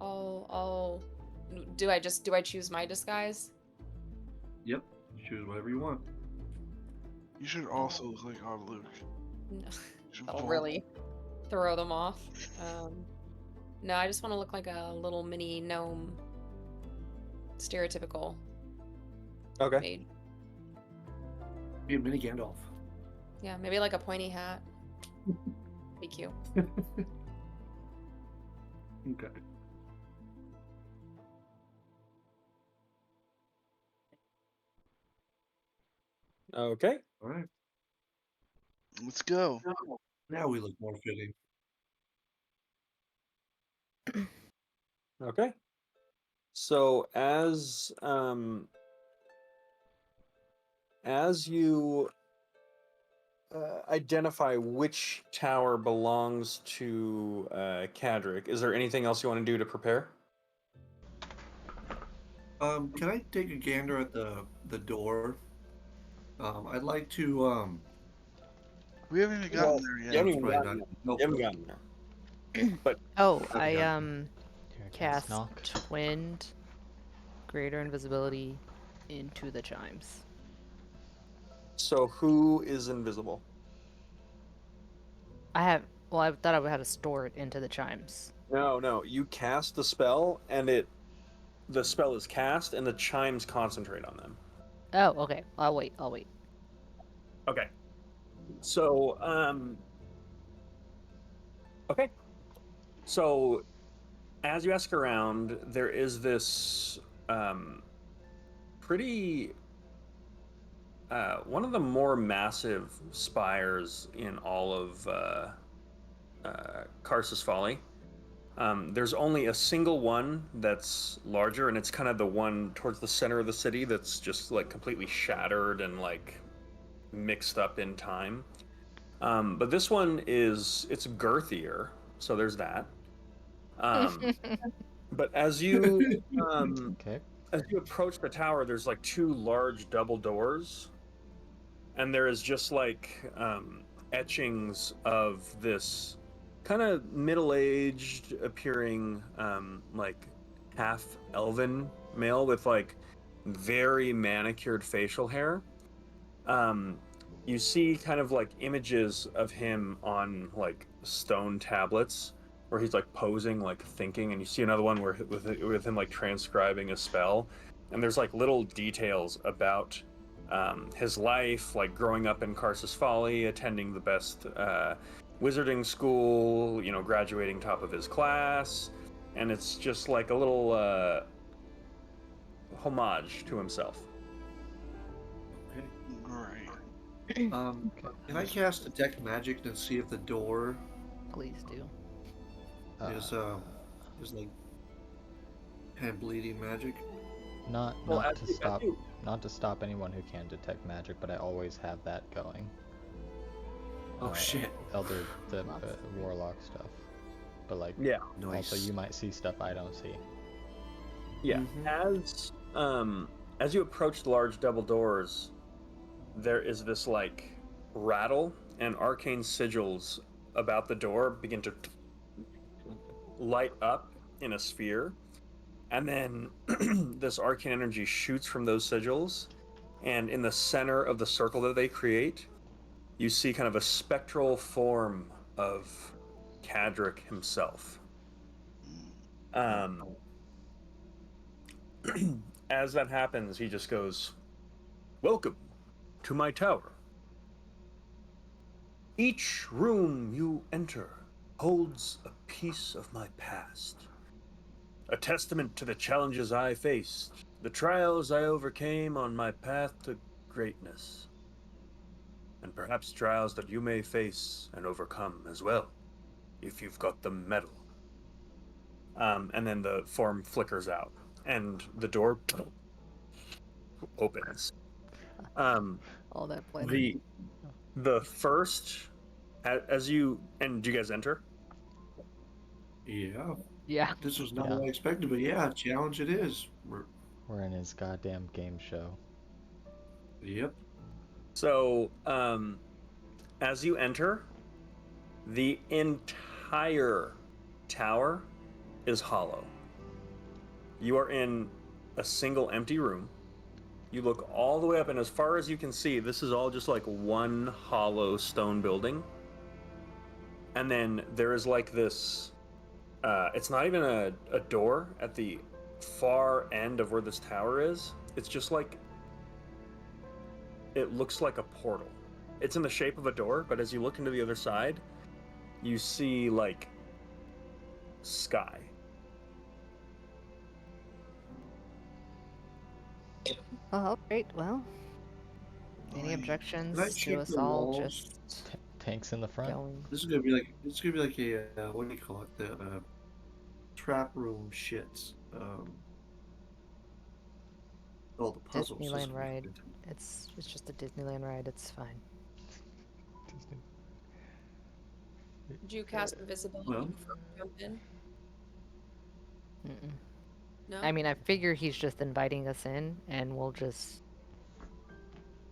Speaker 5: Oh. Do I choose my disguise?
Speaker 7: Yep. Choose whatever you want.
Speaker 4: You should also look like Luke.
Speaker 5: No.
Speaker 4: You should
Speaker 5: That'll
Speaker 4: bald.
Speaker 5: really throw them off. No, I just want to look like a little mini gnome. Stereotypical
Speaker 1: Okay.
Speaker 5: mage.
Speaker 7: Be a mini Gandalf.
Speaker 5: Yeah, maybe like a pointy hat. Be cute.
Speaker 7: Okay.
Speaker 1: Okay.
Speaker 7: All right.
Speaker 4: Let's go.
Speaker 7: Now we look more fitting.
Speaker 1: Okay. So as you identify which tower belongs to Cadric, is there anything else you want to do to prepare?
Speaker 7: Can I take a gander at the door? I'd like to
Speaker 4: We haven't even gotten there
Speaker 1: You
Speaker 4: yet.
Speaker 1: haven't even
Speaker 7: probably
Speaker 1: gotten
Speaker 7: not.
Speaker 1: there.
Speaker 7: Nope.
Speaker 1: You haven't gotten there. But
Speaker 3: Oh,
Speaker 7: Okay,
Speaker 3: I
Speaker 7: got
Speaker 2: here,
Speaker 3: cast
Speaker 2: knock.
Speaker 3: twinned greater invisibility into the chimes.
Speaker 1: so who is invisible?
Speaker 3: I thought I had to store it into the chimes.
Speaker 1: No. You cast the spell, and the spell is cast, and the chimes concentrate on them.
Speaker 3: Oh, okay. I'll wait.
Speaker 1: Okay. So, okay. So, as you ask around, there is this pretty one of the more massive spires in all of Karsus Folly. There's only a single one that's larger, and it's kind of the one towards the center of the city that's just like completely shattered and like mixed up in time. But this one it's girthier, so there's that. But as you
Speaker 2: Okay.
Speaker 1: as you approach the tower, there's like two large double doors, and there is just like etchings of this kind of middle-aged appearing like half elven male with like very manicured facial hair. um you see kind of like images of him on like stone tablets where he's like posing, like thinking, and you see another one where with him like transcribing a spell, and there's like little details about his life, like growing up in Karsus Folly, attending the best wizarding school, you know, graduating top of his class, and it's just like a little homage to himself.
Speaker 7: Okay.
Speaker 4: Great.
Speaker 2: Okay.
Speaker 7: Can I cast detect magic and see if the door
Speaker 3: Please do.
Speaker 7: is like hand bleeding magic?
Speaker 2: Not
Speaker 1: Well,
Speaker 2: not
Speaker 1: as
Speaker 2: to
Speaker 1: you- as
Speaker 2: stop
Speaker 1: you-
Speaker 2: not to stop anyone who can detect magic, but I always have that going.
Speaker 7: Oh shit!
Speaker 2: Elder the warlock stuff, but like
Speaker 1: Yeah.
Speaker 7: Nice.
Speaker 2: also you might see stuff I don't see.
Speaker 1: Yeah.
Speaker 7: Mhm.
Speaker 1: As you approach the large double doors, there is this like rattle, and arcane sigils about the door begin to light up in a sphere, and then this arcane energy shoots from those sigils and in the center of the circle that they create, you see kind of a spectral form of Cadric himself. Um, as that happens, he just goes, "Welcome to my tower. Each room you enter holds a piece of my past, a testament to the challenges I faced, the trials I overcame on my path to greatness, and perhaps trials that you may face and overcome as well, if you've got the metal." And then the form flickers out, and the door opens.
Speaker 3: All that planning.
Speaker 1: The first, as you, and do you guys enter?
Speaker 7: Yeah.
Speaker 3: Yeah.
Speaker 7: This was not
Speaker 2: Yeah.
Speaker 7: what I expected, but yeah, challenge it is.
Speaker 2: We're in his goddamn game show.
Speaker 7: Yep.
Speaker 1: So, as you enter, the entire tower is hollow. You are in a single empty room. You look all the way up, and as far as you can see, this is all just like one hollow stone building. And then there is like this, it's not even a door at the far end of where this tower is. It's just like, it looks like a portal. It's in the shape of a door, but as you look into the other side, you see like sky.
Speaker 3: Oh, great. Well, any
Speaker 7: Can I
Speaker 3: objections to
Speaker 7: check
Speaker 3: us
Speaker 7: the
Speaker 3: all
Speaker 7: walls?
Speaker 3: just
Speaker 2: Tanks in the front.
Speaker 3: going?
Speaker 7: This is gonna be like a what do you call it? The trap room shits. All the puzzles. This is
Speaker 3: Disneyland
Speaker 7: gonna be
Speaker 3: ride.
Speaker 7: good.
Speaker 3: It's just a Disneyland ride. It's fine.
Speaker 5: Did you cast invisibility
Speaker 7: Well,
Speaker 5: before we jumped in?
Speaker 3: Mm-mm.
Speaker 5: No?
Speaker 3: I mean, I figure he's just inviting us in, and we'll just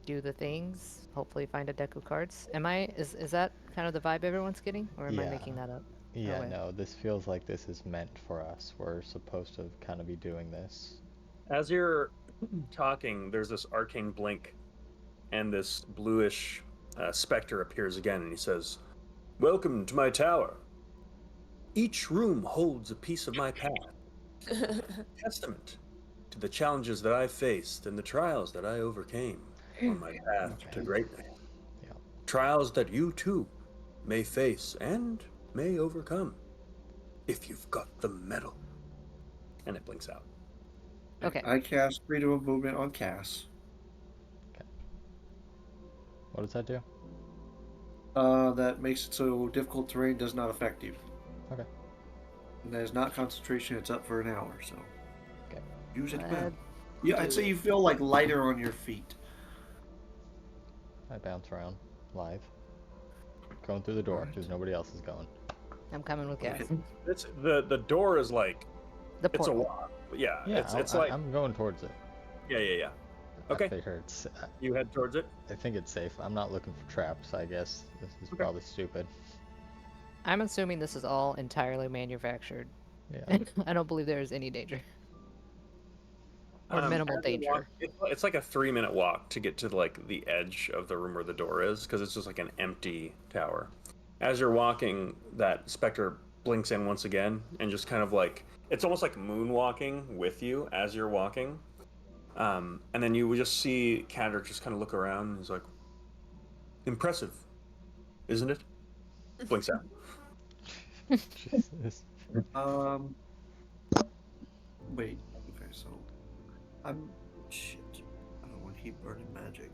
Speaker 3: do the things. Hopefully, find a deck of cards. Is that kind of the vibe everyone's getting, or am I
Speaker 2: Yeah.
Speaker 3: making that up?
Speaker 2: Yeah,
Speaker 3: Okay.
Speaker 2: no, this feels like this is meant for us. We're supposed to kind of be doing this.
Speaker 1: As you're talking, there's this arcane blink, and this bluish specter appears again, and he says, "Welcome to my tower. Each room holds a piece of my path, testament to the challenges that I faced and the trials that I overcame on my path to
Speaker 2: Okay.
Speaker 1: greatness.
Speaker 2: Yeah.
Speaker 1: Trials that you too may face and may overcome, if you've got the metal." And it blinks out.
Speaker 3: Okay.
Speaker 7: I cast freedom of movement on Cass.
Speaker 2: What does that do?
Speaker 7: That makes it so difficult terrain does not affect you.
Speaker 2: Okay.
Speaker 7: And that is not concentration. It's up for an hour, so
Speaker 2: Okay.
Speaker 7: use it well.
Speaker 3: Let's
Speaker 7: Yeah, I'd
Speaker 3: do
Speaker 7: say
Speaker 3: it.
Speaker 7: you feel like lighter on your feet.
Speaker 2: I bounce around live. Going through the door
Speaker 7: Alright.
Speaker 2: because nobody else is going.
Speaker 3: I'm coming with gas.
Speaker 7: Okay.
Speaker 1: It's the door is like
Speaker 3: The
Speaker 1: it's a
Speaker 3: portal.
Speaker 1: walk. Yeah,
Speaker 2: Yeah,
Speaker 1: it's like
Speaker 2: I'm going towards it.
Speaker 1: yeah. Okay.
Speaker 2: I figure it's,
Speaker 1: You head towards it.
Speaker 2: I think it's safe. I'm not looking for traps. I guess this is
Speaker 1: Okay.
Speaker 2: probably stupid.
Speaker 3: I'm assuming this is all entirely manufactured.
Speaker 2: Yeah.
Speaker 3: I don't believe there is any danger. Or minimal
Speaker 1: As you
Speaker 3: danger.
Speaker 1: walk, it's like a 3-minute walk to get to like the edge of the room where the door is, because it's just like an empty tower. As you're walking, that specter blinks in once again, and just kind of like it's almost like moonwalking with you as you're walking. And then you would just see Cadric just kind of look around, and he's like, "Impressive, isn't it?" Blinks out.
Speaker 2: Jesus.
Speaker 7: Wait. Okay, so shit. I don't want to keep burning magic.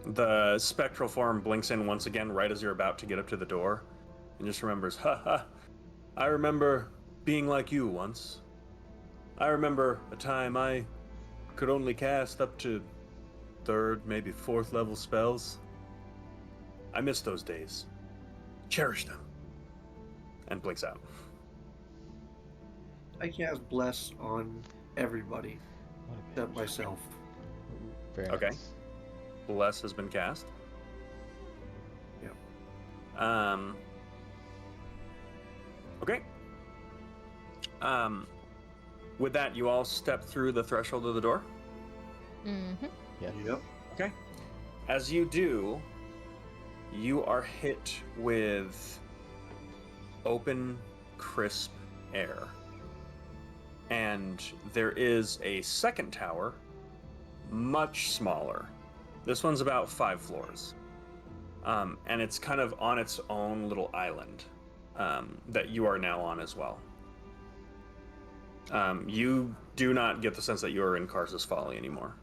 Speaker 1: The spectral form blinks in once again right as you're about to get up to the door, and just remembers, "Ha ha, I remember being like you once. I remember a time I could only cast up to 3rd, maybe 4th level spells. I miss those days. Cherish them." And blinks out.
Speaker 7: I cast bless on everybody
Speaker 2: What a
Speaker 7: except
Speaker 2: bitch.
Speaker 7: myself.
Speaker 2: Very
Speaker 1: Okay.
Speaker 2: nice.
Speaker 1: Bless has been cast.
Speaker 7: Yep.
Speaker 1: Okay. With that, you all step through the threshold of the door.
Speaker 3: Mm-hmm.
Speaker 2: Yes.
Speaker 7: Yep.
Speaker 1: Okay. As you do, you are hit with open, crisp air. And there is a second tower, much smaller. This one's about 5 floors. And it's kind of on its own little island that you are now on as well. You do not get the sense that you are in Karsa's Folly anymore.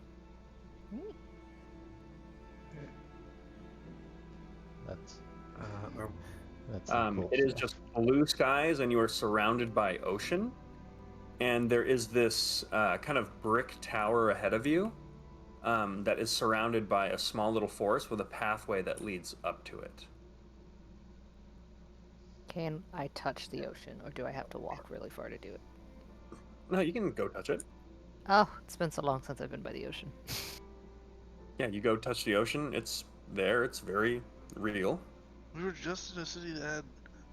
Speaker 2: That's
Speaker 7: Are,
Speaker 2: that's some cool
Speaker 1: It is
Speaker 2: stuff.
Speaker 1: just blue skies, and you are surrounded by ocean. And there is this kind of brick tower ahead of you that is surrounded by a small little forest with a pathway that leads up to it.
Speaker 3: Can I touch the ocean, or do I have to walk really far to do it?
Speaker 1: No, you can go touch it.
Speaker 3: Oh, it's been so long since I've been by the ocean.
Speaker 1: Yeah, you go touch the ocean. It's there. It's very real.
Speaker 4: We were just in a city that had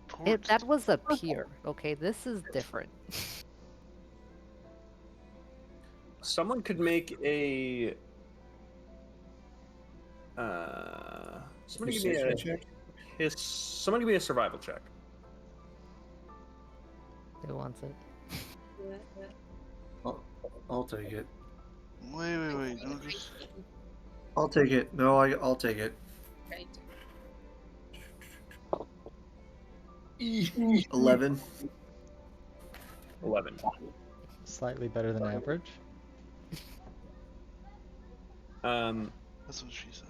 Speaker 4: ports.
Speaker 3: That was a pier, okay? This is different.
Speaker 1: Someone could make a. Somebody give me a
Speaker 7: check?
Speaker 1: Somebody give me a survival check.
Speaker 3: Who wants it?
Speaker 7: I'll take it.
Speaker 4: Wait. Don't just.
Speaker 7: I'll take it. No, I'll take it. 11.
Speaker 1: 11.
Speaker 2: Slightly better than average.
Speaker 4: That's what she said.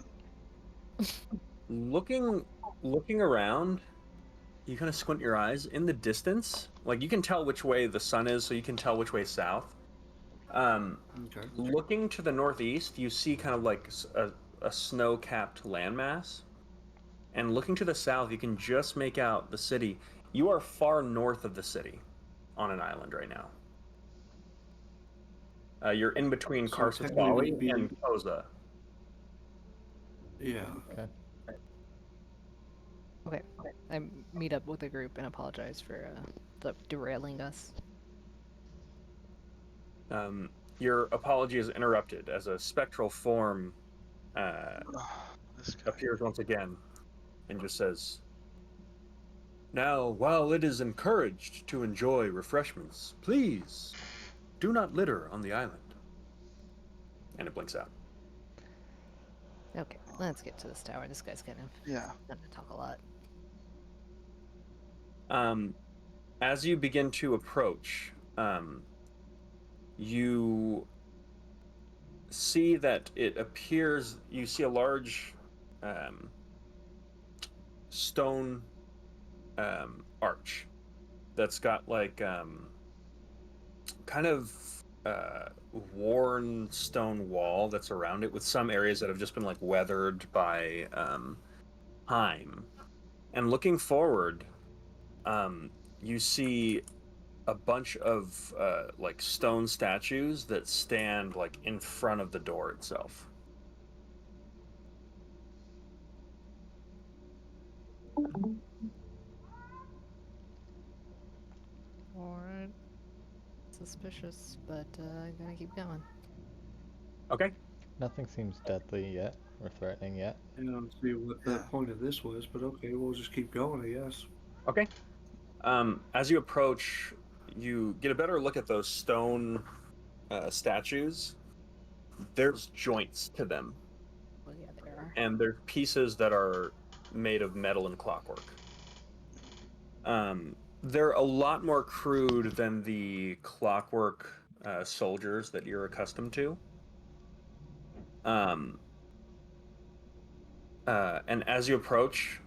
Speaker 1: Looking around, you kind of squint your eyes. In the distance, like you can tell which way the sun is, so you can tell which way south.
Speaker 7: Okay.
Speaker 1: Looking to the northeast, you see kind of like a snow-capped landmass. And looking to the south, you can just make out the city. You are far north of the city on an island right now. You're in between
Speaker 7: So
Speaker 1: Karsa
Speaker 7: technically
Speaker 1: Folly
Speaker 7: we'd be-
Speaker 1: and Koza.
Speaker 7: Yeah.
Speaker 2: Okay.
Speaker 3: Okay. I meet up with the group and apologize for derailing us.
Speaker 1: Your apology is interrupted as a spectral form
Speaker 4: This guy.
Speaker 1: appears once again and just says, "Now, while it is encouraged to enjoy refreshments, please do not litter on the island." And it blinks out.
Speaker 3: Okay, let's get to this tower. This guy's kind of
Speaker 4: Yeah.
Speaker 3: going to talk a lot.
Speaker 1: As you begin to approach, you see that it appears, you see a large stone arch that's got like kind of worn stone wall that's around it, with some areas that have just been like weathered by time. And looking forward, you see a bunch of like stone statues that stand like in front of the door itself.
Speaker 3: Alright. Suspicious, but I'm gonna keep going.
Speaker 1: Okay.
Speaker 2: Nothing seems deadly yet or threatening yet.
Speaker 7: I don't see what the
Speaker 4: Yeah.
Speaker 7: point of this was, but okay, we'll just keep going, I guess.
Speaker 1: Okay. As you approach, you get a better look at those stone statues. There's joints to them,
Speaker 3: Well, yeah, there are.
Speaker 1: and there's pieces that are made of metal and clockwork. They're a lot more crude than the clockwork soldiers that you're accustomed to. And as you approach,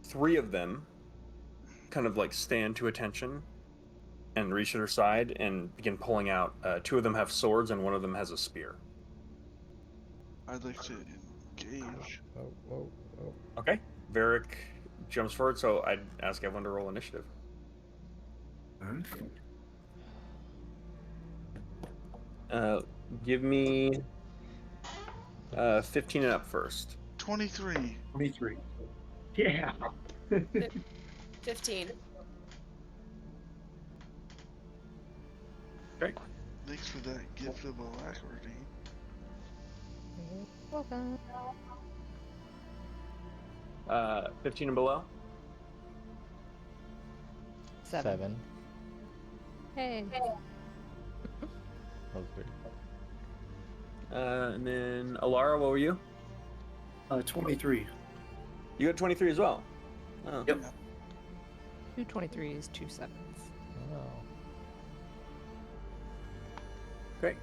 Speaker 1: 3 of them kind of like stand to attention and reach to their side and begin pulling out. 2 of them have swords and 1 of them has a spear.
Speaker 4: I'd like to engage.
Speaker 2: Whoa.
Speaker 1: Okay. Varric jumps forward, so I'd ask everyone to roll initiative. Give me 15 and up first.
Speaker 4: 23.
Speaker 7: 23. Yeah.
Speaker 5: 15.
Speaker 1: Okay.
Speaker 4: Thanks for that gift of alacrity.
Speaker 3: You're welcome.
Speaker 1: 15 and below.
Speaker 3: 7. Hey.
Speaker 2: That was weird.
Speaker 1: And then Alara, what were you?
Speaker 7: 23.
Speaker 1: You got 23 as well. Oh.
Speaker 7: Yep.
Speaker 3: 2 23s, 2 7s.
Speaker 2: Oh.
Speaker 1: Great.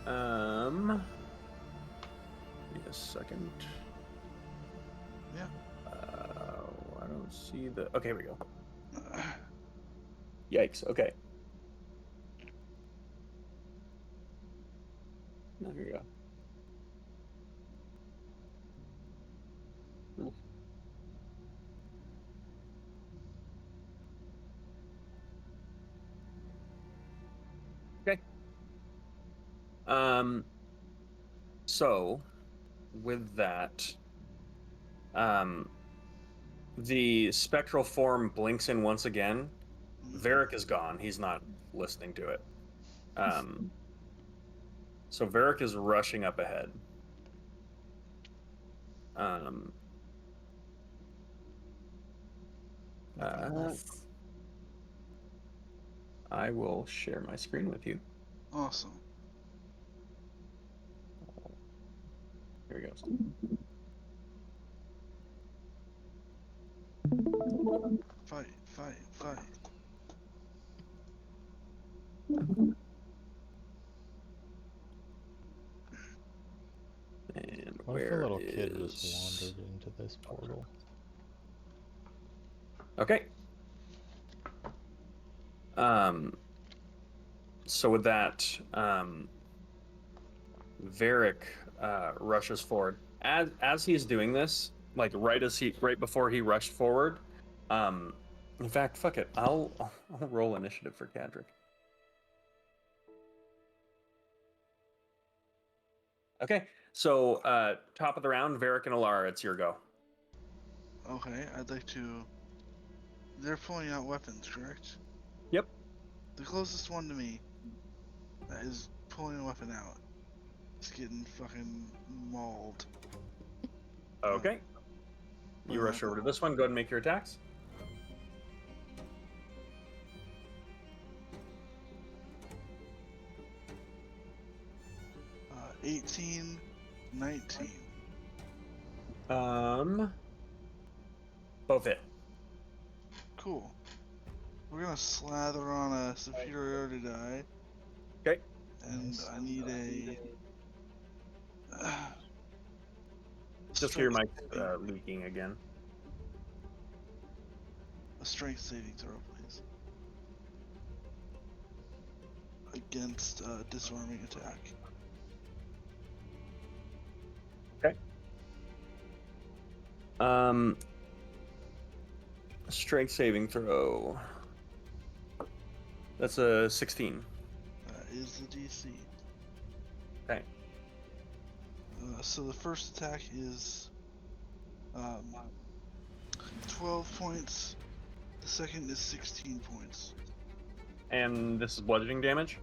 Speaker 1: Give me a second.
Speaker 4: Yeah.
Speaker 1: I don't see the. Okay, here we go. Yikes. Okay. No, here we go. Oof. Okay. So with that, the spectral form blinks in once again. Varric is gone. He's not listening to it. So Varric is rushing up ahead.
Speaker 3: Nothing less.
Speaker 1: I will share my screen with you.
Speaker 4: Awesome.
Speaker 1: Here we go.
Speaker 4: Fight, fight, fight.
Speaker 1: And
Speaker 2: What if a
Speaker 1: where
Speaker 2: little kid
Speaker 1: is...
Speaker 2: just wandered into this portal?
Speaker 1: Okay. So with that, Varric rushes forward. As he's doing this, like right before he rushed forward, in fact, fuck it, I'll roll initiative for Cadric. Okay, so top of the round, Varric and Alara, it's your go.
Speaker 4: Okay, I'd like to. They're pulling out weapons, correct?
Speaker 1: Yep.
Speaker 4: The closest one to me that is pulling a weapon out is getting fucking mauled.
Speaker 1: Okay. You rush over to this one. Go ahead and make your attacks.
Speaker 4: 18, 19.
Speaker 1: Both hit.
Speaker 4: Cool. We're gonna slather on a superiority die.
Speaker 1: Okay.
Speaker 4: And
Speaker 2: Nice.
Speaker 4: I need a.
Speaker 1: Just hear my
Speaker 4: strength
Speaker 1: leaking again.
Speaker 4: A strength saving throw, please. Against disarming attack.
Speaker 1: Okay. Strength saving throw. That's a 16.
Speaker 4: That is the DC.
Speaker 1: Okay.
Speaker 4: So the first attack is 12 points. The second is 16 points.
Speaker 1: And this is bludgeoning damage?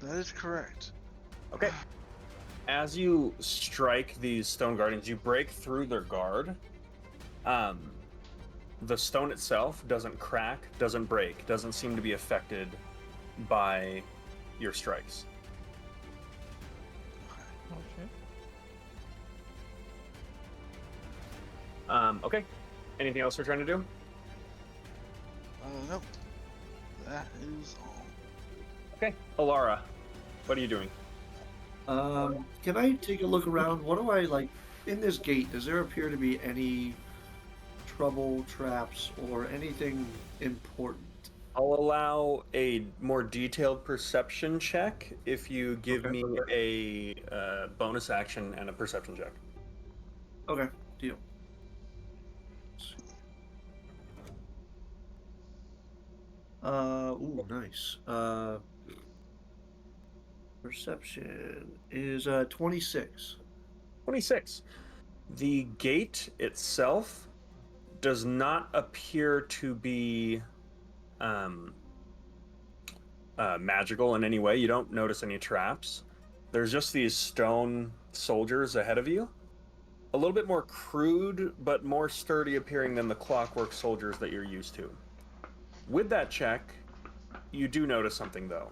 Speaker 4: That is correct.
Speaker 1: Okay. As you strike these stone guardians, you break through their guard. The stone itself doesn't crack, doesn't break, doesn't seem to be affected by your strikes.
Speaker 3: Okay.
Speaker 1: Okay. Anything else we're trying to do?
Speaker 4: Nope. That is all.
Speaker 1: Okay. Alara, what are you doing?
Speaker 7: Can I take a look around? What do I like in this gate? Does there appear to be any trouble, traps, or anything important?
Speaker 1: I'll allow a more detailed perception check if you give me a bonus action and a perception check.
Speaker 7: Okay, deal. Ooh, nice. Perception is 26.
Speaker 1: 26. The gate itself does not appear to be um, magical in any way. You don't notice any traps. There's just these stone soldiers ahead of you. A little bit more crude, but more sturdy appearing than the clockwork soldiers that you're used to. With that check, you do notice something though.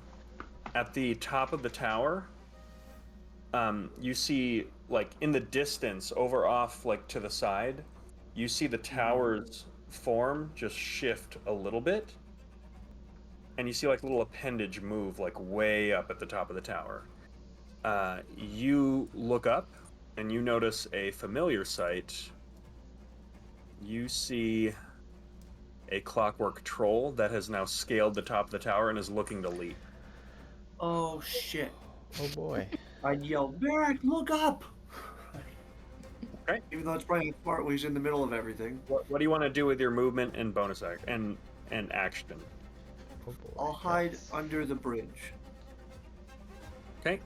Speaker 1: At the top of the tower, you see, like, in the distance, over off, like, to the side, you see the tower's form just shift a little bit. And you see, like, a little appendage move, like, way up at the top of the tower. You look up, and you notice a familiar sight. You see a clockwork troll that has now scaled the top of the tower and is looking to leap.
Speaker 7: Oh shit!
Speaker 2: Oh boy.
Speaker 7: I'd yell, Barrack, look up!
Speaker 1: Okay.
Speaker 7: Even though it's probably smart when he's in the middle of everything.
Speaker 1: What do you want to do with your movement and bonus and action?
Speaker 2: Oh boy.
Speaker 7: I'll hide
Speaker 2: That's-
Speaker 7: under the bridge.
Speaker 1: Okay.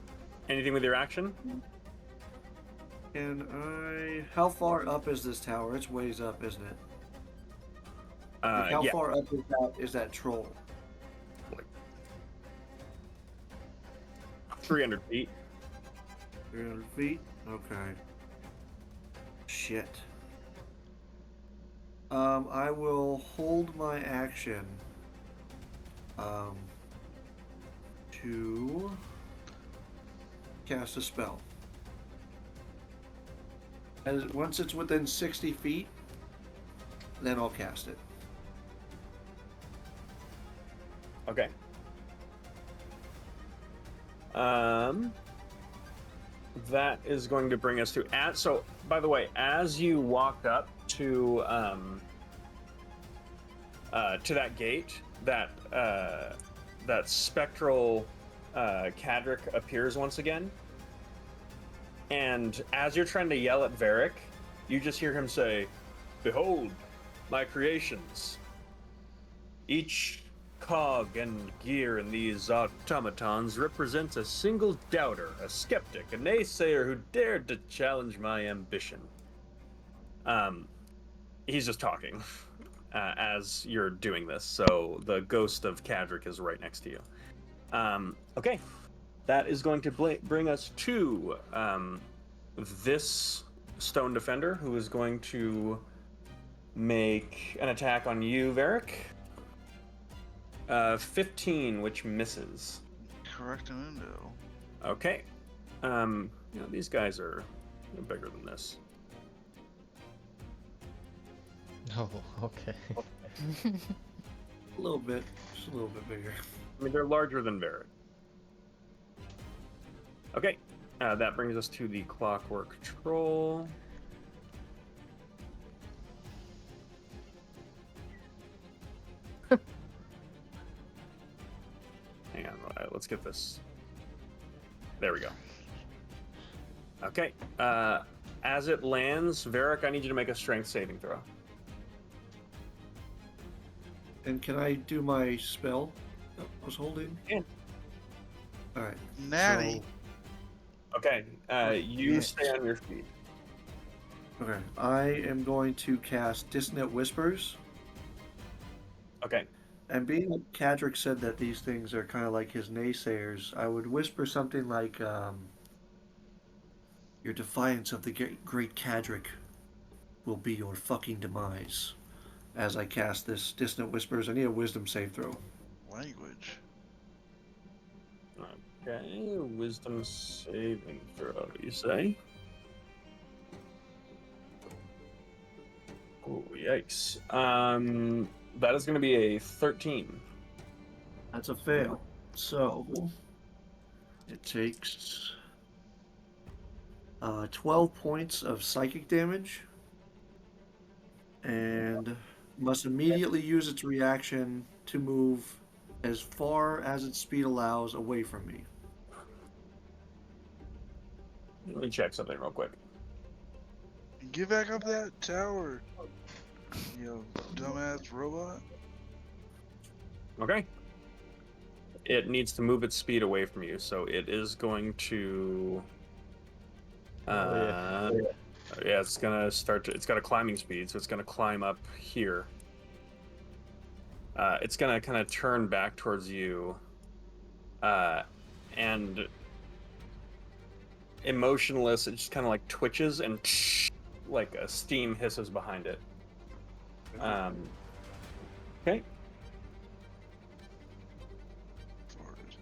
Speaker 1: Anything with your action?
Speaker 7: Can I... How far up is this tower? It's ways up, isn't it? Like, how
Speaker 1: Yeah.
Speaker 7: far up is that troll?
Speaker 1: 300 feet.
Speaker 7: 300 feet? Okay. Shit. I will hold my action to cast a spell. Once it's within 60 feet, then I'll cast it.
Speaker 1: Okay. That is going to bring us to so by the way, as you walked up to that gate, that spectral Cadric appears once again. And as you're trying to yell at Varric, you just hear him say, "Behold, my creations. Each cog and gear in these automatons represents a single doubter, a skeptic, a naysayer who dared to challenge my ambition." He's just talking as you're doing this, so the ghost of Cadric is right next to you. Okay. That is going to bring us to this stone defender, who is going to make an attack on you, Varric. 15, which misses.
Speaker 4: Correctamundo.
Speaker 1: Okay. These guys are bigger than this.
Speaker 2: Oh, okay.
Speaker 7: A little bit. Just a little bit bigger.
Speaker 1: I mean, they're larger than Varric. Okay. That brings us to the clockwork troll. Hang on, let's get this. There we go. Okay. As it lands, Varric, I need you to make a strength saving throw.
Speaker 7: And can I do my spell that I was holding?
Speaker 1: Yeah.
Speaker 7: Alright.
Speaker 4: Natty.
Speaker 1: Okay. You
Speaker 7: Yes.
Speaker 1: stay on your feet.
Speaker 7: Okay. I am going to cast Dissonant Whispers.
Speaker 1: Okay.
Speaker 7: And being that Cadric said that these things are kind of like his naysayers, I would whisper something like, your defiance of the great Cadric will be your fucking demise. As I cast this Dissonant Whispers, I need a wisdom save throw.
Speaker 4: Language.
Speaker 1: Okay. Wisdom saving throw, you say? Oh, yikes. That is going to be a 13.
Speaker 7: That's a fail. So, it takes 12 points of psychic damage and must immediately use its reaction to move as far as its speed allows away from me.
Speaker 1: Let me check something real quick.
Speaker 4: Get back up that tower, you dumbass robot.
Speaker 1: Okay. It needs to move its speed away from you, so it is going to. Yeah, it's gonna start to. It's got a climbing speed, so it's gonna climb up here. It's gonna kind of turn back towards you, and emotionless, it just kind of like twitches and like a steam hisses behind it. Okay.
Speaker 4: Farted.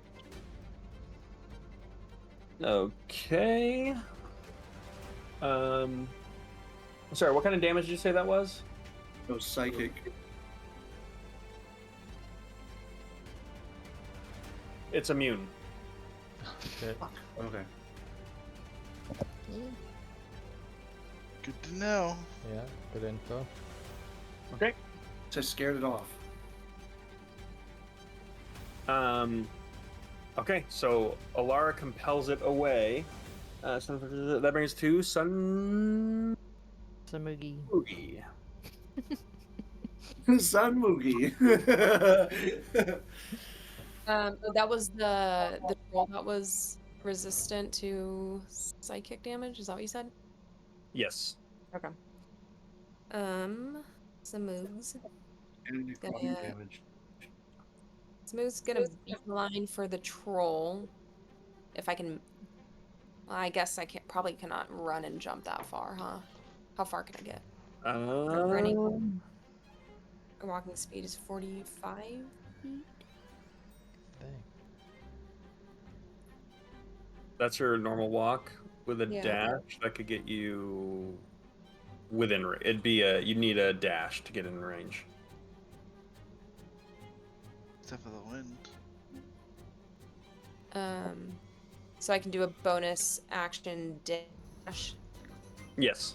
Speaker 1: Okay. Sorry, what kind of damage did you say that was?
Speaker 7: No psychic.
Speaker 1: It's immune.
Speaker 2: Shit.
Speaker 7: Okay.
Speaker 4: Good to know.
Speaker 2: Yeah, good info.
Speaker 1: Okay.
Speaker 7: So I scared it off.
Speaker 1: Okay, so Alara compels it away. So that brings to Sun
Speaker 3: Samugi.
Speaker 1: Moogie.
Speaker 7: Sun Moogie.
Speaker 5: That was the troll that was resistant to psychic damage. Is that what you said?
Speaker 1: Yes.
Speaker 5: Okay. Samoogs.
Speaker 7: and
Speaker 5: Gonna
Speaker 7: damage.
Speaker 5: Smooth's gonna beeline for the troll. If I can, well, I guess I probably cannot run and jump that far, huh? How far can I get? Running. Walking speed is 45 feet.
Speaker 2: Dang.
Speaker 1: That's your normal walk with a
Speaker 5: Yeah.
Speaker 1: dash. That could get you within. It'd be you'd need a dash to get in range.
Speaker 4: Except for the wind.
Speaker 5: So I can do a bonus action dash.
Speaker 1: Yes.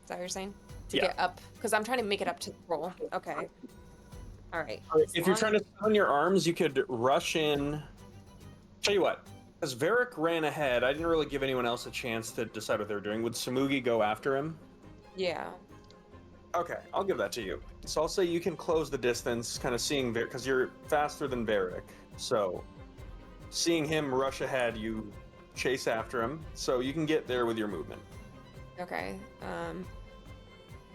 Speaker 5: Is that what you're saying? To
Speaker 1: Yeah.
Speaker 5: get up, because I'm trying to make it up to the troll. Okay. All right.
Speaker 1: If you're trying to summon your arms, you could rush in. Tell you what, as Varric ran ahead, I didn't really give anyone else a chance to decide what they were doing. Would Samugi go after him?
Speaker 5: Yeah.
Speaker 1: Okay, I'll give that to you. So I'll say you can close the distance, kind of seeing Varric, because you're faster than Varric. So seeing him rush ahead, you chase after him. So you can get there with your movement.
Speaker 5: Okay.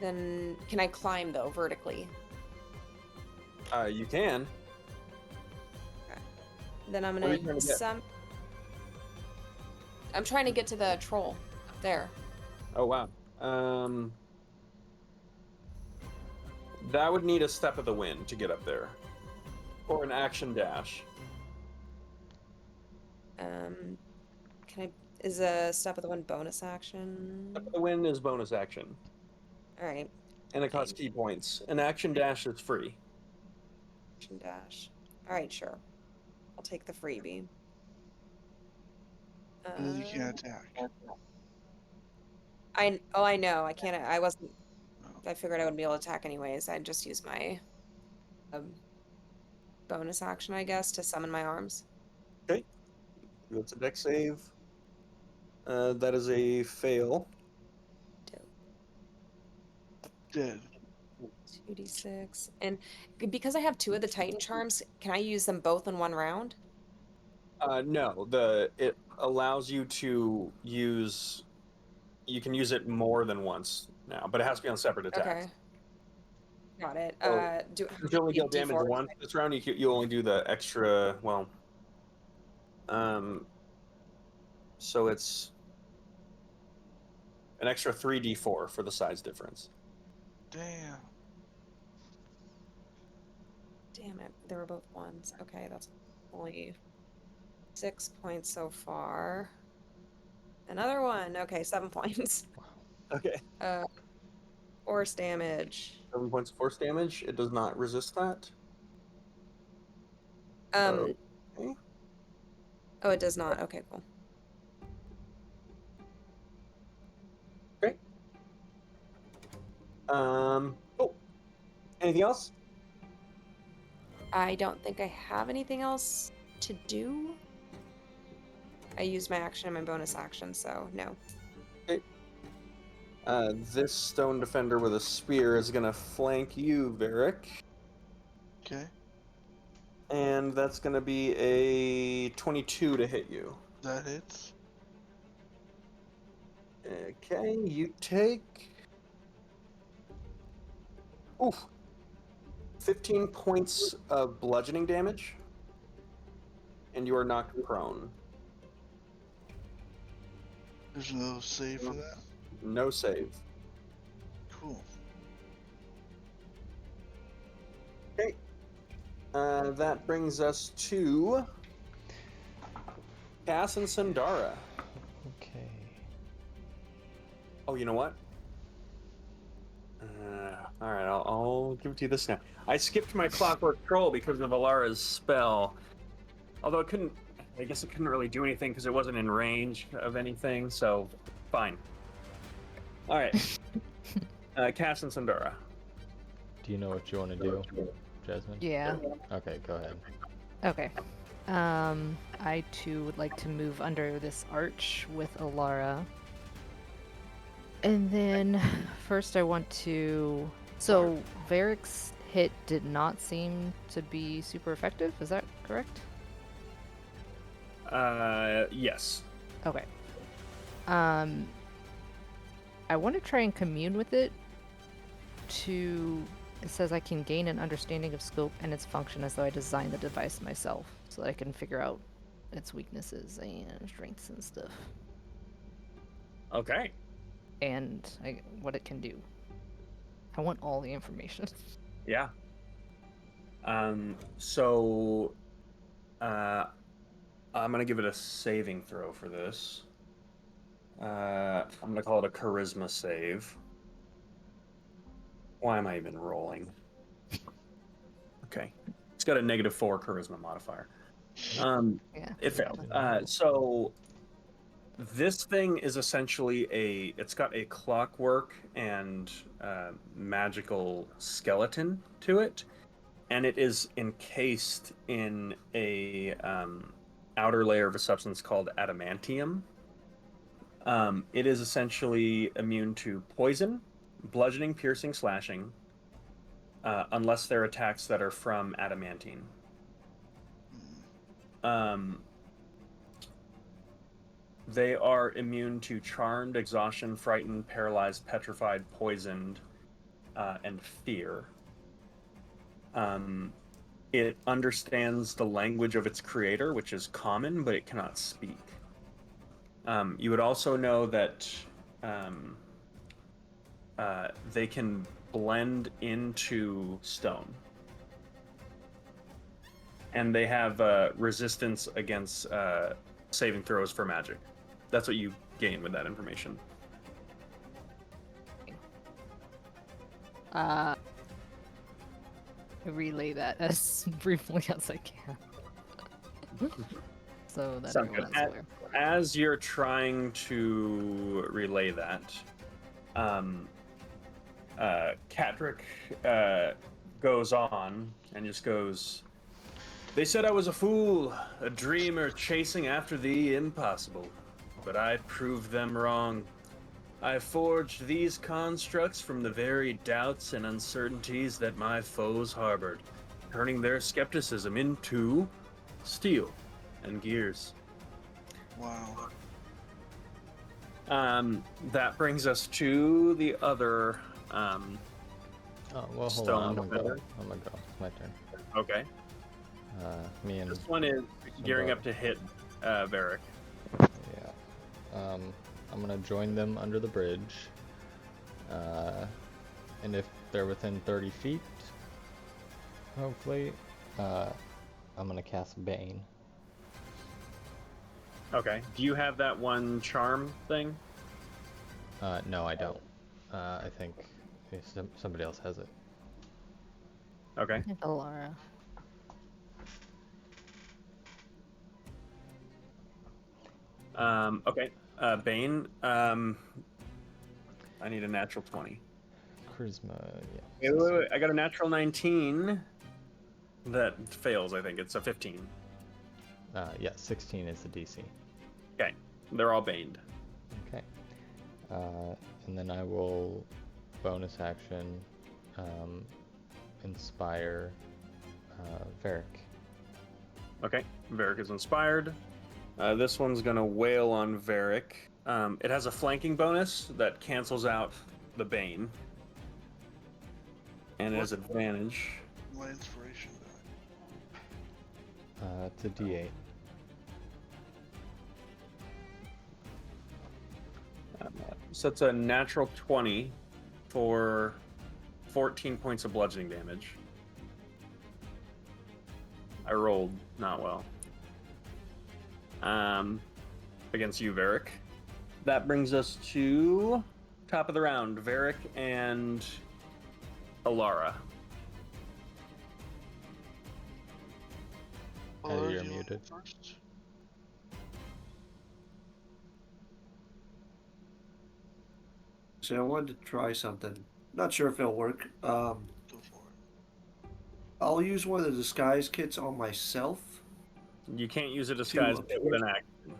Speaker 5: Then can I climb though vertically?
Speaker 1: You can.
Speaker 5: Then I'm
Speaker 1: What are
Speaker 5: gonna
Speaker 1: you trying to get?
Speaker 5: I'm trying to get to the troll up there.
Speaker 1: Oh wow. That would need a step of the wind to get up there, or an action dash.
Speaker 5: Can I? Is a step of the wind bonus action?
Speaker 1: Step of the wind is bonus action,
Speaker 5: All right.
Speaker 1: and it costs key points. An action dash is free.
Speaker 5: Action dash. All right, sure. I'll take the freebie.
Speaker 4: And then you can't attack.
Speaker 5: I know. I can't. I wasn't.
Speaker 4: Oh.
Speaker 5: I figured I wouldn't be able to attack anyways. I'd just use my bonus action, I guess, to summon my arms.
Speaker 1: Okay. That's a dex save. That is a fail.
Speaker 4: Dead.
Speaker 5: 2d6. And because I have two of the Titan charms, can I use them both in one round?
Speaker 1: No, it allows you to use. You can use it more than once now, but it has to be on separate attacks.
Speaker 5: Okay. Got it.
Speaker 1: So, if you only deal damage
Speaker 5: D4.
Speaker 1: once this round, you only do the extra. Well, so it's an extra 3d4 for the size difference.
Speaker 4: Damn.
Speaker 5: Damn it. They were both ones. Okay, that's only 6 points so far. Another one. Okay, 7 points.
Speaker 1: Okay.
Speaker 5: Force damage.
Speaker 1: 7 points of force damage. It does not resist that.
Speaker 5: Okay.
Speaker 1: Okay.
Speaker 5: Oh, it does not. Okay, cool.
Speaker 1: Great. Oh, anything else?
Speaker 5: I don't think I have anything else to do. I used my action and my bonus action, so no.
Speaker 1: Okay. This stone defender with a spear is gonna flank you, Varric.
Speaker 4: Okay.
Speaker 1: And that's gonna be a 22 to hit you.
Speaker 4: That hits.
Speaker 1: Okay, you take. Oof. 15 points of bludgeoning damage, and you are knocked prone.
Speaker 4: There's no save for that?
Speaker 1: No save.
Speaker 4: Cool.
Speaker 1: Okay. That brings us to Cass and Sandara.
Speaker 2: Okay.
Speaker 1: Oh, you know what? All right, I'll give it to you this now. I skipped my Clockwork Troll because of Alara's spell. Although I guess it couldn't really do anything because it wasn't in range of anything, so fine. All right. Cass and Sandara.
Speaker 2: Do you know what you want to do, Jasmine?
Speaker 3: Yeah.
Speaker 2: Okay, go ahead.
Speaker 3: Okay. I too would like to move under this arch with Alara. And then first I want to... So, Varric's hit did not seem to be super effective, is that correct?
Speaker 1: Yes.
Speaker 3: Okay. I want to try and commune with it to... It says I can gain an understanding of scope and its function as though I designed the device myself, so that I can figure out its weaknesses and strengths and stuff.
Speaker 1: Okay.
Speaker 3: And what it can do. I want all the information.
Speaker 1: Yeah. So, I'm gonna give it a saving throw for this. I'm gonna call it a charisma save. Why am I even rolling? Okay. It's got a -4 charisma modifier.
Speaker 3: Yeah.
Speaker 1: It failed. So this thing is essentially it's got a clockwork and magical skeleton to it, and it is encased in a outer layer of a substance called adamantium. It is essentially immune to poison, bludgeoning, piercing, slashing, unless they're attacks that are from adamantine. They are immune to charmed, exhaustion, frightened, paralyzed, petrified, poisoned, and fear. It understands the language of its creator, which is common, but it cannot speak. You would also know that they can blend into stone. And they have resistance against saving throws for magic. That's what you gain with that information.
Speaker 3: Relay that as briefly as I can. So that
Speaker 1: Sounds
Speaker 3: everyone
Speaker 1: good.
Speaker 3: is aware.
Speaker 1: As you're trying to relay that, Catrick goes on and just goes, "They said I was a fool, a dreamer chasing after the impossible, but I proved them wrong. I forged these constructs from the very doubts and uncertainties that my foes harbored, turning their skepticism into steel and gears."
Speaker 4: Wow.
Speaker 1: That brings us to the other
Speaker 2: Oh, well, hold
Speaker 1: stone
Speaker 2: on. I'm gonna
Speaker 1: feather.
Speaker 2: go. I'm gonna go. It's my turn.
Speaker 1: Okay.
Speaker 2: Me and
Speaker 1: This one is gearing up to hit Varric.
Speaker 2: yeah. I'm gonna join them under the bridge. And if they're within 30 feet, hopefully, I'm gonna cast Bane.
Speaker 1: Okay. Do you have that one charm thing?
Speaker 2: No, I don't. I think somebody else has it.
Speaker 1: Okay.
Speaker 3: Alara.
Speaker 1: Okay. Bane. I need a natural 20.
Speaker 2: Charisma, yeah.
Speaker 1: Wait. I got a natural 19. That fails, I think. It's a 15.
Speaker 2: Yeah, 16 is the DC.
Speaker 1: Okay. They're all baned.
Speaker 2: Okay. And then I will bonus action inspire Varric.
Speaker 1: Okay. Varric is inspired. This one's going to wail on Varric. It has a flanking bonus that cancels out the Bane. And it has advantage.
Speaker 4: my inspiration die?
Speaker 2: It's a D8.
Speaker 1: So it's a natural 20 for 14 points of bludgeoning damage. I rolled not well. Against you, Varric. That brings us to top of the round, Varric and Alara.
Speaker 2: Eddie, you're
Speaker 4: do you want
Speaker 2: muted.
Speaker 4: First?
Speaker 7: So I wanted to try something. Not sure if it'll work.
Speaker 4: Go for it.
Speaker 7: I'll use one of the disguise kits on myself.
Speaker 1: You can't use a disguise kit with an action.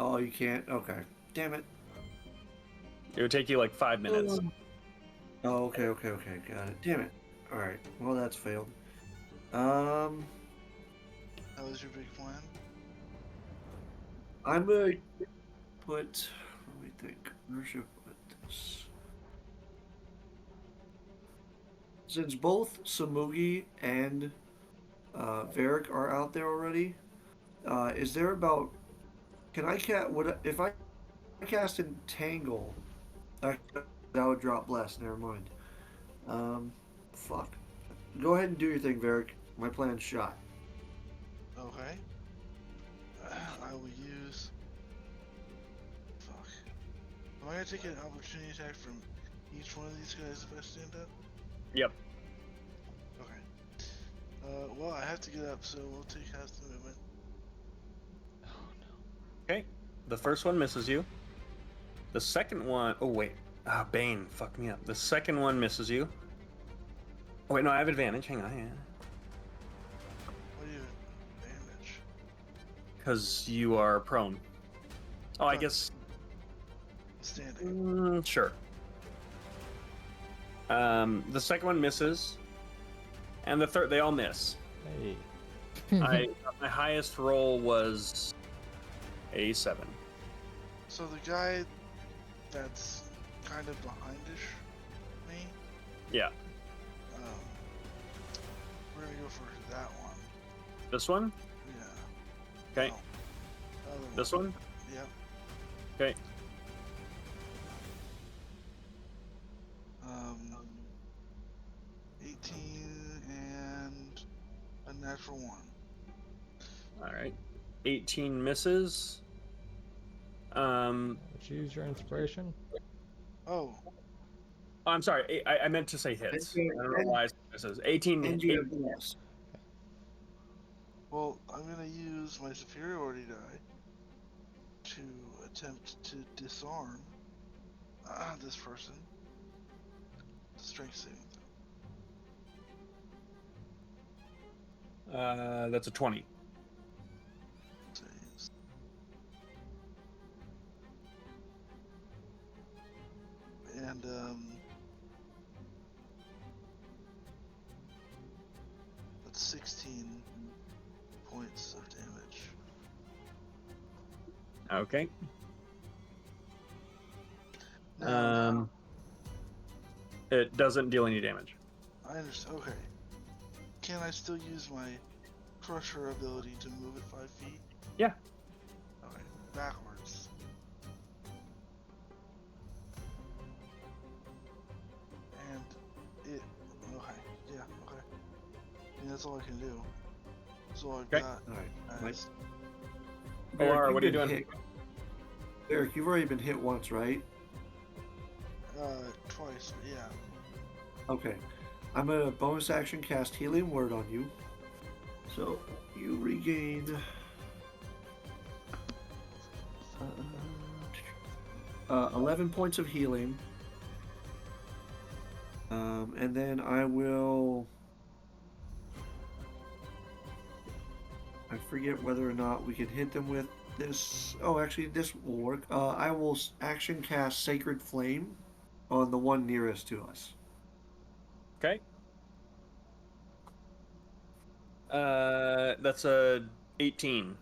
Speaker 7: Oh, you can't? Okay. Damn it.
Speaker 1: It would take you like 5 minutes.
Speaker 7: Oh, okay. Got it. Damn it. Alright. Well, that's failed.
Speaker 4: That was your big plan?
Speaker 7: I'm gonna put. Let me think. Where should I put this? Since both Samugi and Varric are out there already, is there about? Can I cast? Would if I cast Entangle? That would drop less. Never mind. Fuck. Go ahead and do your thing, Varric. My plan's shot.
Speaker 4: Okay. I will use. Fuck. Am I gonna take an opportunity attack from each one of these guys if I stand up?
Speaker 1: Yep.
Speaker 4: Okay. Well, I have to get up, so we'll take half the movement.
Speaker 1: Okay. The first one misses you. The second one... Oh, wait. Bane fucked me up. The second one misses you. Oh, wait, no, I have advantage. Hang on.
Speaker 4: What do you damage?
Speaker 1: Because you are prone. Oh, I guess...
Speaker 4: Standing.
Speaker 1: Sure. The second one misses. And the third... They all miss.
Speaker 2: Hey.
Speaker 1: My highest roll was a 7.
Speaker 4: So the guy that's kind of behindish me,
Speaker 1: Yeah.
Speaker 4: we're gonna go for that one.
Speaker 1: This one?
Speaker 4: Yeah.
Speaker 1: Okay.
Speaker 4: No. Other
Speaker 1: This one?
Speaker 4: Yep.
Speaker 1: Okay.
Speaker 4: 18 and a natural 1.
Speaker 1: All right. 18 misses.
Speaker 2: Would you use your inspiration?
Speaker 4: Oh,
Speaker 1: I'm sorry. I meant to say hits.
Speaker 7: And-
Speaker 1: I don't know why I said misses. 18.
Speaker 7: And you have bless.
Speaker 4: well, I'm gonna use my superiority die to attempt to disarm this person. Strength saving throw.
Speaker 1: That's a 20.
Speaker 4: Saves. And that's 16 points of damage.
Speaker 1: Okay.
Speaker 4: Now,
Speaker 1: It doesn't deal any damage.
Speaker 4: I understand. Okay. Can I still use my crusher ability to move it 5 feet?
Speaker 1: Yeah.
Speaker 4: Okay. Backwards. And it. Okay. Yeah. Okay. I mean, that's all I can do. That's all I've
Speaker 1: Okay.
Speaker 4: got.
Speaker 7: Alright.
Speaker 4: Guys.
Speaker 1: Alara, what are you
Speaker 7: you've been
Speaker 1: doing?
Speaker 7: hit. Eric, you've already been hit once, right?
Speaker 4: Twice. But yeah.
Speaker 7: Okay. I'm gonna bonus action cast Healing Word on you. So you regain 11 points of healing. And then I will. I forget whether or not we can hit them with this. Oh, actually, this will work. I will action cast Sacred Flame on the one nearest to us.
Speaker 1: Okay. That's a 18.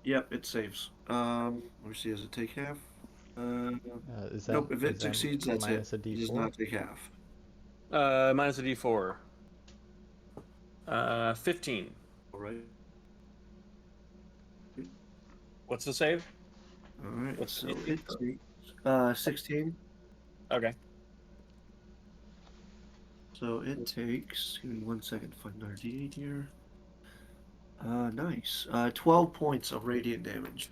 Speaker 7: Yep, it saves. Let me see, does it take half?
Speaker 2: Is that
Speaker 7: Nope. If
Speaker 2: is
Speaker 7: it
Speaker 2: that
Speaker 7: succeeds, that's it.
Speaker 2: minus a
Speaker 7: It does
Speaker 2: d4?
Speaker 7: not take half.
Speaker 1: Minus a d4. 15.
Speaker 7: All right.
Speaker 1: What's the save?
Speaker 7: All right.
Speaker 1: What's the
Speaker 7: So
Speaker 1: DC?
Speaker 7: it takes 16.
Speaker 1: Okay.
Speaker 7: So it takes. Give me 1 second to find another d8 here. Nice. 12 points of radiant damage.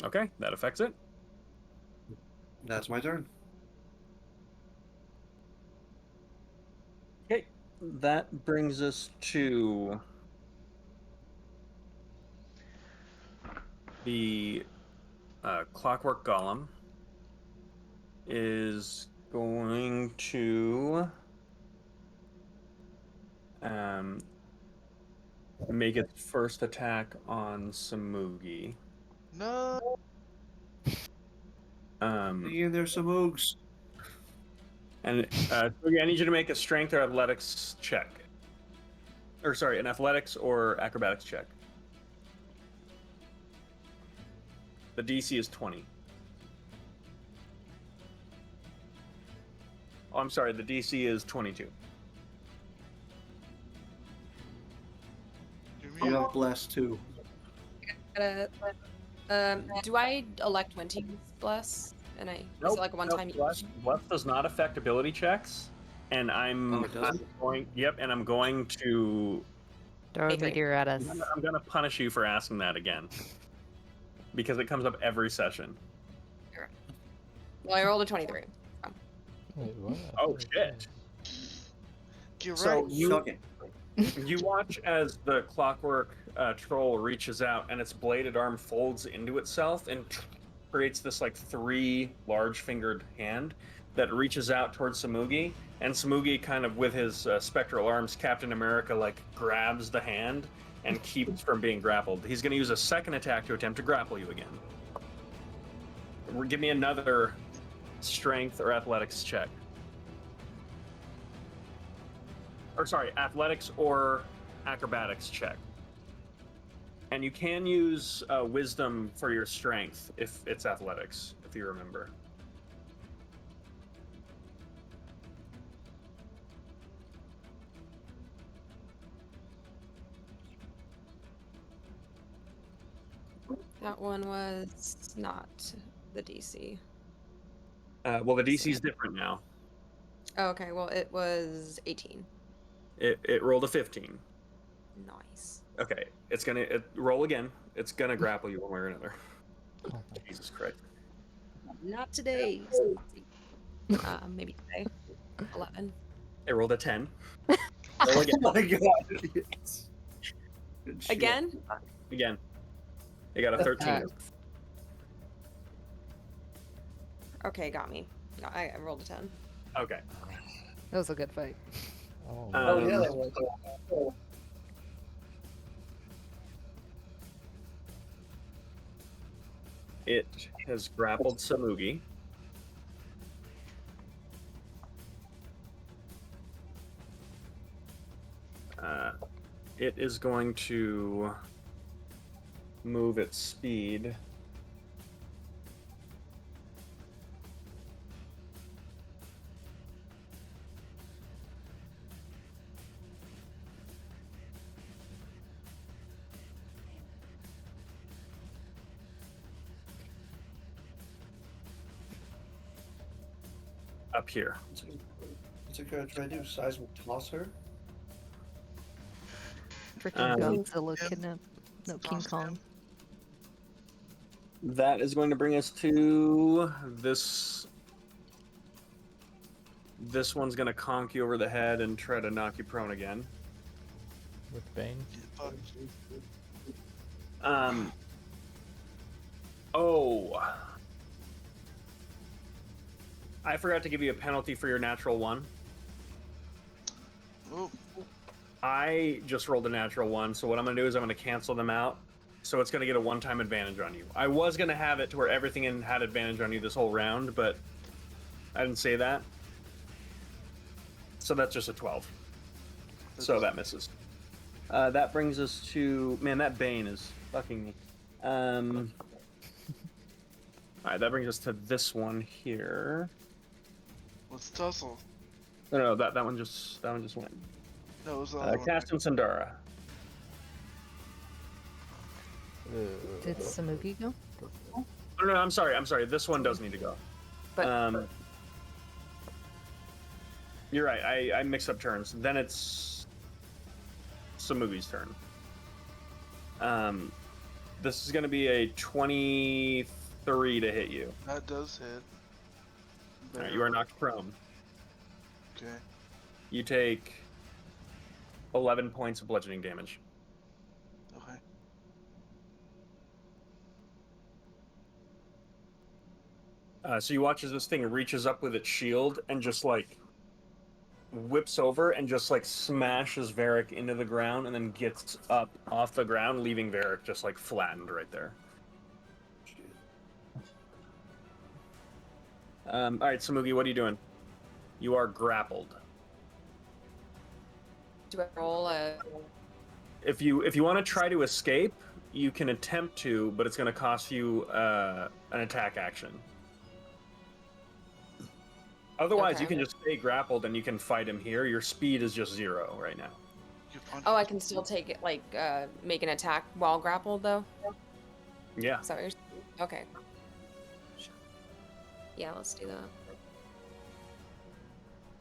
Speaker 1: Okay, that affects it.
Speaker 7: That's my turn.
Speaker 1: Okay, that brings us to the Clockwork Golem is going to make its first attack on Samugi.
Speaker 4: No.
Speaker 7: Hang in there, some oogs.
Speaker 1: And Samugi, I need you to make a strength or athletics check. Or sorry, an athletics or acrobatics check. The DC is 20. Oh, I'm sorry, the DC is 22.
Speaker 4: Give
Speaker 7: You
Speaker 4: me
Speaker 7: got blessed too.
Speaker 5: Do I elect when to use bless? And is it like a one-time use?
Speaker 1: Bless does not affect ability checks, and I'm
Speaker 7: it doesn't?
Speaker 1: going. Yep, and I'm going to.
Speaker 3: Throw a
Speaker 5: Anything.
Speaker 3: meteor at us.
Speaker 1: I'm going to punish you for asking that again, because it comes up every session.
Speaker 5: Well, I rolled a 23.
Speaker 2: Wait, what?
Speaker 1: Oh shit!
Speaker 4: You're
Speaker 1: So
Speaker 4: right.
Speaker 7: Suck it.
Speaker 1: you watch as the clockwork troll reaches out, and its bladed arm folds into itself and creates this like 3 large-fingered hand that reaches out towards Samugi, and Samugi kind of with his spectral arms, Captain America like grabs the hand and keeps from being grappled. He's going to use a second attack to attempt to grapple you again. Give me another strength or athletics check. Or sorry, athletics or acrobatics check. And you can use wisdom for your strength if it's athletics, if you remember.
Speaker 5: That one was not the DC.
Speaker 1: Well, the DC is different now.
Speaker 5: Oh, okay, well, it was 18.
Speaker 1: It rolled a 15.
Speaker 5: Nice.
Speaker 1: Okay, it's gonna roll again. It's gonna grapple you one way or another.
Speaker 2: Oh my
Speaker 1: Jesus Christ.
Speaker 5: Not today. Maybe today. 11.
Speaker 1: It rolled a 10. Roll again.
Speaker 7: Oh my god. Yes. Good shit.
Speaker 5: Again?
Speaker 1: Again. It got a 13.
Speaker 3: Sucks.
Speaker 5: Okay, got me. No, I rolled a 10.
Speaker 1: Okay.
Speaker 3: That was a good fight.
Speaker 2: Oh,
Speaker 1: Um,
Speaker 7: that was.
Speaker 1: It has grappled Samugi. It is going to move its speed. Up here.
Speaker 7: What's it gonna try to do? Seismic toss her?
Speaker 3: Freaking
Speaker 1: Um,
Speaker 3: Godzilla
Speaker 4: Yep.
Speaker 3: kidnap. No, King
Speaker 4: Toss
Speaker 3: Kong.
Speaker 4: him.
Speaker 1: That is going to bring us to this. This one's going to conk you over the head and try to knock you prone again.
Speaker 2: with Bane.
Speaker 4: But
Speaker 1: Oh. I forgot to give you a penalty for your natural one.
Speaker 4: oh,
Speaker 1: I just rolled a natural one, so what I'm going to do is I'm going to cancel them out. So it's going to get a one-time advantage on you. I was going to have it to where everything had advantage on you this whole round, but I didn't say that. So that's just a 12. So that misses. That brings us to... Man, that Bane is fucking me. All right, that brings us to this one here.
Speaker 4: Let's tussle.
Speaker 1: No, that one just went.
Speaker 4: No, it was the other one.
Speaker 1: Cast and Sandara.
Speaker 3: Did Samugi go?
Speaker 1: Oh, no, I'm sorry. This one does need to go.
Speaker 3: But
Speaker 1: You're right. I mixed up turns. Then it's Samugi's turn. This is going to be a 23 to hit you.
Speaker 4: That does hit.
Speaker 1: All right, you are knocked prone.
Speaker 4: Okay.
Speaker 1: You take 11 points of bludgeoning damage.
Speaker 4: Okay.
Speaker 1: So you watch as this thing reaches up with its shield and just like whips over and just like smashes Varric into the ground and then gets up off the ground, leaving Varric just like flattened right there. All right, Samugi, what are you doing? You are grappled.
Speaker 5: Do I roll a?
Speaker 1: If you want to try to escape, you can attempt to, but it's going to cost you an attack action. Otherwise,
Speaker 5: Okay.
Speaker 1: you can just stay grappled and you can fight him here. Your speed is just 0 right now.
Speaker 4: You punch
Speaker 5: Oh, I
Speaker 4: him.
Speaker 5: can still take it like make an attack while grappled though.
Speaker 1: Yeah.
Speaker 5: Is that what you're saying? Okay. Sure. Yeah, let's do that.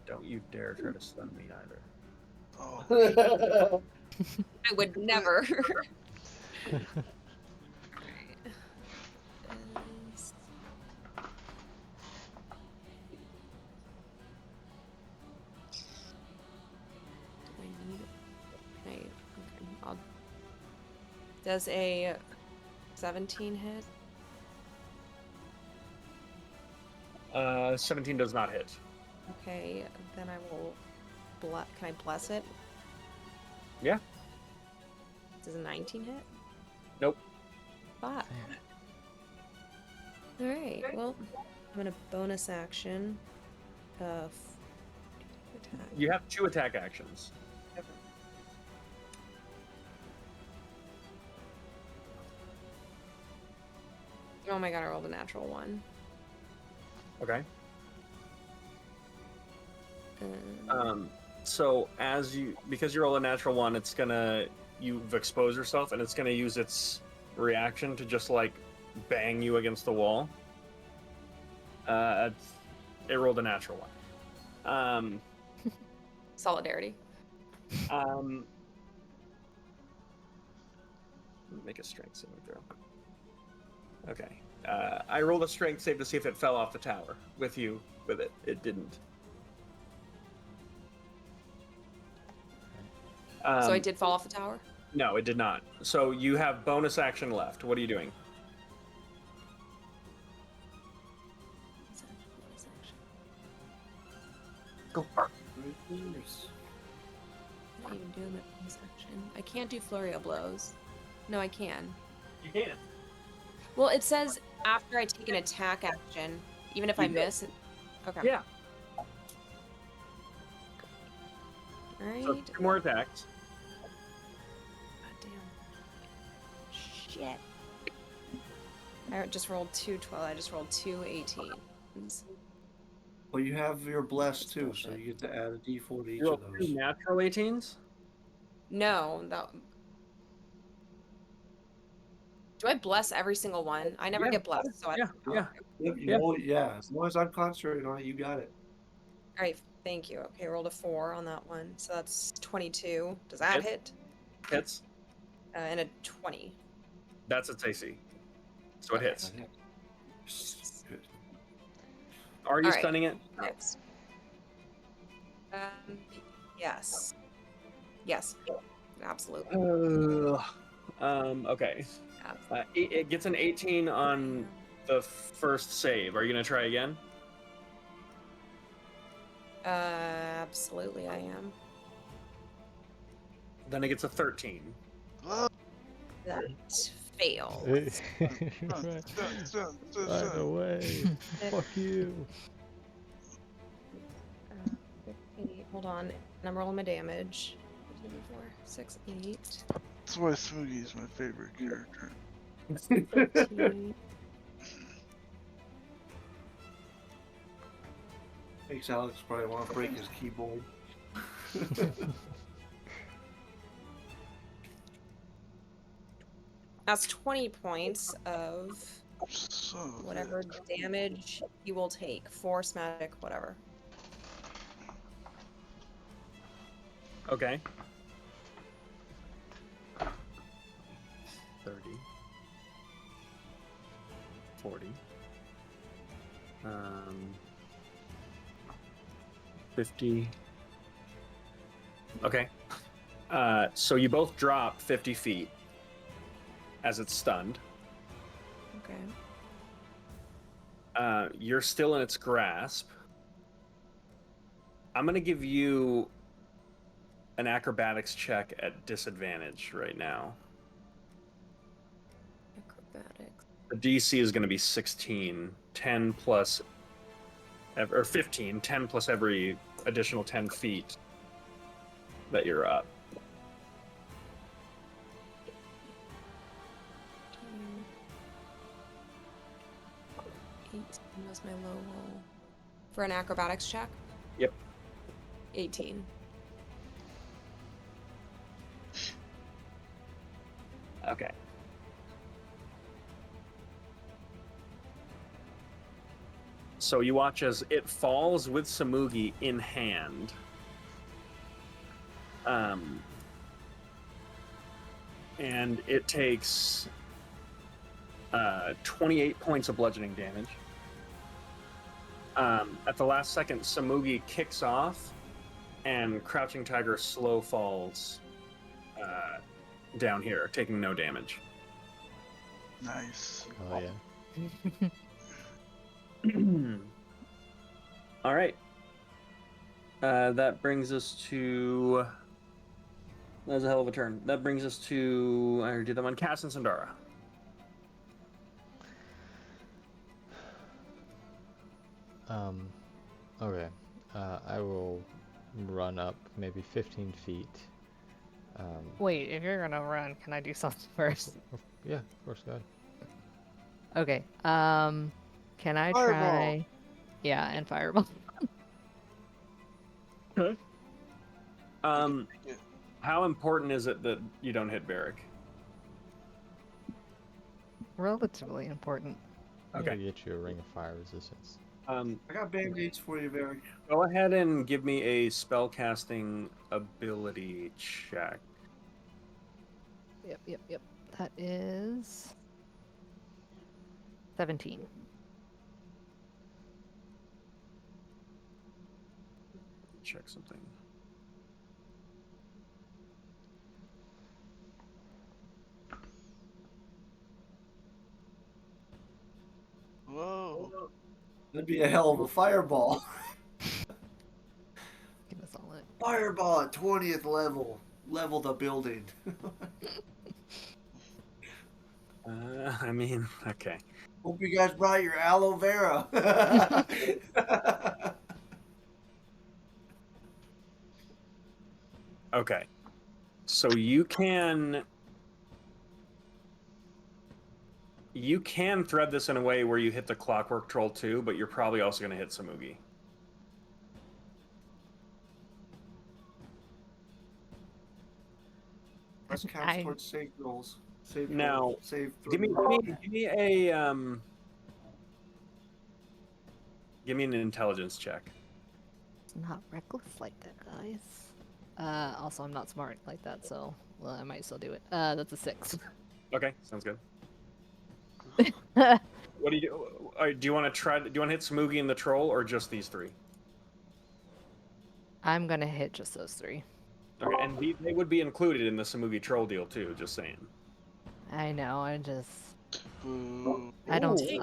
Speaker 1: Don't you dare try to stun me either.
Speaker 4: Oh.
Speaker 5: I would never. Alright. Is- Do I need it? Can I? Okay. Does a 17 hit?
Speaker 1: 17 does not hit.
Speaker 5: Okay, then I will. Can I bless it?
Speaker 1: Yeah.
Speaker 5: Does a 19 hit?
Speaker 1: Nope.
Speaker 5: Fuck. Alright, well, I'm gonna bonus action. Attack.
Speaker 1: You have 2 attack actions.
Speaker 5: Oh my god, I rolled a natural 1.
Speaker 1: Okay.
Speaker 5: Um,
Speaker 1: So because you roll a natural 1, it's gonna you've exposed yourself, and it's gonna use its reaction to just like bang you against the wall. It rolled a natural 1.
Speaker 5: Solidarity.
Speaker 1: Make a strength saving throw. Okay. I rolled a strength save to see if it fell off the tower with you with it. It didn't.
Speaker 5: So I did fall off the tower?
Speaker 1: No, it did not. So you have bonus action left. What are you doing?
Speaker 5: Bonus action.
Speaker 7: Go.
Speaker 5: What am I even doing with bonus action? I can't do flurry of blows. No, I can.
Speaker 1: You can.
Speaker 5: Well, it says after I take an attack action, even if I miss. Okay.
Speaker 1: Yeah.
Speaker 5: Alright.
Speaker 1: So 2 more attacks.
Speaker 5: God damn. Shit. I just rolled 2 12. I just rolled 2 18s.
Speaker 7: Well, you have your bless
Speaker 5: That's
Speaker 7: too, so
Speaker 5: bullshit.
Speaker 7: you get to add a d4 to each
Speaker 1: You roll
Speaker 7: of
Speaker 1: 2
Speaker 7: those.
Speaker 1: natural 18s.
Speaker 5: No, that. Do I bless every single one? I never
Speaker 1: Yeah.
Speaker 5: get blessed, so I.
Speaker 1: Yeah,
Speaker 5: Oh,
Speaker 1: yeah.
Speaker 7: Yep,
Speaker 1: Yeah.
Speaker 7: yeah. As long as I'm concentrating on it, you got it.
Speaker 5: All right, thank you. Okay, I rolled a 4 on that one, so that's 22. Does that hit?
Speaker 1: Hits.
Speaker 5: And a 20.
Speaker 1: That's its AC. So it
Speaker 5: Okay.
Speaker 1: hits.
Speaker 7: That hit. Good.
Speaker 1: Are you
Speaker 5: All right.
Speaker 1: stunning it?
Speaker 5: Next. Yes. Yes. Absolutely.
Speaker 1: Okay.
Speaker 5: Absolutely.
Speaker 1: It gets an 18 on the first save. Are you gonna try again?
Speaker 5: Absolutely, I am.
Speaker 1: Then it gets a 13.
Speaker 4: Ah,
Speaker 5: That fails.
Speaker 2: Right. Right away. Fuck you.
Speaker 5: 8, hold on. And I'm rolling my damage. 2, 4, 6, 8.
Speaker 4: That's why Smoogie is my favorite character.
Speaker 5: 13.
Speaker 7: Makes Alex probably want to break his keyboard.
Speaker 5: That's 20 points of
Speaker 4: Son of a
Speaker 5: whatever
Speaker 4: bitch.
Speaker 5: damage he will take. Force, magic, whatever.
Speaker 1: Okay. 30. 40. 50. Okay. So you both drop 50 feet as it's stunned.
Speaker 5: Okay.
Speaker 1: You're still in its grasp. I'm going to give you an acrobatics check at disadvantage right now.
Speaker 5: Acrobatics.
Speaker 1: The DC is going to be 16, 10 plus, or 15, 10 plus every additional 10 feet that you're up.
Speaker 5: 18 was my low roll. For an acrobatics check?
Speaker 1: Yep.
Speaker 5: 18.
Speaker 1: Okay. So you watch as it falls with Samugi in hand. And it takes 28 points of bludgeoning damage. At the last second, Samugi kicks off, and Crouching Tiger slow falls down here, taking no damage.
Speaker 4: Nice.
Speaker 2: Oh yeah.
Speaker 1: All right. That brings us to... That was a hell of a turn. That brings us to... I already did that one. Cass and Sandara.
Speaker 2: Okay. I will run up maybe 15 feet.
Speaker 3: Wait, if you're gonna run, can I do something first?
Speaker 2: Yeah, of course, go ahead.
Speaker 3: Okay. Can I
Speaker 4: Fireball.
Speaker 3: try? Yeah, and fireball.
Speaker 1: Okay.
Speaker 4: Yeah.
Speaker 1: How important is it that you don't hit Barrick?
Speaker 3: Relatively important.
Speaker 2: I'm
Speaker 1: Okay.
Speaker 2: gonna get you a ring of fire resistance.
Speaker 7: I got band-aids for you, Barry.
Speaker 1: Go ahead and give me a spellcasting ability check.
Speaker 3: Yep. That is 17.
Speaker 1: Check something.
Speaker 4: Whoa.
Speaker 7: That'd be a hell of a fireball.
Speaker 3: Give us all it.
Speaker 7: Fireball at 20th level. Level the building.
Speaker 1: I mean, okay.
Speaker 7: Hope you guys brought your aloe vera.
Speaker 1: Okay. So you can thread this in a way where you hit the clockwork troll too, but you're probably also going to hit Samugi.
Speaker 7: Press counts towards save rolls. Save
Speaker 1: Now,
Speaker 7: rolls. Save
Speaker 1: Give me an intelligence check.
Speaker 3: It's not reckless like that, guys. Also, I'm not smart like that, so well, I might still do it. That's a 6.
Speaker 1: Okay, sounds good. What do you do? Do you want to try? Do you want to hit Samugi and the troll, or just these three?
Speaker 3: I'm gonna hit just those 3.
Speaker 1: Okay, and they would be included in the Samugi troll deal too. Just saying.
Speaker 3: I know. I just.
Speaker 4: Boo.
Speaker 3: I don't.
Speaker 1: Ooh.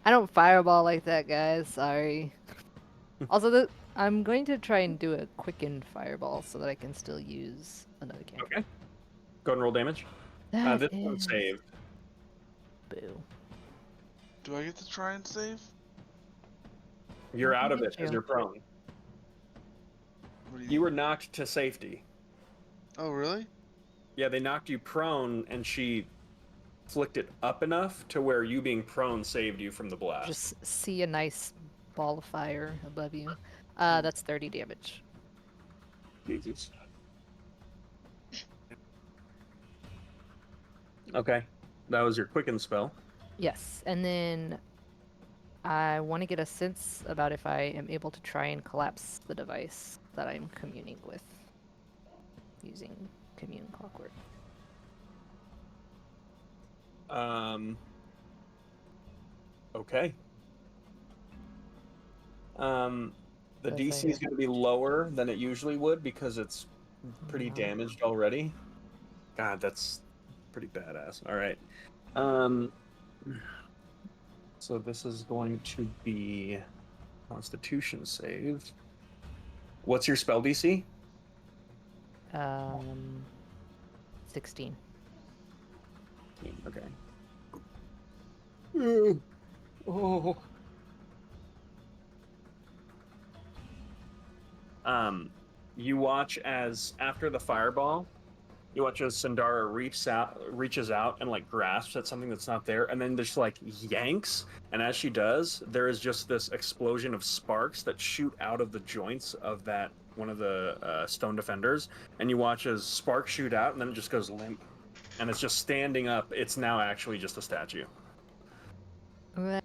Speaker 3: I don't fireball like that, guys. Sorry. Also, I'm going to try and do a quickened fireball so that I can still use another cantrip.
Speaker 1: Okay. Go ahead and roll damage.
Speaker 3: That
Speaker 1: This one's
Speaker 3: is-
Speaker 1: saved.
Speaker 3: Boo.
Speaker 4: Do I get to try and save?
Speaker 1: You're
Speaker 3: I
Speaker 1: out of
Speaker 3: can
Speaker 1: it
Speaker 3: hit
Speaker 1: as
Speaker 3: you.
Speaker 1: you're prone.
Speaker 4: What do
Speaker 1: You were knocked to safety.
Speaker 4: Oh, really?
Speaker 1: Yeah, they knocked you prone, and she flicked it up enough to where you being prone saved you from the blast.
Speaker 3: Just see a nice ball of fire above you. That's 30 damage.
Speaker 1: Jesus. Okay, that was your quicken spell.
Speaker 3: Yes, and then I want to get a sense about if I am able to try and collapse the device that I'm communing with using commune clockwork.
Speaker 1: Okay. The
Speaker 3: Yes,
Speaker 1: DC is going to be lower than it usually would because it's pretty damaged already. God, that's pretty badass. All right. So this is going to be Constitution save. What's your spell DC?
Speaker 3: 16.
Speaker 1: Okay. Oh. You watch as after the fireball, you watch as Sandara reaches out and like grasps at something that's not there, and then just like yanks. And as she does, there is just this explosion of sparks that shoot out of the joints of that one of the stone defenders. And you watch as sparks shoot out, and then it just goes limp, and it's just standing up. It's now actually just a statue.
Speaker 3: Right.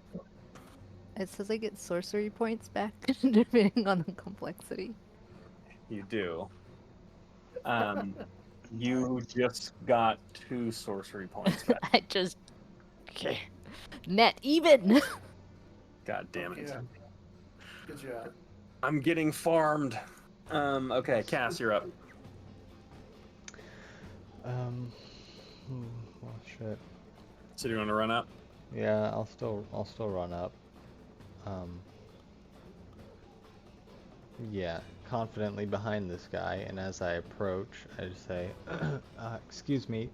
Speaker 3: It says I get sorcery points back depending on the complexity.
Speaker 1: You do. You just got 2 sorcery points back.
Speaker 3: I just net even.
Speaker 1: God damn it.
Speaker 7: Yeah. Good job.
Speaker 1: I'm getting farmed. Okay, Cass, you're up.
Speaker 2: Well, shit.
Speaker 1: So do you want to run up?
Speaker 2: Yeah, I'll still run up. Yeah, confidently behind this guy, and as I approach, I just say, excuse me,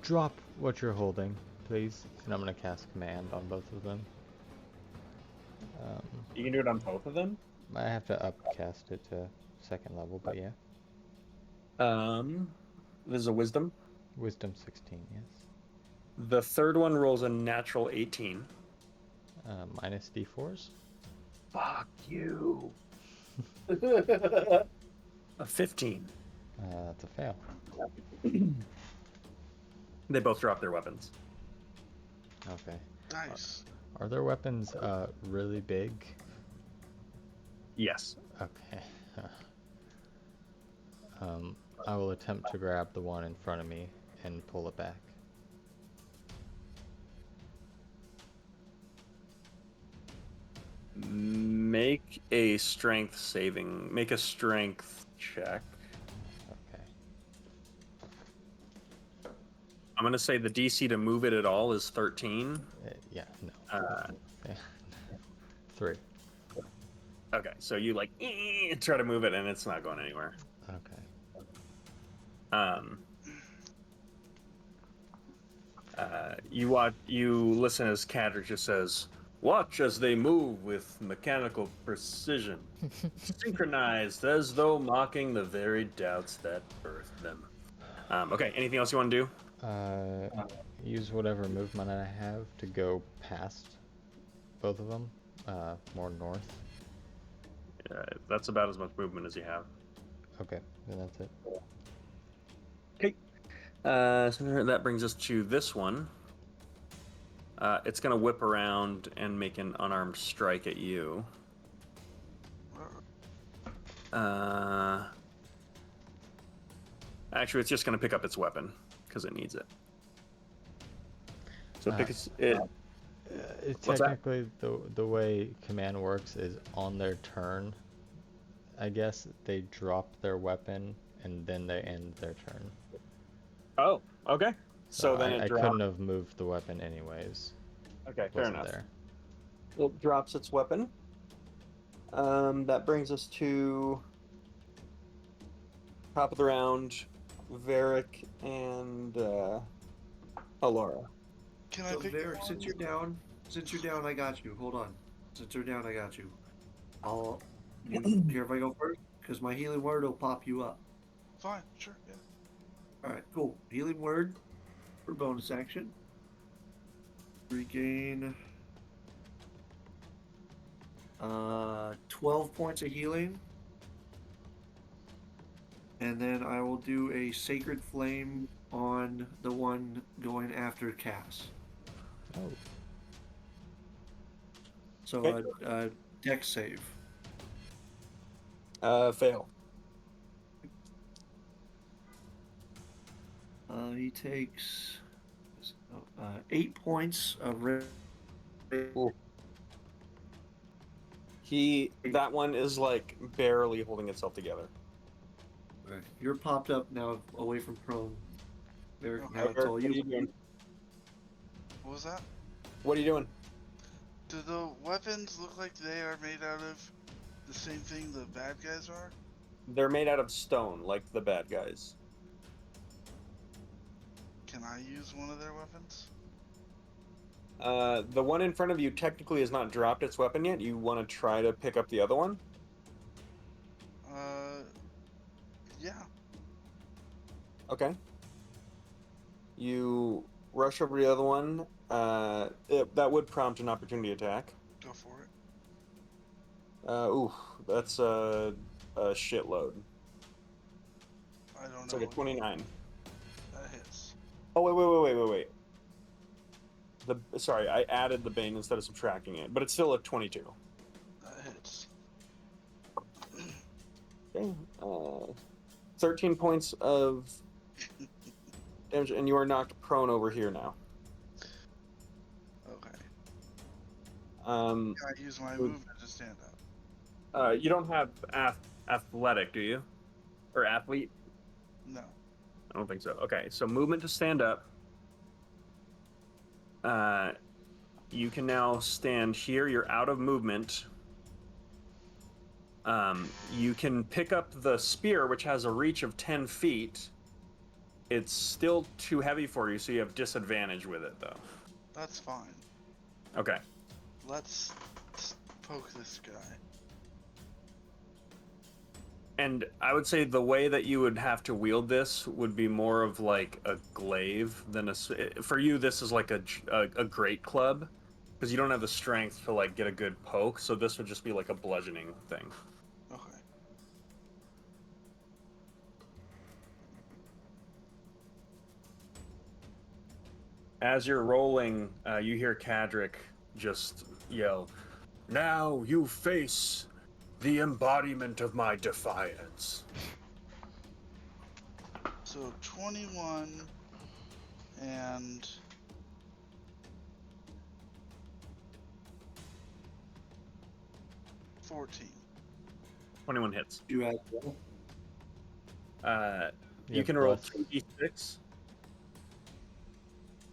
Speaker 2: drop what you're holding, please. And I'm gonna cast command on both of them.
Speaker 1: You can do it on both of them.
Speaker 2: I have to upcast it to 2nd level, but yeah.
Speaker 1: This is a wisdom.
Speaker 2: Wisdom 16, yes.
Speaker 1: The third one rolls a natural 18.
Speaker 2: Minus d4s.
Speaker 1: Fuck you. A 15.
Speaker 2: That's a fail.
Speaker 1: They both drop their weapons.
Speaker 2: Okay.
Speaker 4: Nice.
Speaker 2: Are their weapons really big?
Speaker 1: Yes.
Speaker 2: Okay. I will attempt to grab the one in front of me and pull it back.
Speaker 1: Make a strength saving. Make a strength check.
Speaker 2: Okay.
Speaker 1: I'm gonna say the DC to move it at all is 13.
Speaker 2: Yeah, no. 3.
Speaker 1: Okay, so you like try to move it and it's not going anywhere.
Speaker 2: Okay.
Speaker 1: You listen as Cadric just says, "Watch as they move with mechanical precision, synchronized as though mocking the very doubts that birthed them." Okay, anything else you want to do?
Speaker 2: Use whatever movement I have to go past both of them, more north.
Speaker 1: That's about as much movement as you have.
Speaker 2: Okay, then that's it.
Speaker 1: Okay. So that brings us to this one. It's going to whip around and make an unarmed strike at you. Actually, it's just going to pick up its weapon because it needs it. So
Speaker 2: Technically, the way command works is on their turn, I guess, they drop their weapon and then they end their turn.
Speaker 1: Oh, okay. So then
Speaker 2: I couldn't have moved the weapon anyways.
Speaker 1: Okay, fair enough.
Speaker 2: There.
Speaker 1: It drops its weapon. That brings us to top of the round, Varric and Alara.
Speaker 4: Can I
Speaker 7: So
Speaker 4: pick
Speaker 7: Varric, since you're down, I got you. Hold on. Since you're down, I got you. You care if I go first? Because my healing word will pop you up.
Speaker 4: Fine, sure, yeah.
Speaker 7: Alright, cool. Healing word for bonus action. Regain 12 points of healing. And then I will do a Sacred Flame on the one going after Cass.
Speaker 2: Oh,
Speaker 7: So
Speaker 1: Okay.
Speaker 7: a dex save.
Speaker 1: Fail.
Speaker 7: He takes 8 points of
Speaker 1: Ooh. That one is like barely holding itself together.
Speaker 7: Right. You're popped up now, away from prone. Eric,
Speaker 4: Okay.
Speaker 7: now it's all
Speaker 1: What are
Speaker 7: you.
Speaker 1: you doing?
Speaker 4: What was that?
Speaker 1: What are you doing?
Speaker 4: Do the weapons look like they are made out of the same thing the bad guys are?
Speaker 1: They're made out of stone, like the bad guys.
Speaker 4: Can I use one of their weapons?
Speaker 1: The one in front of you technically has not dropped its weapon yet. You want to try to pick up the other one?
Speaker 4: Yeah.
Speaker 1: Okay. You rush over to the other one. That would prompt an opportunity attack.
Speaker 4: Go for it.
Speaker 1: Ooh, that's a shitload.
Speaker 4: I don't
Speaker 1: It's
Speaker 4: know
Speaker 1: like a
Speaker 4: what
Speaker 1: 29.
Speaker 4: that hits.
Speaker 1: Oh, wait. Sorry, I added the bane instead of subtracting it, but it's still a 22.
Speaker 4: That hits.
Speaker 1: Okay. 13 points of damage, and you are knocked prone over here now.
Speaker 4: Okay.
Speaker 1: Um,
Speaker 4: Can I use my movement to stand up?
Speaker 1: you don't have athletic, do you? Or athlete?
Speaker 4: No.
Speaker 1: I don't think so. Okay, so movement to stand up. You can now stand here. You're out of movement. You can pick up the spear, which has a reach of 10 feet. It's still too heavy for you, so you have disadvantage with it, though.
Speaker 4: That's fine.
Speaker 1: Okay.
Speaker 4: Let's poke this guy.
Speaker 1: And I would say the way that you would have to wield this would be more of like a glaive than for you, this is like a great club, because you don't have the strength to like get a good poke, so this would just be like a bludgeoning thing.
Speaker 4: Okay.
Speaker 1: As you're rolling, you hear Cadric just yell, "Now you face the embodiment of my defiance."
Speaker 4: So 21 and 14.
Speaker 1: 21 hits.
Speaker 7: You add well.
Speaker 1: You
Speaker 2: have
Speaker 1: can roll
Speaker 2: plus.
Speaker 1: 2d6.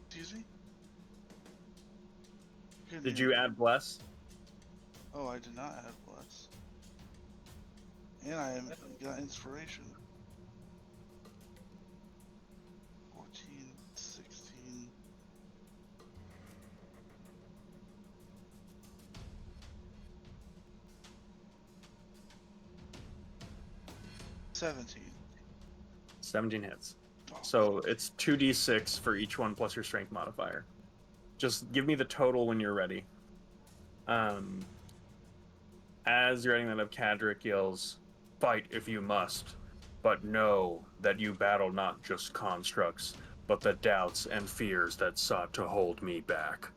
Speaker 4: Excuse me? Couldn't
Speaker 1: Did
Speaker 4: hear
Speaker 1: you add bless?
Speaker 4: Oh, I did not add bless. And I got inspiration. 14, 16. 17.
Speaker 1: 17 hits.
Speaker 4: Oh,
Speaker 1: So it's 2d6 for each one plus your strength modifier. Just give me the total when you're ready. As you're writing that up, Cadric yells, "Fight if you must, but know that you battle not just constructs, but the doubts and fears that sought to hold me back."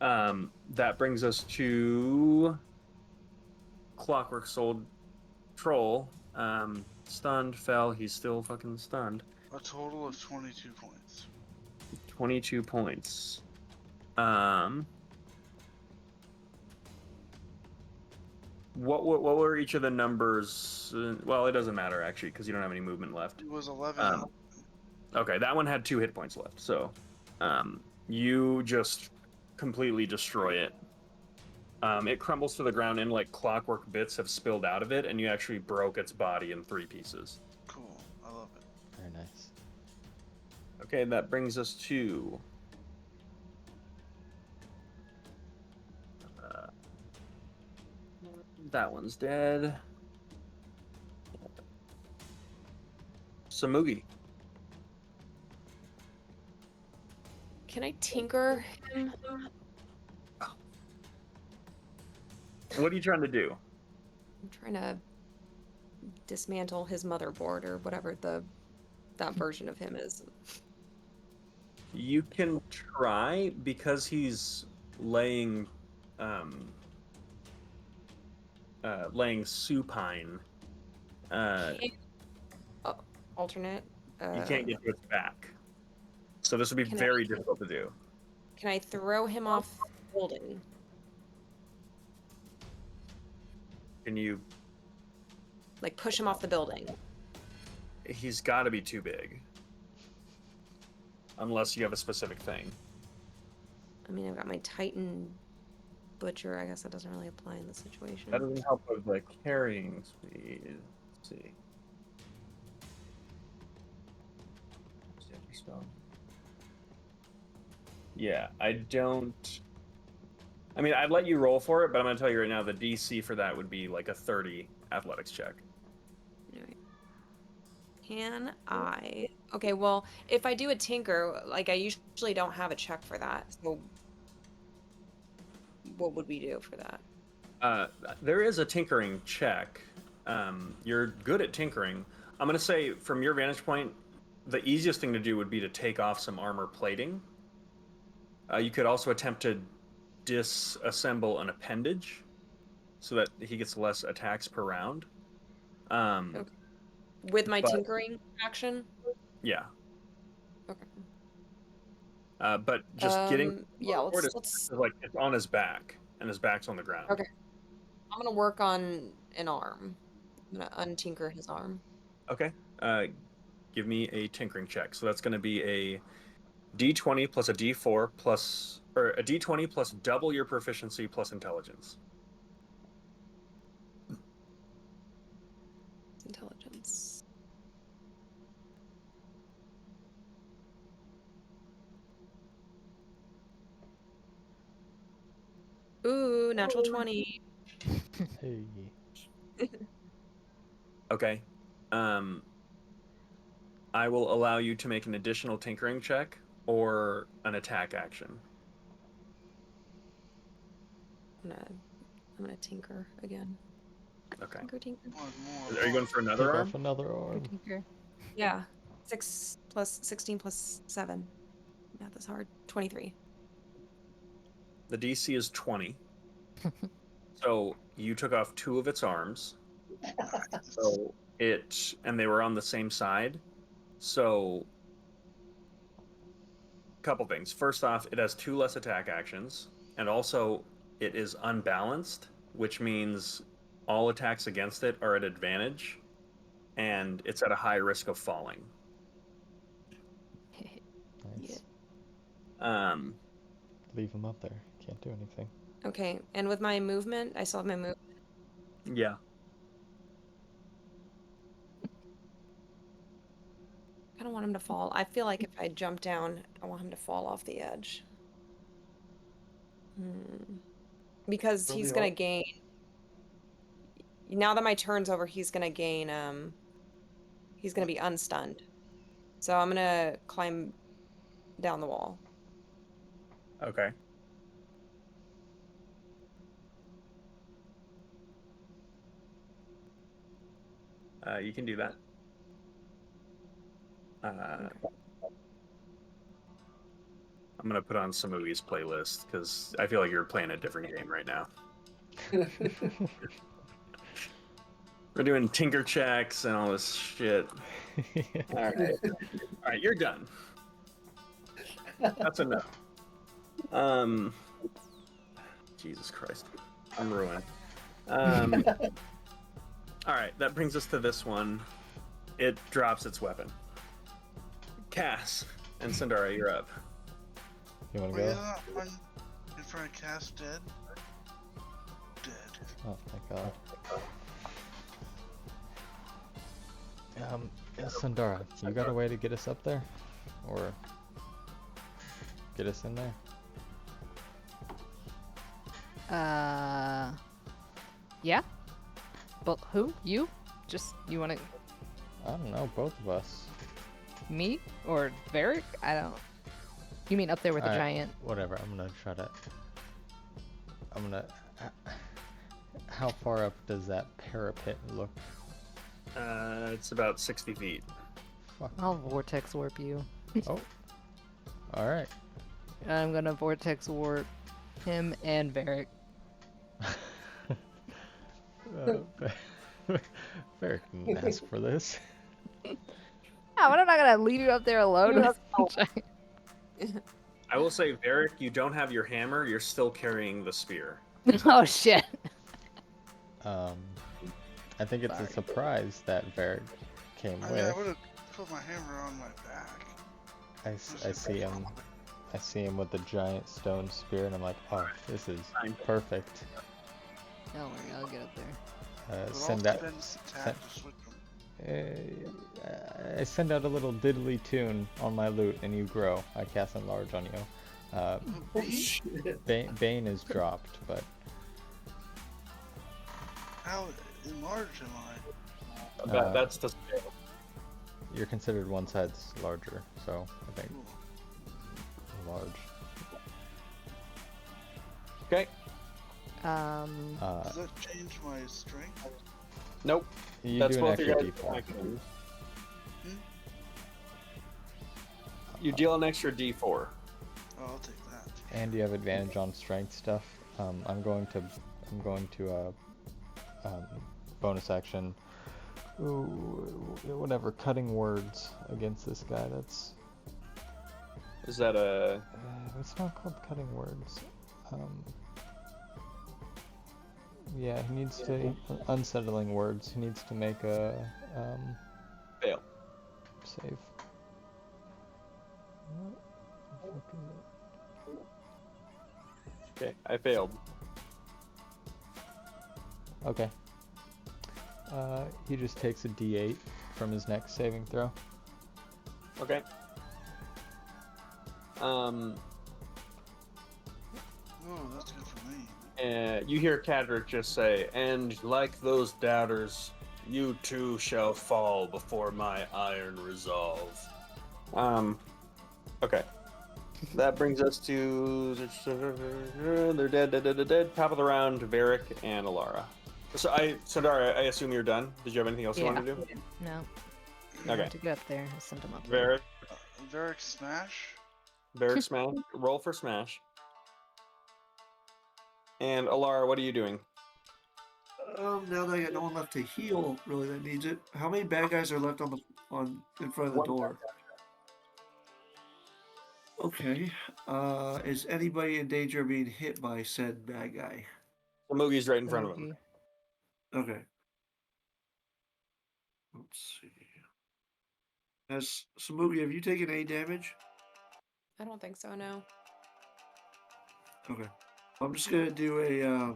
Speaker 1: That brings us to Clockwork Soul Troll. Stunned, fell. He's still fucking stunned.
Speaker 4: a total of 22 points.
Speaker 1: 22 points. What were each of the numbers? Well, it doesn't matter actually because you don't have any movement left.
Speaker 4: It was 11
Speaker 1: Um, okay, that one had 2 hit points left, so you just completely destroy it. It crumbles to the ground and like clockwork bits have spilled out of it, and you actually broke its body in 3 pieces.
Speaker 4: Cool. I love it.
Speaker 2: Very nice.
Speaker 1: Okay, that brings us to that one's dead. Samugi.
Speaker 5: Can I tinker him?
Speaker 1: What are you trying to do?
Speaker 5: I'm trying to dismantle his motherboard or whatever that version of him is.
Speaker 1: You can try because he's laying laying supine.
Speaker 5: Can't, alternate.
Speaker 1: You can't get to its back. So this would be
Speaker 5: Can
Speaker 1: very
Speaker 5: I
Speaker 1: difficult to do.
Speaker 5: can I throw him off the building?
Speaker 1: Can you?
Speaker 5: Like push him off the building?
Speaker 1: He's got to be too big. Unless you have a specific thing.
Speaker 5: I mean, I've got my Titan Butcher. I guess that doesn't really apply in this situation.
Speaker 1: That doesn't help with the carrying speed. Let's see. Yeah, I don't. I mean, I'd let you roll for it, but I'm going to tell you right now the DC for that would be like a 30 athletics check.
Speaker 5: Alright. Can I? Okay, well, if I do a tinker, like I usually don't have a check for that. So what would we do for that?
Speaker 1: There is a tinkering check. You're good at tinkering. I'm going to say, from your vantage point, the easiest thing to do would be to take off some armor plating. You could also attempt to disassemble an appendage so that he gets less attacks per round.
Speaker 5: Okay. With my
Speaker 1: but-
Speaker 5: tinkering action?
Speaker 1: Yeah.
Speaker 5: Okay.
Speaker 1: But just getting
Speaker 5: yeah,
Speaker 1: forward
Speaker 5: let's
Speaker 1: is like it's on his back, and his back's on the ground.
Speaker 5: Okay. I'm gonna work on an arm. I'm gonna untinker his arm.
Speaker 1: Okay. Give me a tinkering check. So that's going to be a D20 plus a D4 plus, or a D20 plus double your proficiency plus intelligence.
Speaker 5: Intelligence. Ooh, natural 20.
Speaker 2: Hey.
Speaker 1: Okay. I will allow you to make an additional tinkering check or an attack action.
Speaker 5: I'm gonna tinker again.
Speaker 1: Okay.
Speaker 5: Tinker.
Speaker 4: One more.
Speaker 1: Are you going for
Speaker 2: Take
Speaker 1: another arm?
Speaker 2: off another arm.
Speaker 3: Tinker.
Speaker 5: Yeah. 6 plus 16 plus 7. Math is hard. 23.
Speaker 1: The DC is 20. So you took off 2 of its arms. So and they were on the same side. So, couple things. First off, it has 2 less attack actions, and also it is unbalanced, which means all attacks against it are at advantage, and it's at a high risk of falling.
Speaker 2: Nice.
Speaker 1: Um,
Speaker 2: Leave him up there. Can't do anything.
Speaker 5: Okay, and with my movement, I still have my move.
Speaker 1: yeah.
Speaker 5: I don't want him to fall. I feel like if I jump down, I want him to fall off the edge. Because he's gonna gain. Now that my turn's over, he's gonna gain. He's gonna be unstunned. So I'm gonna climb down the wall.
Speaker 1: Okay. You can do that. I'm gonna put on some movies playlist because I feel like you're playing a different game right now. We're doing tinker checks and all this shit. All right, you're done. That's enough. Jesus Christ, I'm ruined. All right, that brings us to this one. It drops its weapon. Cass and Sindara, you're up.
Speaker 2: You wanna
Speaker 4: Wait,
Speaker 2: go?
Speaker 4: isn't that one in front of Cass dead? Dead.
Speaker 2: Oh my god. Sundara, you got a way to get us up there? Or get us in there?
Speaker 3: Yeah. But who? You? Just you want to
Speaker 2: I don't know, both of us.
Speaker 3: me or Varric? I don't. You mean up there with the
Speaker 2: Alright,
Speaker 3: giant?
Speaker 2: Whatever, I'm gonna try to... I'm gonna... how far up does that parapet look?
Speaker 1: It's about 60 feet.
Speaker 2: Fuck.
Speaker 3: I'll vortex warp you.
Speaker 2: Oh. All right.
Speaker 3: I'm gonna vortex warp him and Varric.
Speaker 2: Varric didn't ask for this.
Speaker 3: Yeah, but I'm not gonna leave you up there alone.
Speaker 1: I will say, Varric, you don't have your hammer. You're still carrying the spear.
Speaker 3: Oh shit.
Speaker 2: I think it's
Speaker 3: Sorry.
Speaker 2: a surprise that Varric came
Speaker 4: I mean, I
Speaker 2: with.
Speaker 4: would have put my hammer on my back.
Speaker 2: I see him. I see him with the giant stone spear, and I'm like, oh, this is perfect.
Speaker 3: Don't worry, I'll get up there.
Speaker 4: But
Speaker 2: Send
Speaker 4: I'll
Speaker 2: out.
Speaker 4: spend attack to switch them.
Speaker 2: I send out a little diddly tune on my lute, and you grow. I cast enlarge on you.
Speaker 7: Oh, shit.
Speaker 2: Bane is dropped, but
Speaker 4: How enlarged am I?
Speaker 1: That's the scale.
Speaker 2: you're considered one side's larger, so I think
Speaker 4: Cool.
Speaker 2: large.
Speaker 1: Okay.
Speaker 4: Does that change my strength?
Speaker 1: Nope.
Speaker 2: You
Speaker 1: That's
Speaker 2: do an
Speaker 1: both your
Speaker 2: extra
Speaker 1: guys'
Speaker 2: d4.
Speaker 1: actions.
Speaker 4: Hmm?
Speaker 1: You deal an extra d4.
Speaker 4: Oh, I'll take that.
Speaker 2: And you have advantage on strength stuff. I'm going to bonus action. Ooh, whatever. Cutting words against this guy. That's
Speaker 1: Is that a...
Speaker 2: it's not called cutting words. Yeah, he needs to unsettling words. He needs to make a
Speaker 1: fail?
Speaker 2: save. What the fuck is it?
Speaker 1: Okay, I failed.
Speaker 2: Okay. He just takes a d8 from his next saving throw.
Speaker 1: Okay.
Speaker 4: Oh, that's good for me.
Speaker 1: You hear Cadric just say, "And like those doubters, you too shall fall before my iron resolve." Okay. That brings us to... They're dead. Top of the round, Varric and Alara. So Sandara, I assume you're done. Did you have anything else you wanted to do?
Speaker 3: No. I
Speaker 1: Okay.
Speaker 3: had to get up there. I sent him up there.
Speaker 1: Varric,
Speaker 4: Varric smash?
Speaker 1: Varric smash. Roll for smash. And Alara, what are you doing?
Speaker 7: Now that I got no one left to heal, really, that needs it. How many bad guys are left in front of the door? Okay. Is anybody in danger of being hit by said bad guy?
Speaker 1: Samugi's right in front of him.
Speaker 7: Okay. Let's see. Has Samugi, have you taken any damage?
Speaker 5: I don't think so, no.
Speaker 7: Okay. I'm just gonna do a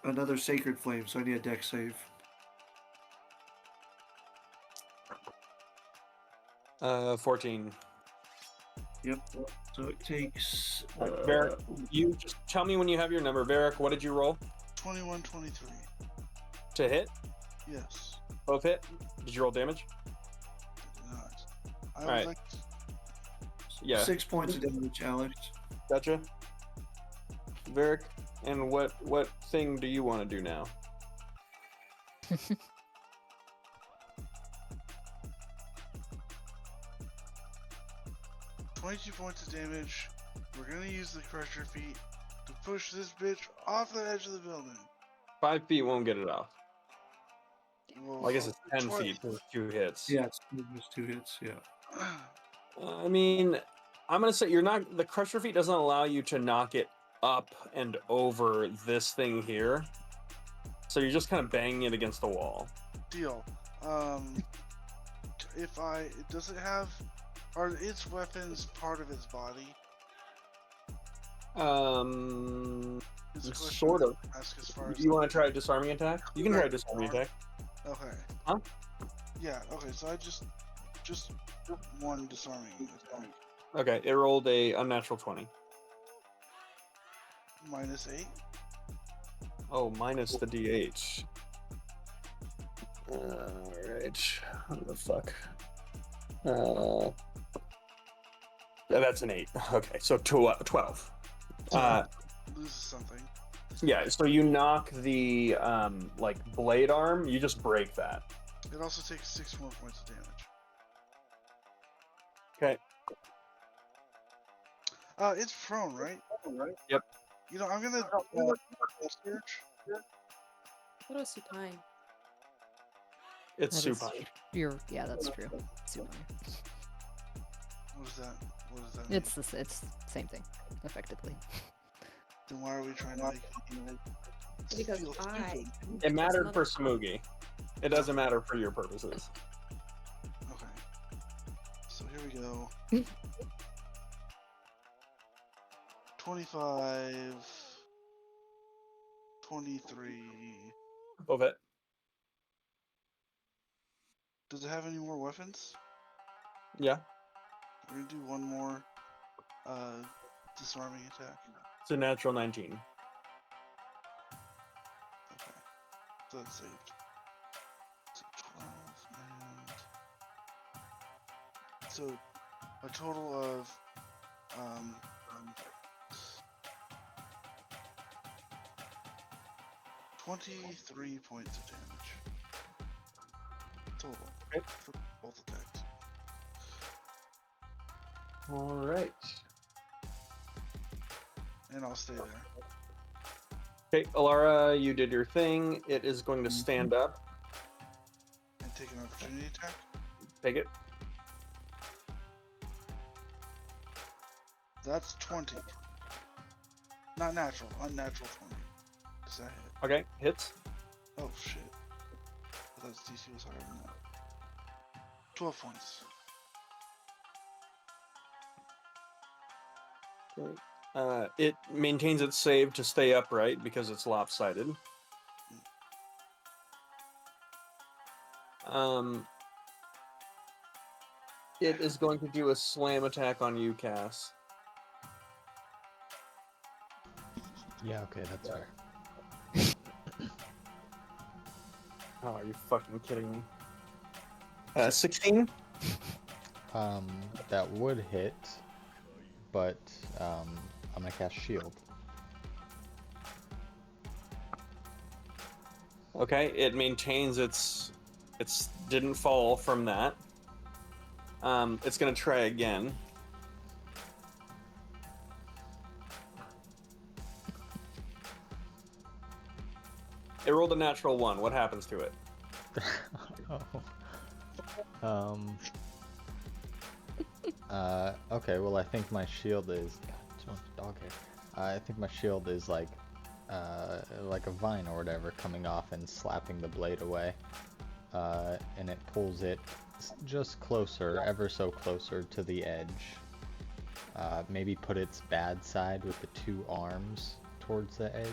Speaker 7: another sacred flame, so I need a dex save.
Speaker 1: 14.
Speaker 7: Yep. So it takes.
Speaker 1: Varric, you just tell me when you have your number. Varric, what did you roll
Speaker 4: 21, 23.
Speaker 1: to hit?
Speaker 4: Yes.
Speaker 1: Both hit? Did you roll damage?
Speaker 4: Did not. I
Speaker 1: Alright.
Speaker 4: would like
Speaker 1: Yeah.
Speaker 7: 6 points of damage, Alex.
Speaker 1: Gotcha. Varric, and what thing do you want to do now?
Speaker 4: 22 points of damage. We're gonna use the crusher feet to push this bitch off the edge of the building.
Speaker 1: 5 feet won't get it off.
Speaker 4: Well,
Speaker 1: Well, I guess it's 10
Speaker 4: twen-
Speaker 1: feet with 2 hits.
Speaker 7: Yeah, it's just 2 hits. Yeah.
Speaker 1: I mean, I'm gonna say you're not. The crusher feet doesn't allow you to knock it up and over this thing here. So you're just kind of banging it against the wall.
Speaker 4: Deal. Does it have, are its weapons part of its body? Is the question
Speaker 1: Sort of.
Speaker 4: I ask as far as
Speaker 1: You want to try a disarming attack? You can try a
Speaker 4: Right.
Speaker 1: disarming attack.
Speaker 4: Okay.
Speaker 1: Huh?
Speaker 4: Yeah. Okay. So I just one disarming attack.
Speaker 1: Okay, it rolled a unnatural 20.
Speaker 4: -8.
Speaker 1: Oh, minus the d8. Alright. What the fuck? That's an 8. Okay, so 12.
Speaker 4: Loses something.
Speaker 1: Yeah, so you knock the like blade arm, you just break that.
Speaker 4: It also takes 6 more points of damage.
Speaker 1: Okay.
Speaker 4: It's prone, right?
Speaker 1: Yep.
Speaker 4: You know, I'm gonna search.
Speaker 5: What a supine.
Speaker 1: It's
Speaker 3: That is
Speaker 1: supine.
Speaker 3: yeah, that's true. Supine.
Speaker 4: What is that? What does that mean?
Speaker 3: It's same thing, effectively.
Speaker 4: Then why are we trying to make it
Speaker 5: Because
Speaker 4: feel
Speaker 5: I.
Speaker 4: stupid?
Speaker 1: It mattered
Speaker 5: another-
Speaker 1: for Samugi. It doesn't matter for your purposes.
Speaker 4: Okay. So here we go. 25, 23.
Speaker 1: Of it.
Speaker 4: Does it have any more weapons?
Speaker 1: Yeah.
Speaker 4: We're gonna do one more disarming attack.
Speaker 1: It's a natural 19.
Speaker 4: Okay. So that's saved. So 12 and so a total of 23 points of damage. Total.
Speaker 1: Okay.
Speaker 4: For both attacks.
Speaker 1: All right.
Speaker 4: And I'll stay there.
Speaker 1: Okay, Alara, you did your thing. It is going to stand up.
Speaker 4: And take an opportunity attack.
Speaker 1: Take it.
Speaker 4: That's 20. Not natural, unnatural 20. Does that hit?
Speaker 1: Okay, hits.
Speaker 4: Oh shit. I thought his DC was higher than that. 12 points.
Speaker 1: Okay. It maintains its save to stay upright because it's lopsided. It is going to do a slam attack on you, Cass.
Speaker 2: Yeah, okay, that's fair.
Speaker 1: Oh, are you fucking kidding me? 16?
Speaker 2: That would hit, but I'm gonna cast shield.
Speaker 1: Okay, it maintains its didn't fall from that. It's gonna try again. It rolled a natural 1. What happens to it?
Speaker 2: Okay, well I think my shield is God, so much dog hair. I think my shield is like a vine or whatever coming off and slapping the blade away. And it pulls it just closer, ever so closer to the edge. Maybe put its bad side with the 2 arms towards the edge.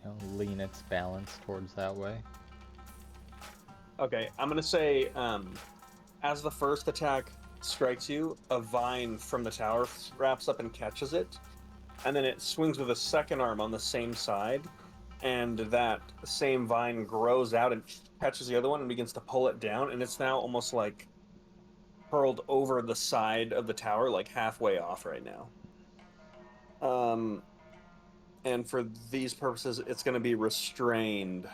Speaker 2: You know, lean its balance towards that way.
Speaker 1: Okay, I'm gonna say, as the first attack strikes you, a vine from the tower wraps up and catches it, and then it swings with a second arm on the same side, and that same vine grows out and catches the other one and begins to pull it down, and it's now almost like hurled over the side of the tower, like halfway off right now. And for these purposes, it's going to be restrained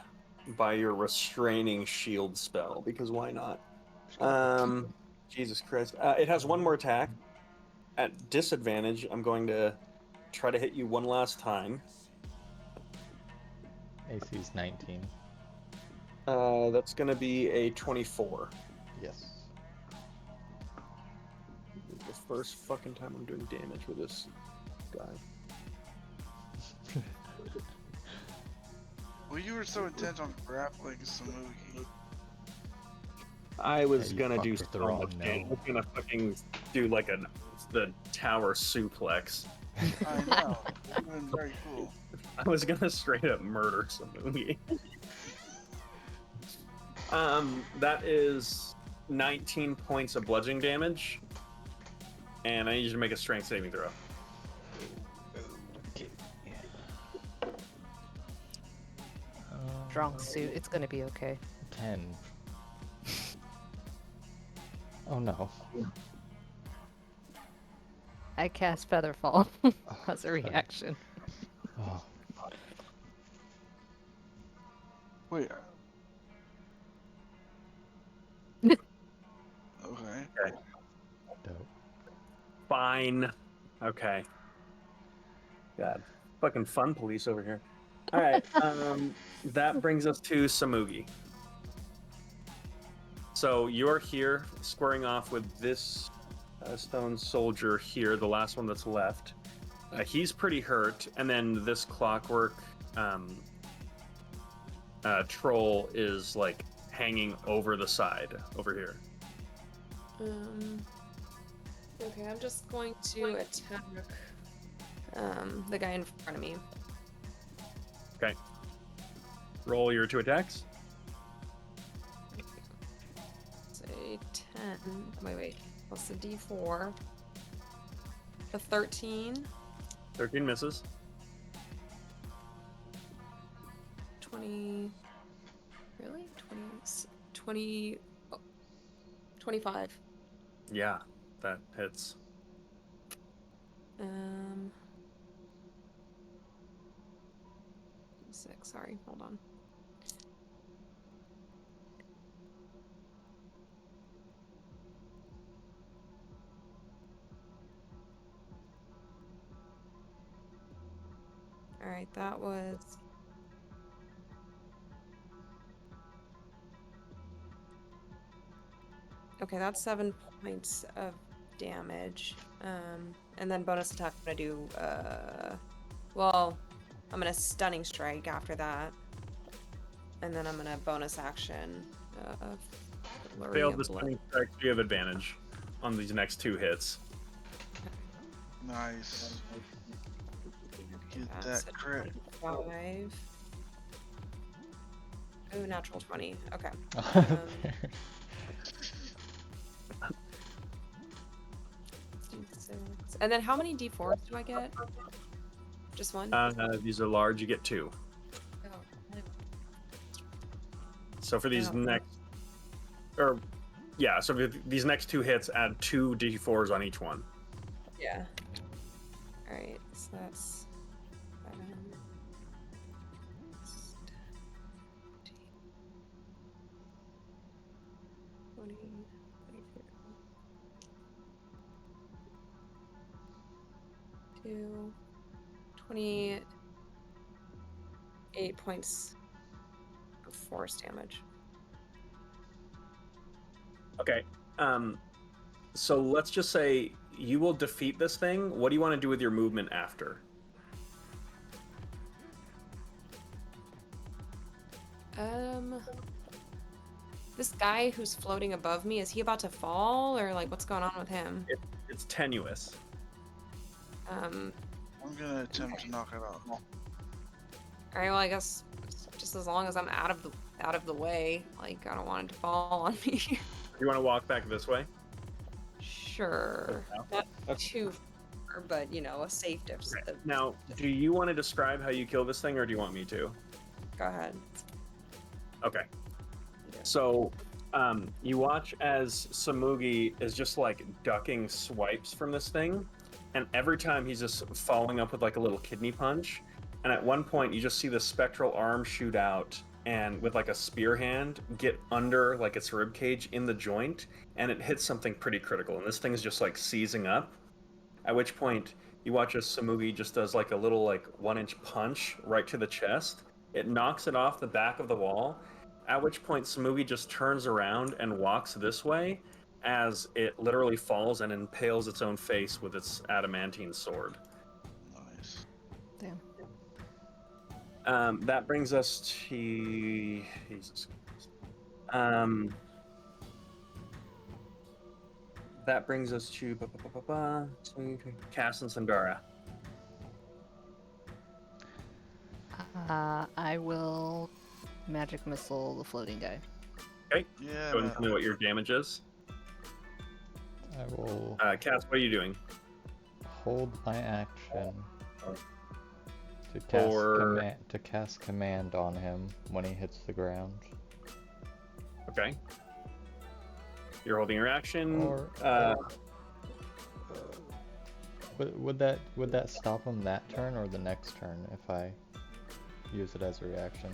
Speaker 1: by your restraining shield spell, because why not? Jesus Christ. It has one more attack. At disadvantage, I'm going to try to hit you one last time.
Speaker 2: AC's 19.
Speaker 1: That's going to be a 24.
Speaker 2: Yes.
Speaker 1: The first fucking time I'm doing damage with this guy.
Speaker 4: Well, you were so intent on grappling Samugi.
Speaker 1: I was
Speaker 2: Yeah, you
Speaker 1: gonna
Speaker 2: fucked
Speaker 1: do
Speaker 2: with the
Speaker 1: so
Speaker 2: wrong
Speaker 1: much damage. I
Speaker 2: gnome.
Speaker 1: was gonna fucking do like the tower suplex.
Speaker 4: I know. It would have been very cool.
Speaker 1: I was gonna straight up murder Samugi. That is 19 points of bludgeoning damage, and I need you to make a strength saving throw.
Speaker 3: Strong suit. It's gonna be okay.
Speaker 2: 10. Oh no.
Speaker 3: I cast Featherfall as a reaction.
Speaker 2: Oh,
Speaker 4: Wait. Okay.
Speaker 2: dope.
Speaker 1: Fine. Okay. God. Fucking fun police over here. All right. That brings us to Samugi. So you're here squaring off with this stone soldier here, the last one that's left. He's pretty hurt, and then this clockwork troll is like hanging over the side over here.
Speaker 5: Okay, I'm just going to attack the guy in front of me.
Speaker 1: Okay. Roll your 2 attacks.
Speaker 5: Say 10. Wait. What's the D4? The 13.
Speaker 1: 13 misses.
Speaker 5: 20. Really? 20. 25.
Speaker 1: Yeah, that hits.
Speaker 5: Six. Sorry, hold on. All right, that was. Okay, that's 7 points of damage. And then bonus attack, I'm gonna do, well, I'm gonna stunning strike after that. And then I'm gonna bonus action, flurry
Speaker 1: Failed
Speaker 5: of
Speaker 1: the
Speaker 5: blow.
Speaker 1: stunning strike. You have advantage on these next 2 hits.
Speaker 4: Nice. Get
Speaker 5: That's
Speaker 4: that
Speaker 5: a
Speaker 4: crit.
Speaker 5: 5. Ooh, natural 20. Okay. And then how many D4s do I get? Just one?
Speaker 1: These are large. You get 2. So for these these next 2 hits, add 2 d4s on each one.
Speaker 5: Yeah. All right. So that's 7. 20, 22, 28 points of force damage.
Speaker 1: Okay. So let's just say you will defeat this thing. What do you want to do with your movement after?
Speaker 5: This guy who's floating above me, is he about to fall, or like what's going on with him?
Speaker 1: It's tenuous.
Speaker 4: I'm gonna attempt to knock it out.
Speaker 5: All right. Well, I guess just as long as I'm out of the way, like I don't want it to fall on me.
Speaker 1: You want to walk back this way?
Speaker 5: Sure. Not too far, but you know, a safe distance.
Speaker 1: Okay. Now, do you want to describe how you kill this thing, or do you want me to?
Speaker 5: Go ahead.
Speaker 1: Okay. So, you watch as Samugi is just like ducking swipes from this thing, and every time he's just following up with like a little kidney punch. And at one point, you just see the spectral arm shoot out and with like a spear hand get under like its rib cage in the joint, and it hits something pretty critical. And this thing is just like seizing up. At which point, you watch as Samugi just does like a little like 1-inch punch right to the chest. It knocks it off the back of the wall. At which point, Samugi just turns around and walks this way as it literally falls and impales its own face with its adamantine sword.
Speaker 4: Nice.
Speaker 3: Damn.
Speaker 1: That brings us to Jesus. That brings us to Cass and Sandara.
Speaker 3: I will magic missile the floating guy.
Speaker 1: Okay.
Speaker 4: Yeah.
Speaker 1: Go ahead and tell me what your damage is.
Speaker 2: I will
Speaker 1: Cass, what are you doing?
Speaker 2: hold my action to cast command on him when he hits the ground.
Speaker 1: Okay. You're holding your action.
Speaker 2: Or Would that stop him that turn or the next turn if I use it as a reaction?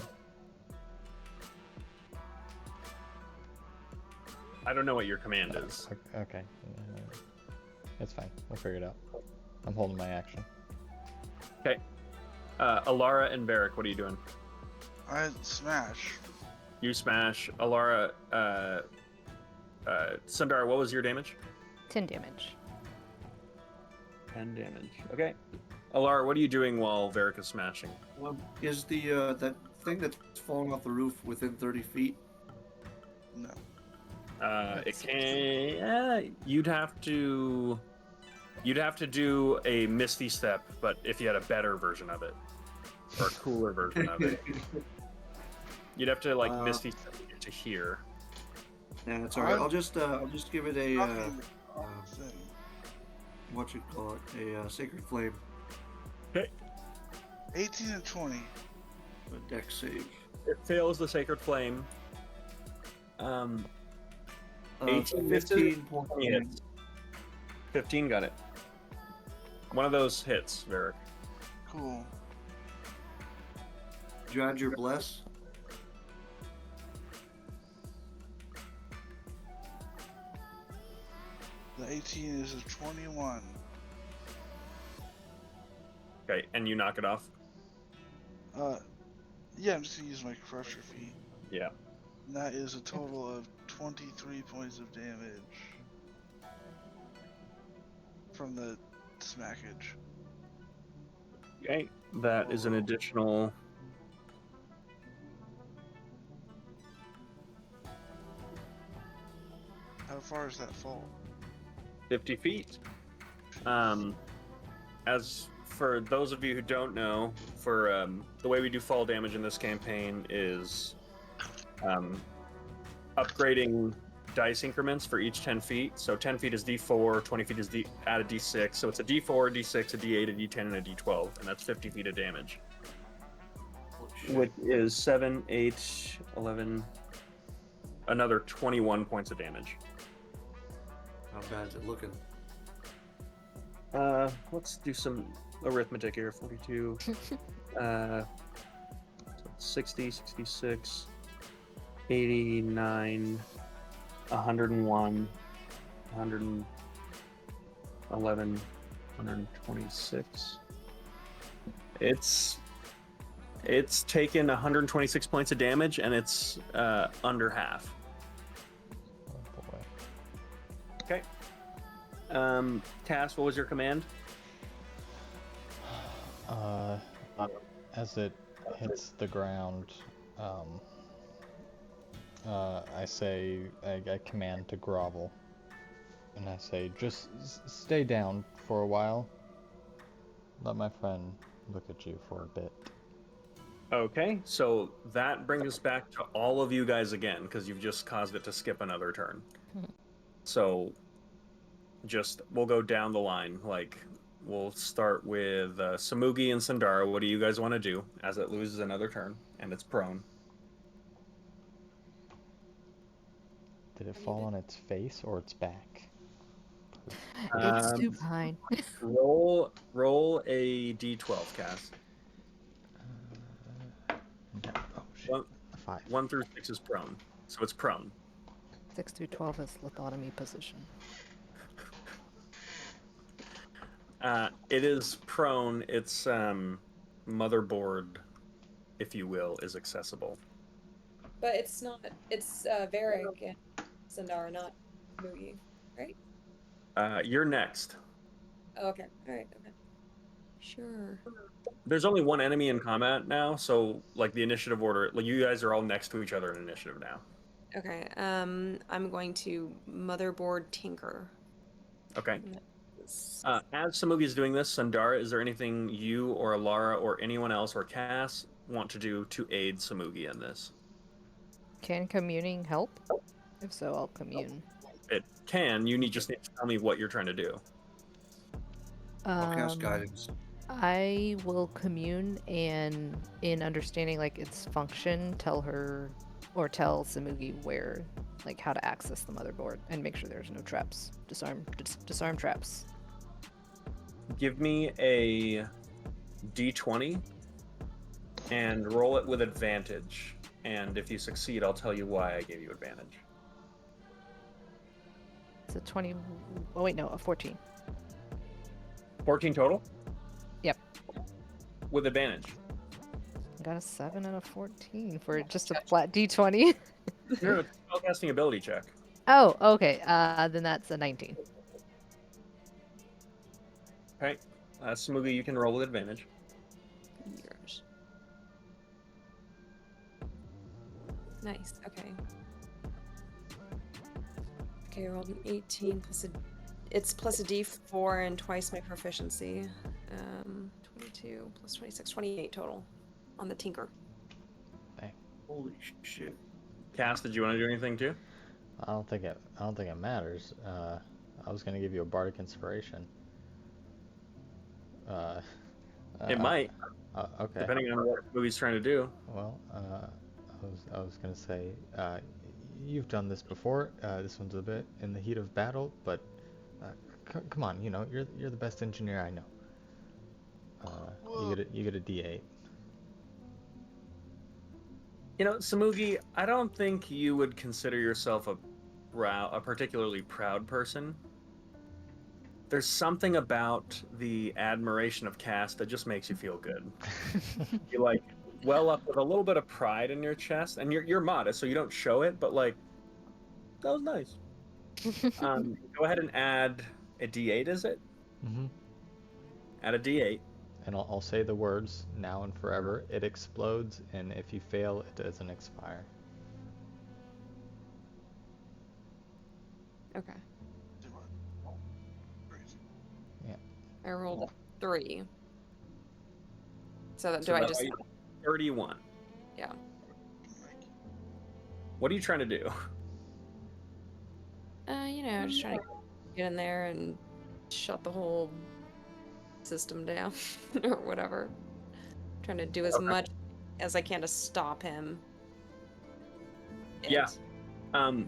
Speaker 1: I don't know what your command is.
Speaker 2: Okay. It's fine. We'll figure it out. I'm holding my action.
Speaker 1: Okay. Alara and Varric, what are you doing?
Speaker 4: I smash.
Speaker 1: You smash. Alara, Sundar, what was your damage?
Speaker 3: 10 damage.
Speaker 1: 10 damage. Okay. Alara, what are you doing while Varric is smashing?
Speaker 7: Is the that thing that's falling off the roof within 30 feet?
Speaker 4: No.
Speaker 1: It can. You'd have to do a Misty Step, but if you had a better version of it, or a cooler version of it, you'd have to Misty Step to get to here.
Speaker 7: Yeah, that's alright. I'll just give it a
Speaker 4: Thing.
Speaker 7: what you call it, a sacred flame,
Speaker 1: Okay.
Speaker 4: 18 and 20.
Speaker 7: a dex save.
Speaker 1: It fails the Sacred Flame. 18 misses,
Speaker 7: 15 points.
Speaker 1: 20 hits. 15 got it. One of those hits, Varric.
Speaker 4: Cool.
Speaker 7: Did you add your bless?
Speaker 4: The 18 is a 21.
Speaker 1: Okay, and you knock it off?
Speaker 4: Yeah, I'm just gonna use my Crusher feat.
Speaker 1: Yeah.
Speaker 4: And that is a total of 23 points of damage from the smackage.
Speaker 1: Okay, that is an additional...
Speaker 4: How far does that fall?
Speaker 1: 50 feet. As for those of you who don't know, for the way we do fall damage in this campaign is upgrading dice increments for each 10 feet. So 10 feet is D4, 20 feet is add a D6. So it's a D4, a D6, a D8, a D10, and a D12, and that's 50 feet of damage. Which is 7, 8, 11, another 21 points of damage.
Speaker 7: How bad is it looking?
Speaker 1: Let's do some arithmetic here. 42, so 60, 66, 89, 101, 111, 126. It's taken 126 points of damage, and it's under half.
Speaker 2: Oh boy.
Speaker 1: Okay. Cass, what was your command?
Speaker 2: As it hits the ground, I say, I command to grovel. And I say, just stay down for a while. Let my friend look at you for a bit.
Speaker 1: Okay, so that brings us back to all of you guys again, because you've just caused it to skip another turn. So, we'll go down the line. We'll start with Samugi and Sandara. What do you guys want to do as it loses another turn and it's prone?
Speaker 2: Did it fall on its face or its back?
Speaker 3: It's supine.
Speaker 1: Roll a d12, Cass.
Speaker 2: Oh shit. 5.
Speaker 1: 1 through 6 is prone, so it's prone.
Speaker 3: 6 through 12 is lithotomy position.
Speaker 1: It is prone. Its motherboard, if you will, is accessible.
Speaker 5: But it's not. It's Varric and Sandara, not Mugi, right?
Speaker 1: You're next.
Speaker 5: Oh, okay. All right. Okay. Sure.
Speaker 1: There's only one enemy in combat now, so the initiative order, you guys are all next to each other in initiative now.
Speaker 5: Okay. I'm going to motherboard tinker.
Speaker 1: Okay. As Samugi is doing this, Sandara, is there anything you or Alara or anyone else or Cass want to do to aid Samugi in this?
Speaker 3: Can communing help? If so, I'll commune.
Speaker 1: It can. You just need to tell me what you're trying to do.
Speaker 7: I'll cast guidance.
Speaker 3: I will commune and, in understanding its function, tell Samugi where, how to access the motherboard and make sure there's no traps. Disarm traps.
Speaker 1: Give me a d20 and roll it with advantage. And if you succeed, I'll tell you why I gave you advantage.
Speaker 3: It's a 20. Oh, wait, no, a 14.
Speaker 1: 14 total?
Speaker 3: Yep.
Speaker 1: With advantage.
Speaker 3: I got a 7 and a 14 for just a flat d20.
Speaker 1: No, it's a spellcasting ability check.
Speaker 3: Oh, okay. Then that's a 19.
Speaker 1: Okay. Smoothie, you can roll with advantage.
Speaker 5: Yours. Nice. Okay. Okay, I rolled an 18 plus a. It's plus a d4 and twice my proficiency. 22 plus 26, 28 total on the tinker.
Speaker 7: Holy shit.
Speaker 1: Cass, did you want to do anything too?
Speaker 2: I don't think it matters. I was gonna give you a bardic inspiration.
Speaker 1: It might,
Speaker 2: Okay.
Speaker 1: depending on what Smoothie's trying to do.
Speaker 2: Well, I was gonna say, you've done this before. This one's a bit in the heat of battle, but come on, you know, you're the best engineer I know. You get a D8.
Speaker 1: You know, Samugi, I don't think you would consider yourself a particularly proud person. There's something about the admiration of Cass that just makes you feel good. You like well up with a little bit of pride in your chest, and you're modest, so you don't show it, but like that was nice. Go ahead and add a D8. Is it?
Speaker 2: Mm-hmm.
Speaker 1: Add a D8.
Speaker 2: And I'll say the words now and forever. It explodes, and if you fail, it doesn't expire.
Speaker 5: Okay.
Speaker 4: Crazy.
Speaker 2: Yeah.
Speaker 5: I rolled a 3. So,
Speaker 1: So
Speaker 5: do I
Speaker 1: that's
Speaker 5: just.
Speaker 1: 31.
Speaker 5: Yeah.
Speaker 1: What are you trying to do?
Speaker 5: You know, just trying to get in there and shut the whole system down or whatever. Trying to do as much as I can to stop him.
Speaker 1: Yeah.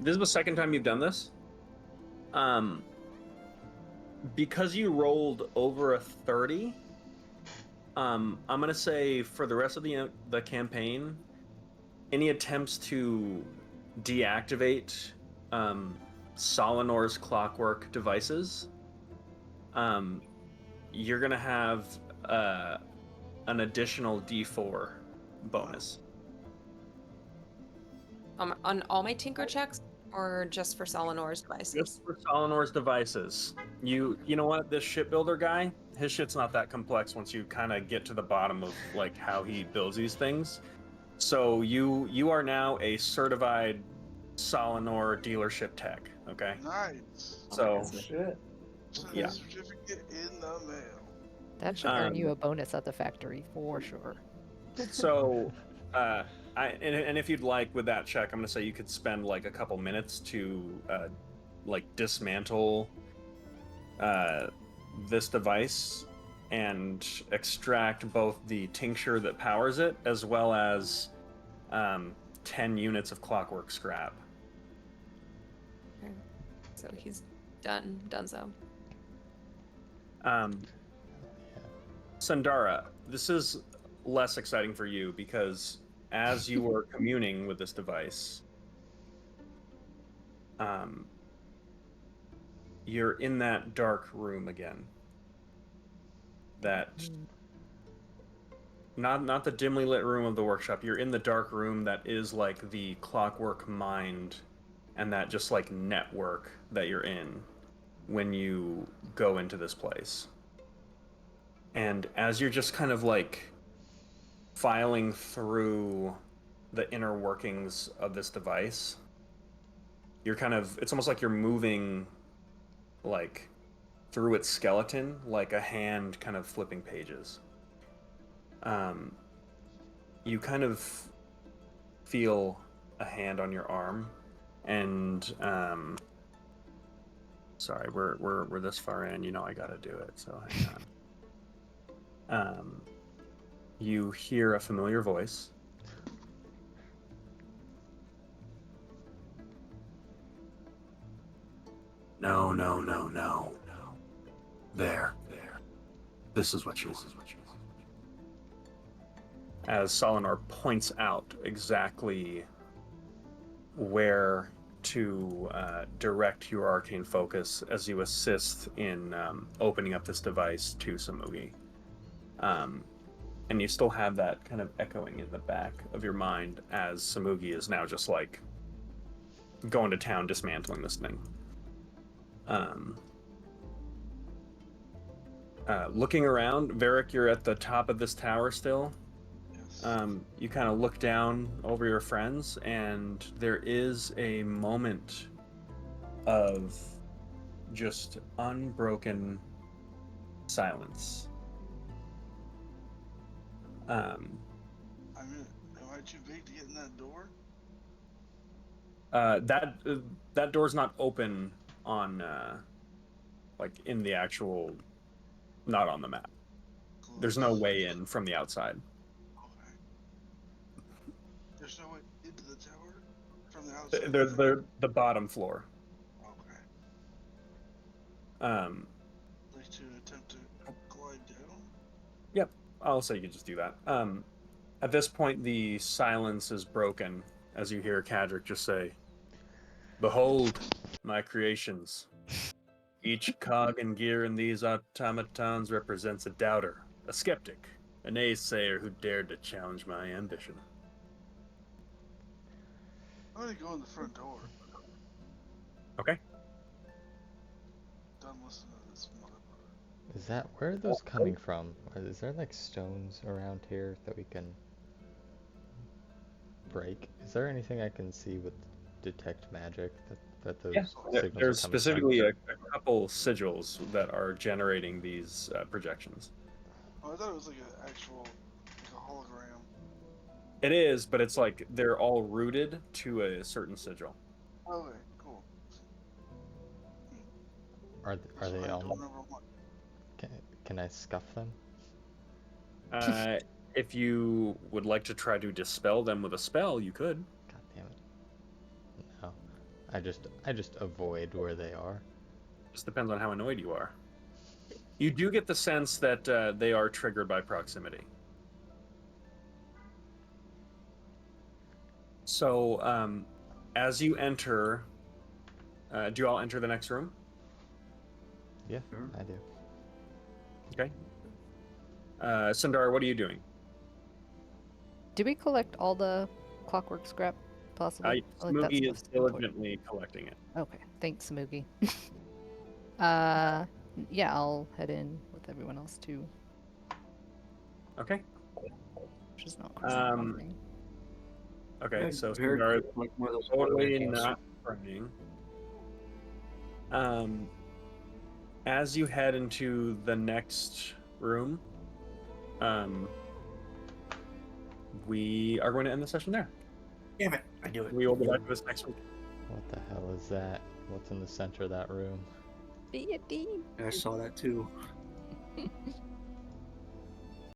Speaker 1: This is the second time you've done this. Because you rolled over a 30, I'm gonna say for the rest of the campaign, any attempts to deactivate Solinor's clockwork devices, you're gonna have an additional D4 bonus.
Speaker 5: On all my tinker checks, or just for Solinor's devices?
Speaker 1: Just for Solinor's devices. You know what? This shipbuilder guy, his shit's not that complex once you kind of get to the bottom of like how he builds these things. So you are now a certified Solinor dealership tech. Okay.
Speaker 4: Nice.
Speaker 1: So
Speaker 7: Shit.
Speaker 1: Yeah.
Speaker 4: Certificate in the mail.
Speaker 3: That should earn you a bonus at the factory for sure.
Speaker 1: So and if you'd like with that check, I'm gonna say you could spend like a couple minutes to like dismantle this device and extract both the tincture that powers it as well as 10 units of clockwork scrap.
Speaker 5: Okay. So he's done so.
Speaker 1: Sandara, this is less exciting for you because as you were communing with this device, you're in that dark room again. That not the dimly lit room of the workshop. You're in the dark room that is like the clockwork mind and that just like network that you're in when you go into this place. And as you're just kind of like filing through the inner workings of this device, you're kind of, it's almost like you're moving like through its skeleton, like a hand kind of flipping pages. You kind of feel a hand on your arm, and sorry, we're this far in. You know I gotta do it, so hang on. You hear a familiar voice. No. There.
Speaker 6: This is what you want.
Speaker 1: As Solinar points out exactly where to direct your arcane focus as you assist in opening up this device to Samugi. And you still have that kind of echoing in the back of your mind as Samugi is now just like going to town dismantling this thing. Looking around, Varric, you're at the top of this tower still.
Speaker 4: Yes.
Speaker 1: You kind of look down over your friends, and there is a moment of just unbroken silence.
Speaker 4: I mean, am I too big to get in that door?
Speaker 1: That door's not open on like in the actual, not on the map. There's no
Speaker 4: Close.
Speaker 1: way in from the outside.
Speaker 4: Okay. There's no way into the tower from the outside.
Speaker 1: They're the bottom floor.
Speaker 4: Okay.
Speaker 1: Um,
Speaker 4: Like to attempt to glide down.
Speaker 1: Yep, I'll say you can just do that. At this point, the silence is broken as you hear Kadric just say, "Behold, my creations. Each cog and gear in these automatons represents a doubter, a skeptic, a naysayer who dared to challenge my ambition."
Speaker 4: I'm gonna go in the front door.
Speaker 1: Okay.
Speaker 4: Done listening to this motherfucker.
Speaker 2: Is that where are those coming from? Is there like stones around here that we can break? Is there anything I can see with detect magic that those
Speaker 1: Yeah,
Speaker 2: signals are
Speaker 1: there's
Speaker 2: coming
Speaker 1: specifically a couple sigils that are generating these projections.
Speaker 4: Oh, I thought it was like an actual, like a hologram.
Speaker 1: It is, but it's like they're all rooted to a certain sigil.
Speaker 4: Okay, cool.
Speaker 2: Are
Speaker 4: That's
Speaker 2: they
Speaker 4: what I
Speaker 2: on?
Speaker 4: don't ever want.
Speaker 2: Can I scuff them?
Speaker 1: If you would like to try to dispel them with a spell, you could.
Speaker 2: God damn it. No. I just avoid where they are.
Speaker 1: Just depends on how annoyed you are. You do get the sense that they are triggered by proximity. So, as you enter, do you all enter the next room?
Speaker 2: Yeah,
Speaker 7: Sure.
Speaker 2: I do.
Speaker 1: Okay. Sundar, what are you doing?
Speaker 3: Do we collect all the clockwork scrap possible? That
Speaker 1: Smoogie is
Speaker 3: stuff's important.
Speaker 1: diligently collecting it.
Speaker 3: Okay, thanks, Moogie. Yeah, I'll head in with everyone else too,
Speaker 1: Okay.
Speaker 3: which is not
Speaker 1: Um,
Speaker 3: anything.
Speaker 1: Okay,
Speaker 7: Yeah,
Speaker 1: so
Speaker 7: very
Speaker 1: Sundar is
Speaker 7: like one of those
Speaker 1: totally
Speaker 7: automations.
Speaker 1: not praying. As you head into the next room, we are going to end the session there.
Speaker 7: Damn it! I knew it.
Speaker 1: We will be back to this next week.
Speaker 2: What the hell is that? What's in the center of that room?
Speaker 3: Be a dean.
Speaker 7: I saw that too.